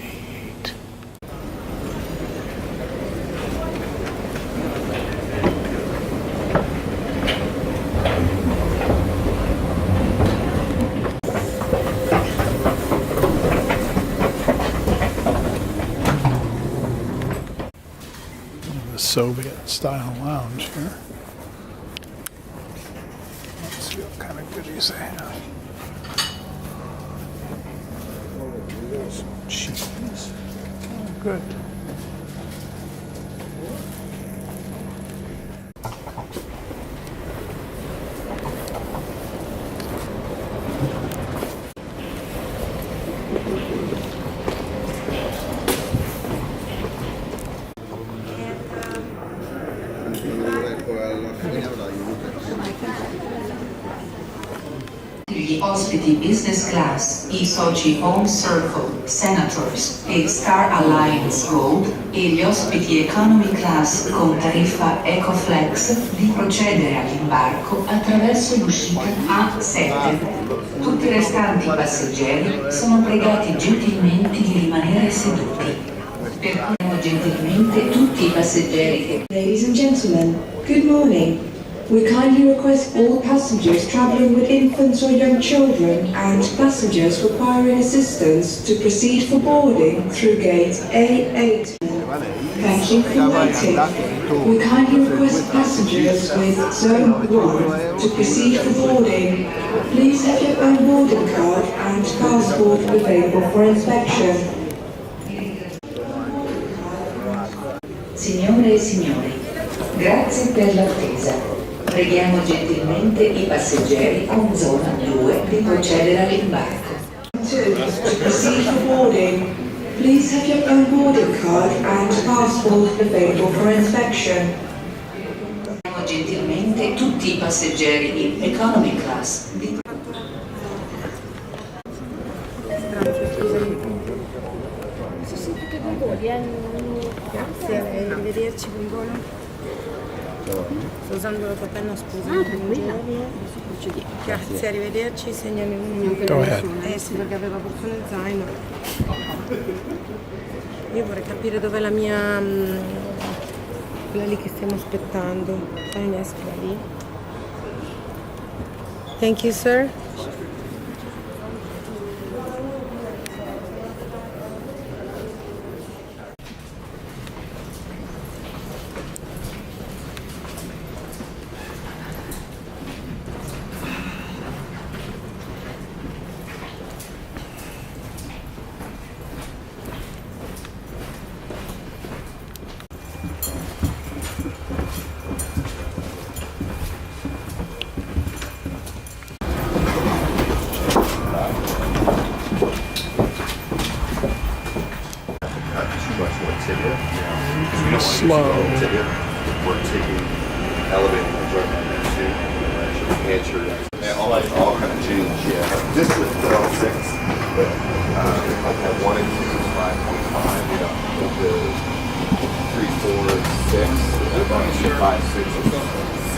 8. Soviet-style lounge here. Let's see what kind of goodies they have. Some cheese. Oh, good. Gli ospiti business class, i soci Home Circle, Senators e Star Alliance Gold e gli ospiti economy class con tariffa EcoFlex di procedere all'imbarco attraverso l'uscita A7. Tutti i restanti passeggeri sono pregati gentilmente di rimanere seduti. Per Preghiamo gentilmente tutti I passeggeri. Ladies and gentlemen, good morning. We kindly request all passengers travelling with infants or young children and passengers requiring assistance to proceed for boarding through gate A8. Thank you for waiting. We kindly request passengers with Zone 1 to proceed for boarding. Please have your own boarding card and passport available for inspection. Signore e signori, grazie per l'attesa. Preghiamo gentilmente I passeggeri con zona 2 di procedere all'imbarco. To proceed for boarding, please have your own boarding card and passport available for inspection. Preghiamo gentilmente tutti I passeggeri in economy class di Grazie, arrivederci, buon volo. Sto usando la tua penna, scusa. Grazie, arrivederci, segnami un Go ahead. sì, perché aveva portato nel zaino. Io vorrei capire dov'è la mia... quella lì che stiamo aspettando. La mescola lì. Thank you, sir. Slow. We're taking elevating the drug into answer. All kind of change. Yeah. Just with 6. But at 1 and 2 is 5.5. The 3, 4, 6. The bonus 5, 6 is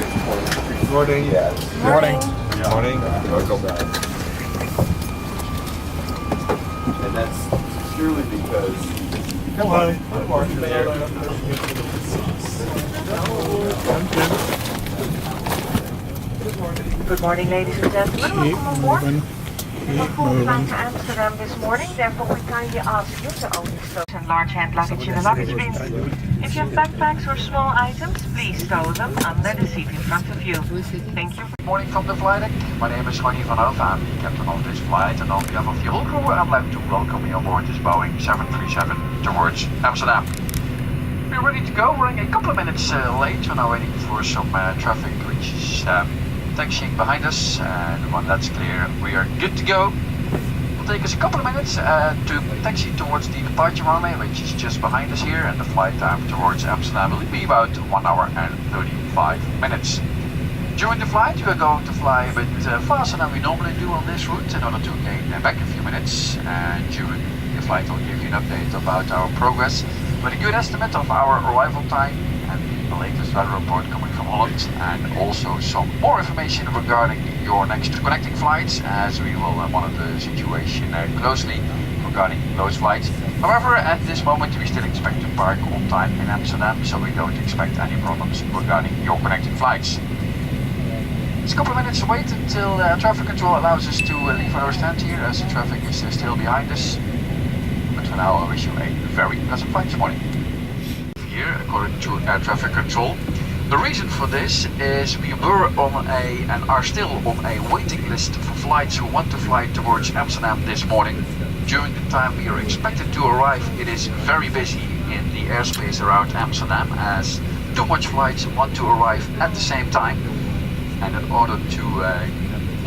6.3. Morning. Yeah. Morning. Yeah. Morning. Go back. And that's purely because. Hello. Good morning, ladies and gentlemen. Keep Welcome aboard. moving. We have Keep a full flight moving. to Amsterdam this morning, therefore we kindly ask you to only stow and large hand luggage in the luggage bin. If you have backpacks or small items, please stow them under the seat in front of you. Thank you. Good morning from the flight deck. My name is Ronnie van Hove. I'm the captain of this flight, and on behalf of the whole crew, I'd like to welcome you aboard this Boeing 737 towards Amsterdam. We're ready to go. We're running a couple of minutes late. We're now waiting for some traffic which is taxiing behind us, and when that's clear, we are good to go. It'll take us a couple of minutes to taxi towards the departure runway, which is just behind us here, and the flight time towards Amsterdam will be about 1 hour and 35 minutes. During the flight, we are going to fly a bit faster than we normally do on this route in order to gain back a few minutes, and during the flight I'll give you an update about our progress with a good estimate of our arrival time and the latest weather report coming from Holland, and also some more information regarding your next connecting flights, as we will monitor the situation closely regarding those flights. However, at this moment we still expect to park on time in Amsterdam, so we don't expect any problems regarding your connecting flights. It's a couple of minutes to wait until traffic control allows us to leave our stand here, as the traffic is still behind us. But for now, I wish you a very pleasant flight this morning. Here, according to air traffic control. The reason for this is we were on and are still on a waiting list for flights who want to fly towards Amsterdam this morning. During the time we are expected to arrive, it is very busy in the airspace around Amsterdam, as too much flights want to arrive at the same time. And in order to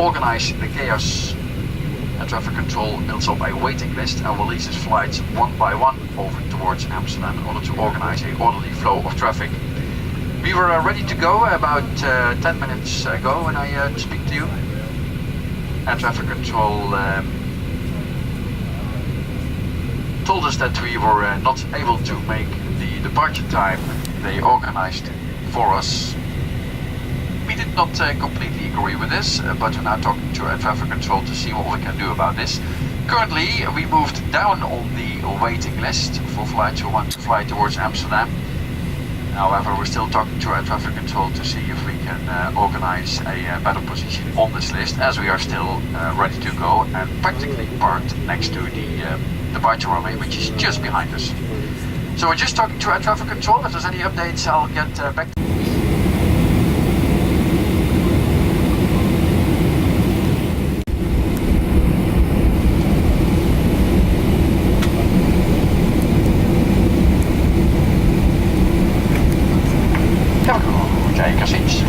organize the chaos, traffic control builds up a waiting list and releases flights one by one over towards Amsterdam in order to organize an orderly flow of traffic. We were ready to go about 10 minutes ago when I speak to you. Air traffic control told us that we were not able to make the departure time they organized for us. We did not completely agree with this, but we're now talking to air traffic control to see what we can do about this. Currently, we moved down on the waiting list for flights who want to fly towards Amsterdam. However, we're still talking to air traffic control to see if we can organize a better position on this list, as we are still ready to go and practically parked next to the departure runway, which is just behind us. So we're just talking to air traffic control. If there's any updates, I'll get back to you. Take a seat.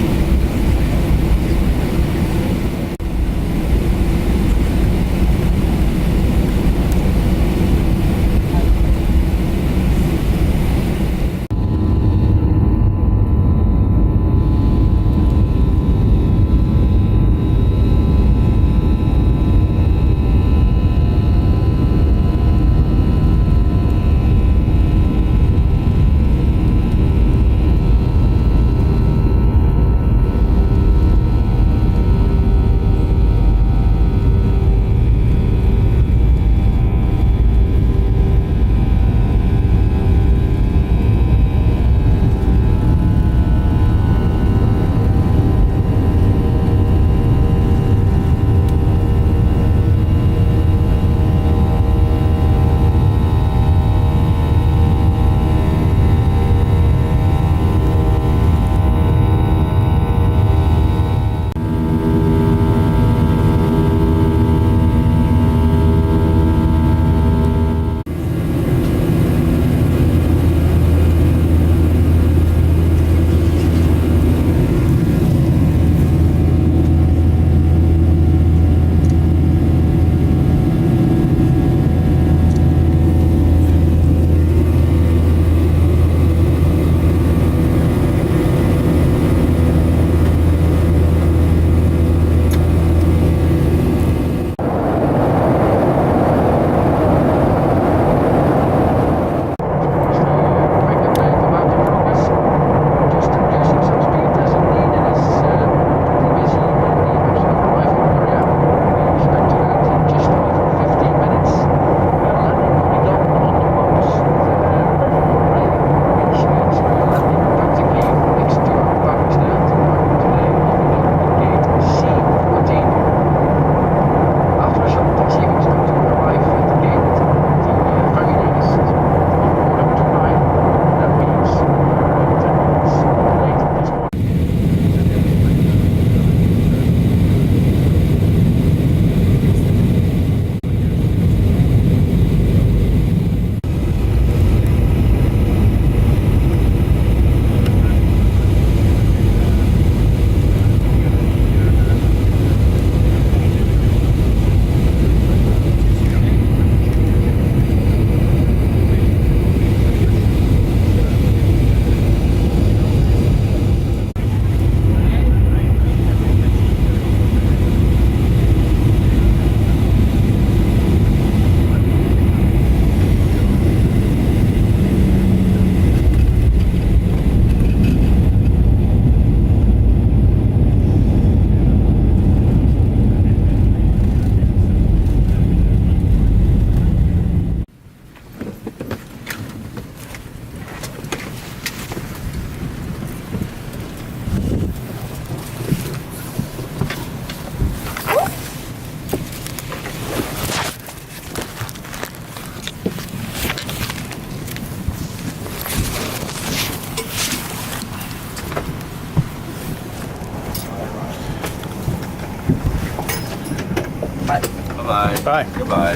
Bye. Bye. Goodbye.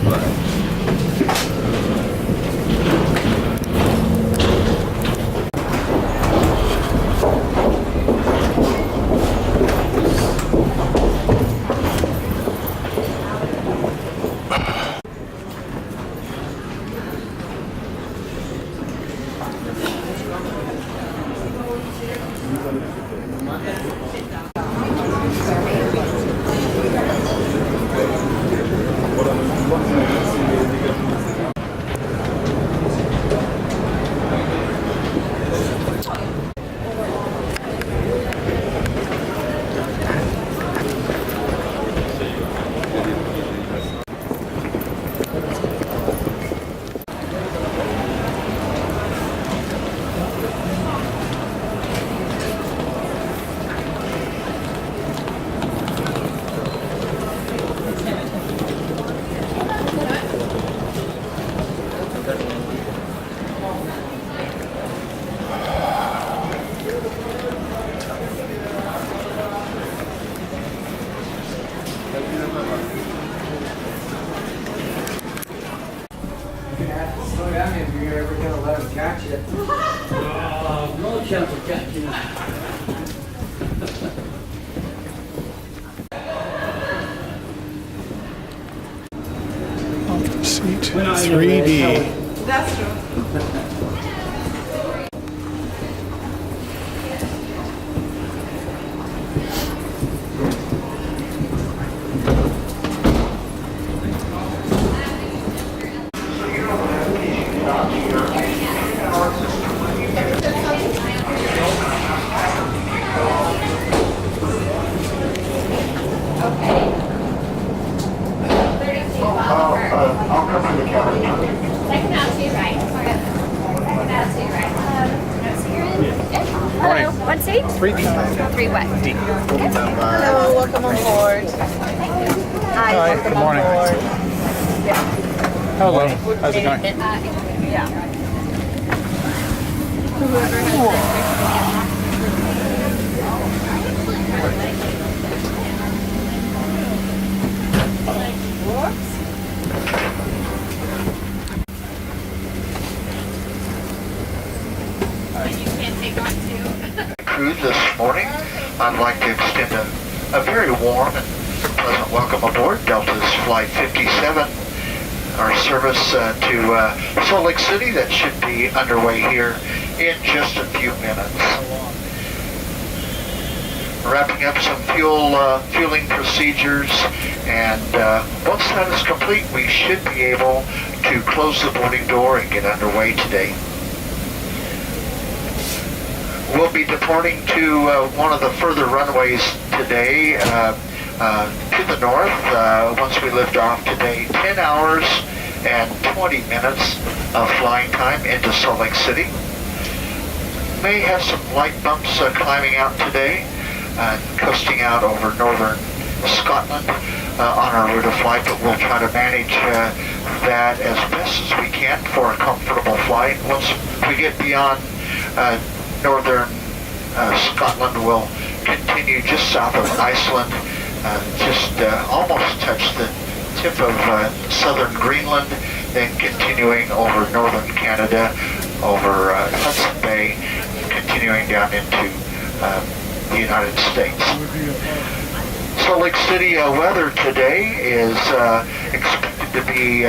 Bye. Seat 3D. That's true. Morning. What seat? 3D. 3 what? D. Hello, welcome on board. Hi, Hi, welcome good morning. on board. Hello. How's it going? Yeah. Cruise this morning. I'd like to extend a very warm and pleasant welcome aboard Delta's Flight 57, our service to Salt Lake City that should be underway here in just a few minutes. Wrapping up some fueling procedures, and once that is complete, we should be able to close the boarding door and get underway today. We'll be departing to one of the further runways today to the north once we lift off today. 10 hours and 20 minutes of flying time into Salt Lake City. May have some light bumps climbing out today, coasting out over northern Scotland on our route of flight, but we'll try to manage that as best as we can for a comfortable flight. Once we get beyond northern Scotland, will continue just south of Iceland, just almost touch the tip of southern Greenland, then continuing over northern Canada, over Hudson Bay, continuing down into the United States. Salt Lake City weather today is expected to be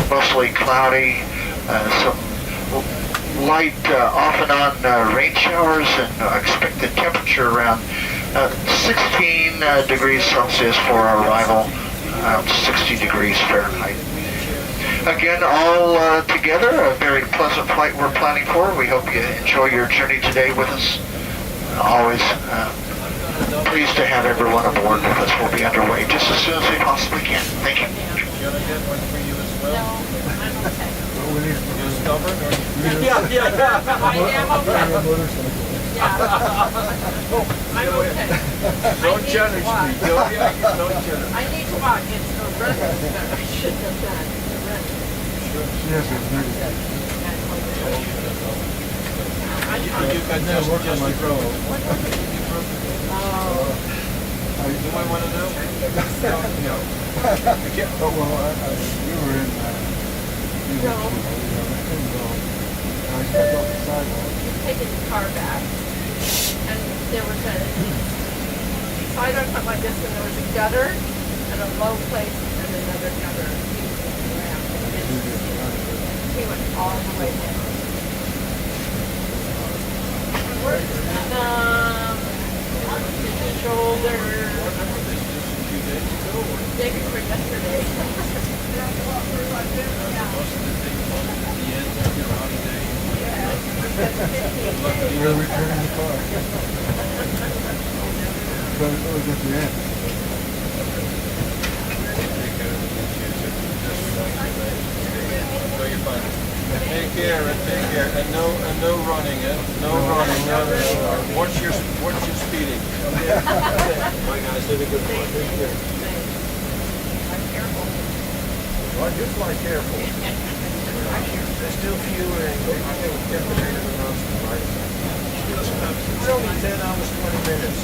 mostly cloudy, some light off and on rain showers, and expected temperature around 16 degrees Celsius for our arrival, 60 degrees Fahrenheit. Again, all together, a very pleasant flight we're planning for. We hope you enjoy your journey today with us. Always pleased to have everyone aboard with us. We'll be underway just as soon as we possibly can. Thank you. Yeah. I am okay. I'm okay. Don't judge me. Don't judge. I need to walk. It's a rest that I shouldn't have done. You got just row. You might want to know. No. I can't. Oh well, you were in. I stepped off the sidewalk. You've taken the car back, and there was a sidewalk up like this, and there was a gutter, and a low place, and another gutter. He went all the way down. His shoulder. Day before yesterday. We're returning the car. But it was at the end. So you're fine. Take care, and no running, no running. Watch your speeding. My guys did a good one. Take care. Well, just fly careful. There's still fueling. Temperature and most right. It's only 10 hours, 20 minutes.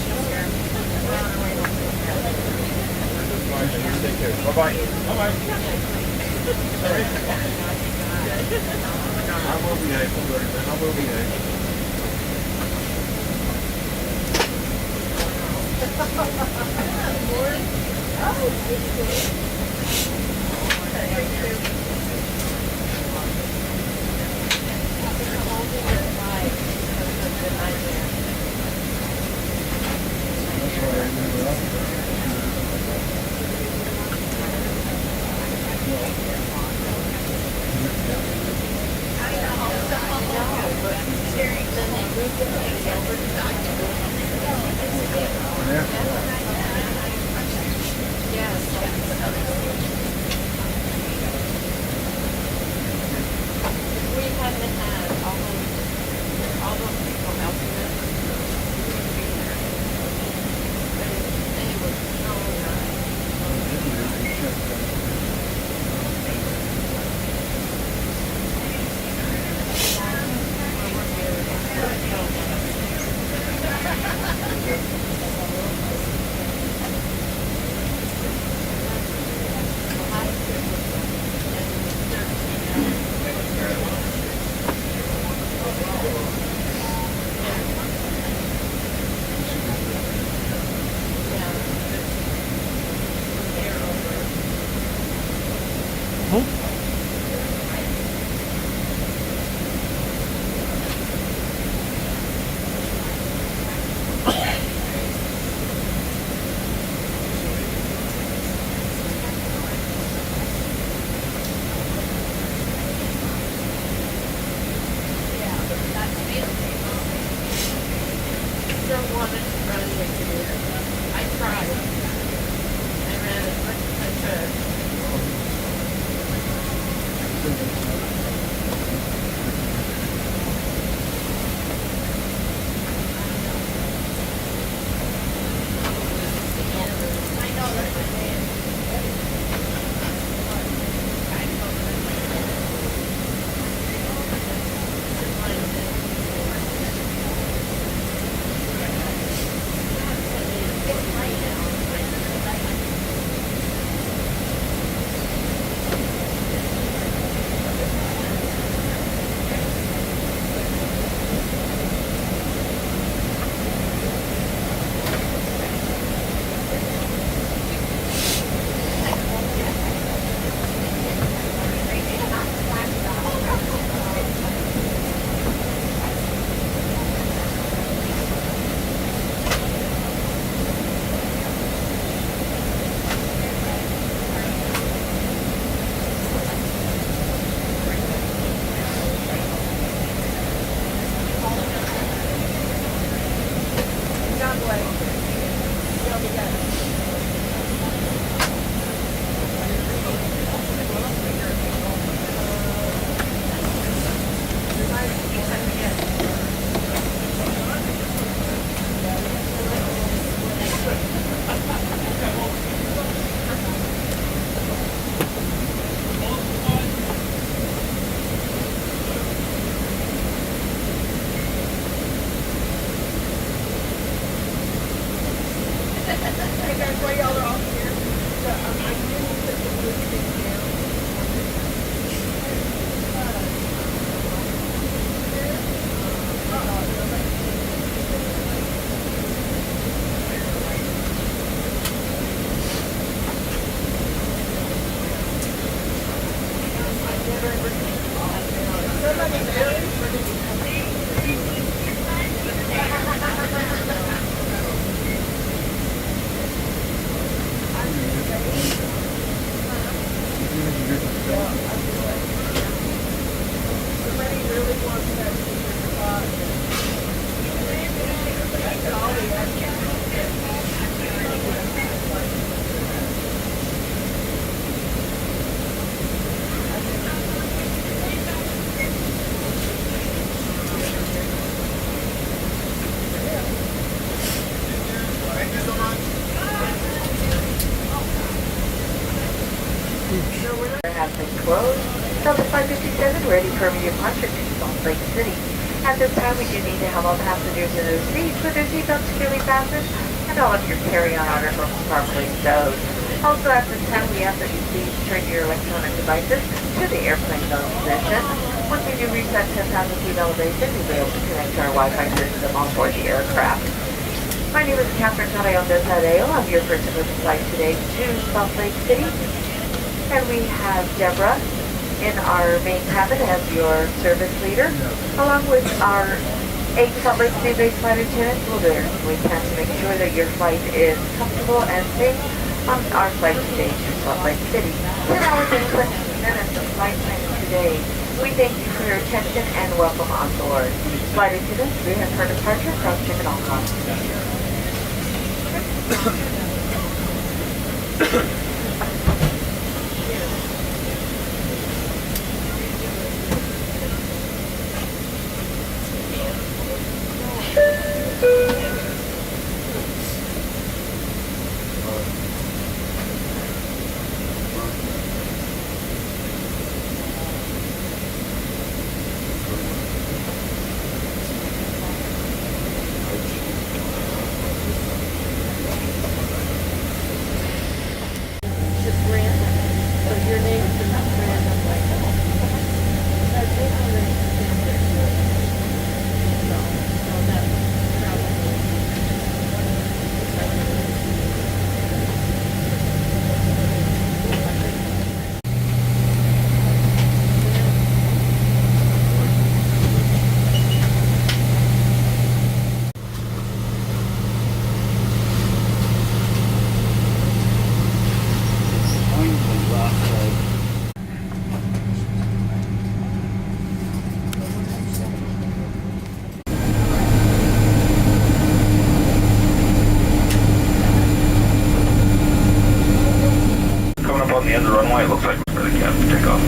Take care. Bye-bye. Bye-bye. I will behave. I will behave. Has been closed. Delta 557 ready for your departure to Salt Lake City. At this time, we do need to have all passengers in their seats with their seatbelts securely fastened and all of your carry-on articles properly stowed. Also, at this time, we ask that you please turn your electronic devices to the airplane mode position. Once we do reach that 10,000 feet elevation, we'll be able to connect to our Wi-Fi system on board the aircraft. My name is Catherine Carayón de Tadeo. I'm your first emergency flight today to Salt Lake City. And we have Deborah in our main cabin as your service leader, along with our 8 Salt Lake City based flight attendants. We'll do everything we can to make sure that your flight is comfortable and safe on our flight today to Salt Lake City. 10 hours and 20 minutes of flight time today. We thank you for your attention and welcome on board. Flight attendants, we have for departure, cross check and all costs. The end of the runway, it looks like we're ready to take off.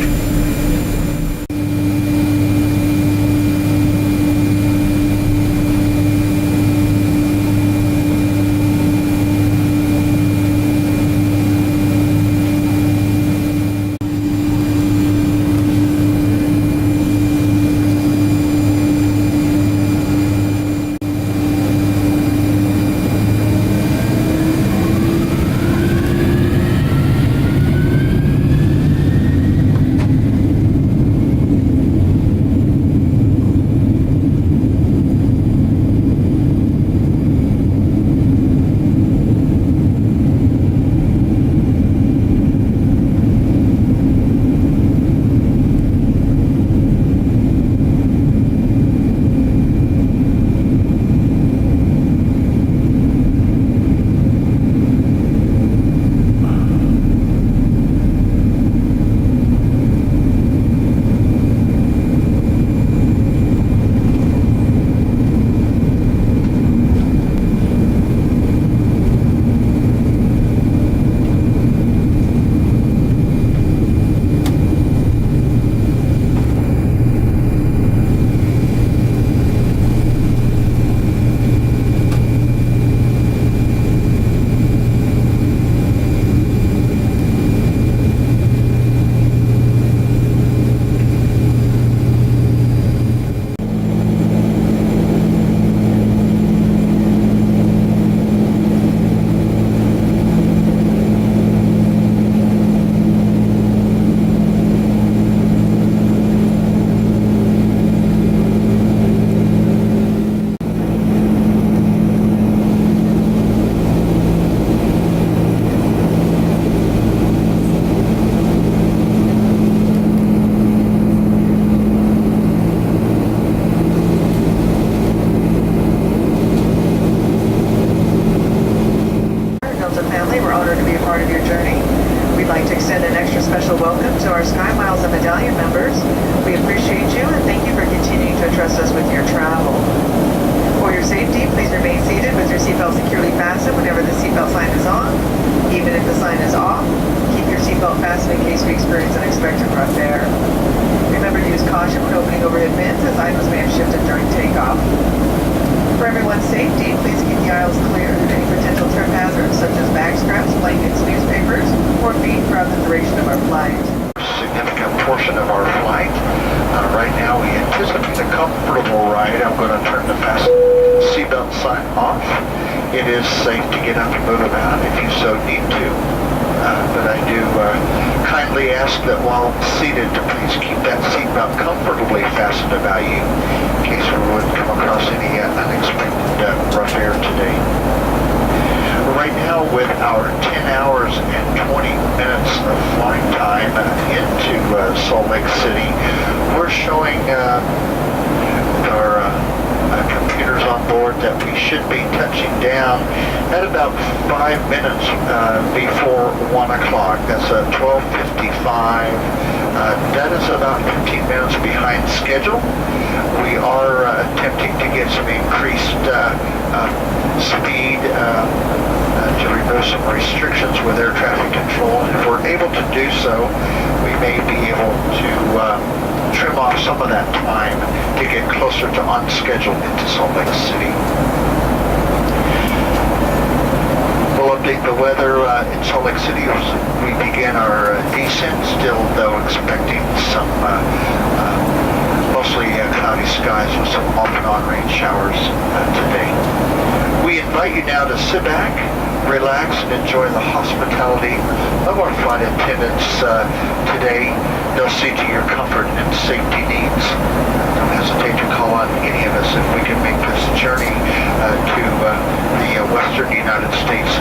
For everyone's safety, please keep the aisles clear of any potential trip hazards such as bag straps, blankets, newspapers, or feet throughout the duration of our flight. Significant portion of our flight. Right now we anticipate a comfortable ride. I'm going to turn the fasten seatbelt sign off. It is safe to get up and move about if you so need to. But I do kindly ask that while seated to please keep that seatbelt comfortably fastened about you in case we would come across any unexpected rough air today. flying time into Salt Lake City. We're showing our computers on board that we should be touching down at about 5 minutes before 1 o'clock. That's 12:55. That is about 15 minutes behind schedule. We are attempting to get some increased speed to remove some restrictions with air traffic control. And if we're able to do so, we may be able to trim off some of that time to get closer to on schedule into Salt Lake City. We'll update the weather in Salt Lake City as we begin our descent, still though expecting some mostly cloudy skies with some off and on rain showers today. We invite you now to sit back, relax, and enjoy the hospitality of our flight attendants today. They'll see to your comfort and safety needs. Don't hesitate to call on any of us if we can make this journey to the western United States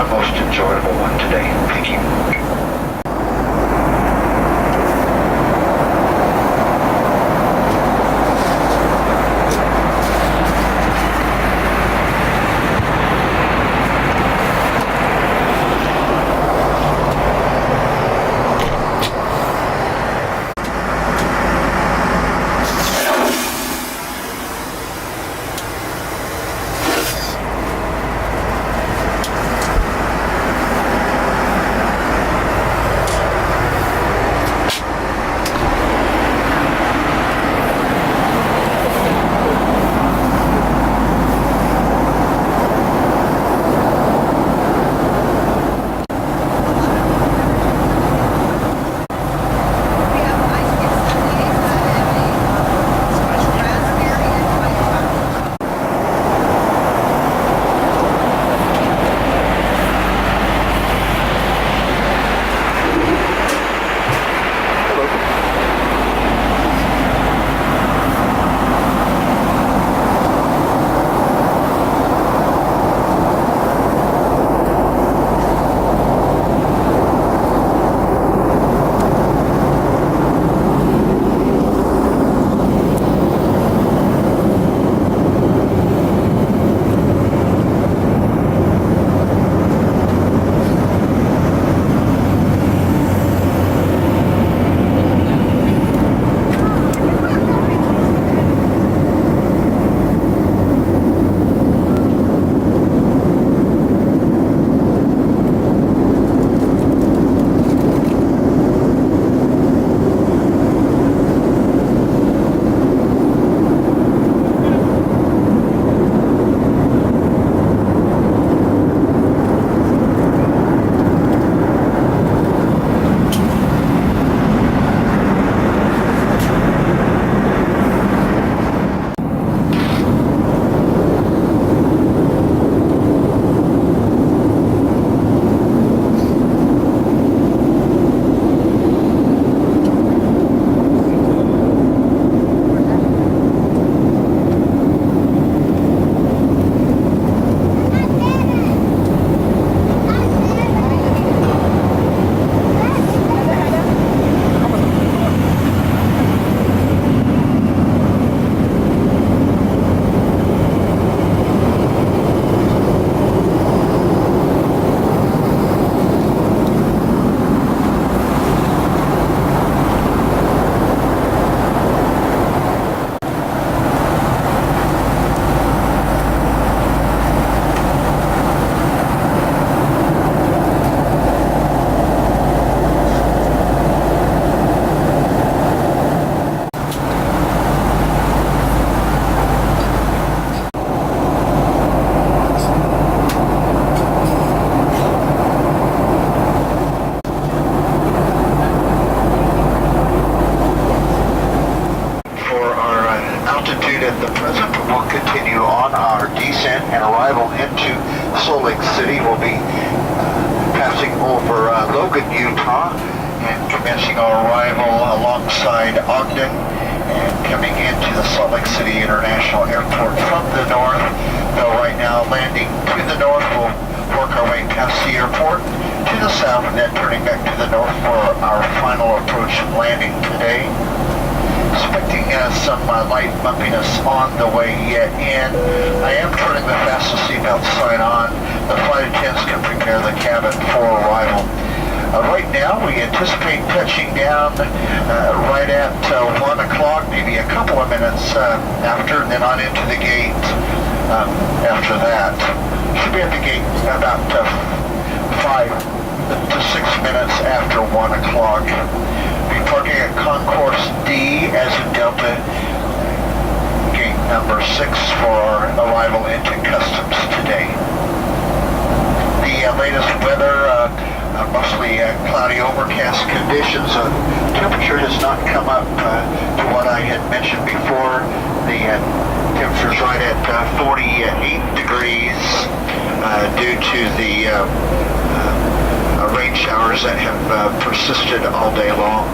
a most enjoyable one today. Thank you. Commencing our arrival alongside Ogden and coming into the Salt Lake City International Airport from the north. Though right now landing to the north, we'll work our way past the airport to to the south and then turning back to the north for our final approach and landing today. Expecting some light bumpiness on the way in. I am turning the fastest seatbelt sign on. The flight attendants can prepare the cabin for arrival. Right now, we anticipate touching down right at 1 o'clock, maybe a couple of minutes after, and then on into the gate after that. Should be at the gate about 5 to 6 minutes after 1 o'clock. Be parking at Concourse D as in Delta, gate number 6 for our arrival into customs today. The latest weather, mostly cloudy overcast conditions. Temperature has not come up to what I had mentioned before. The temperature's right at 48 degrees due to the rain showers that have persisted all day long.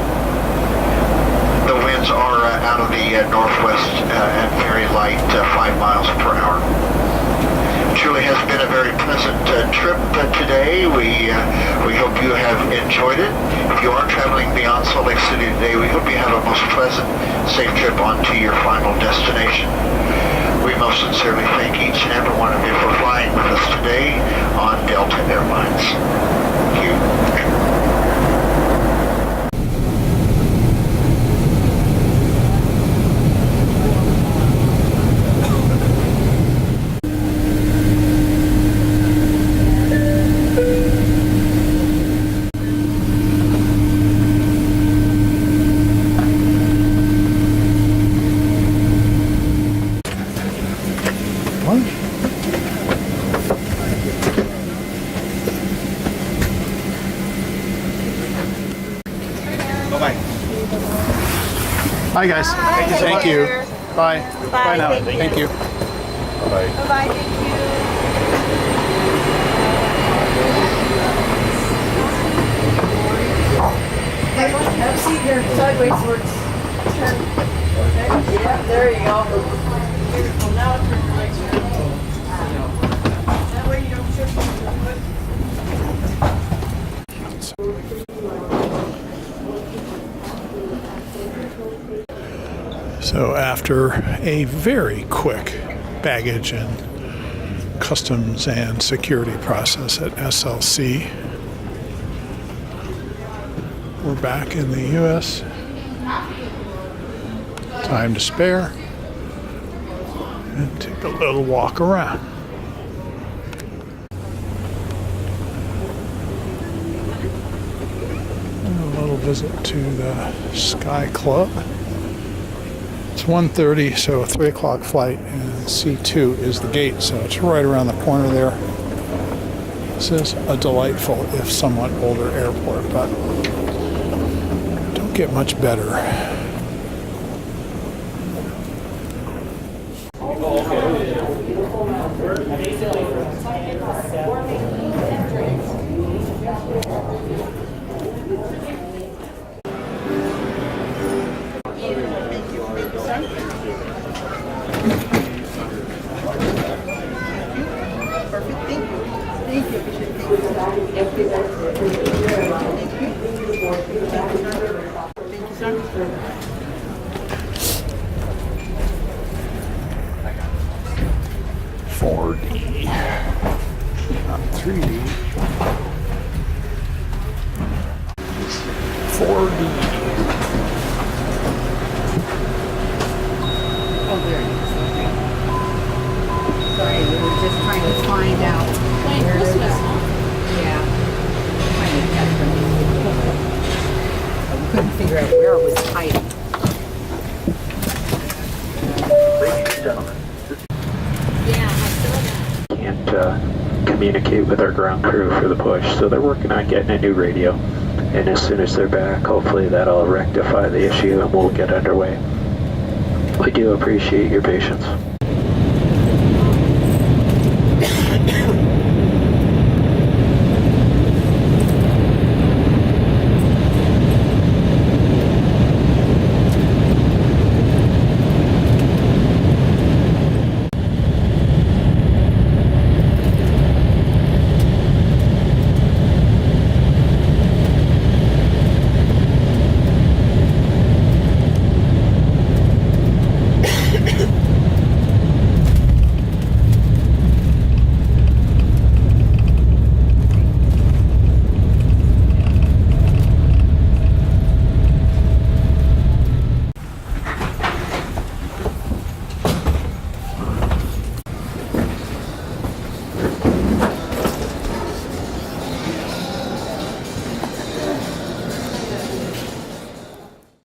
The winds are out of the northwest at very light 5 miles per hour. Truly has been a very pleasant trip today. We hope you have enjoyed it. If you are traveling beyond Salt Lake City today, we hope you have a most pleasant, safe trip on to your final destination. We most sincerely thank each and every one of you for flying with us today on Delta Airlines. Thank you. Hi guys. Thank you. Bye. Bye now. Thank you. Bye. Bye-bye, thank you. Have a seat here. Sideways works. Turn. Okay. Yeah, there you go. Beautiful. Now turn your legs around. That way you don't trip over So after a very quick baggage and customs and security process at SLC, we're back in the U.S. Time to spare and take a little walk around. And a little visit to the Sky Club. It's 1:30, so a 3 o'clock flight, and C2 is the gate, so it's right around the corner there. This is a delightful, if somewhat older airport, but don't get much better. Communicate with our ground crew for the push, so they're working on getting a new radio, and as soon as they're back, hopefully that'll rectify the issue and we'll get underway. We do appreciate your patience.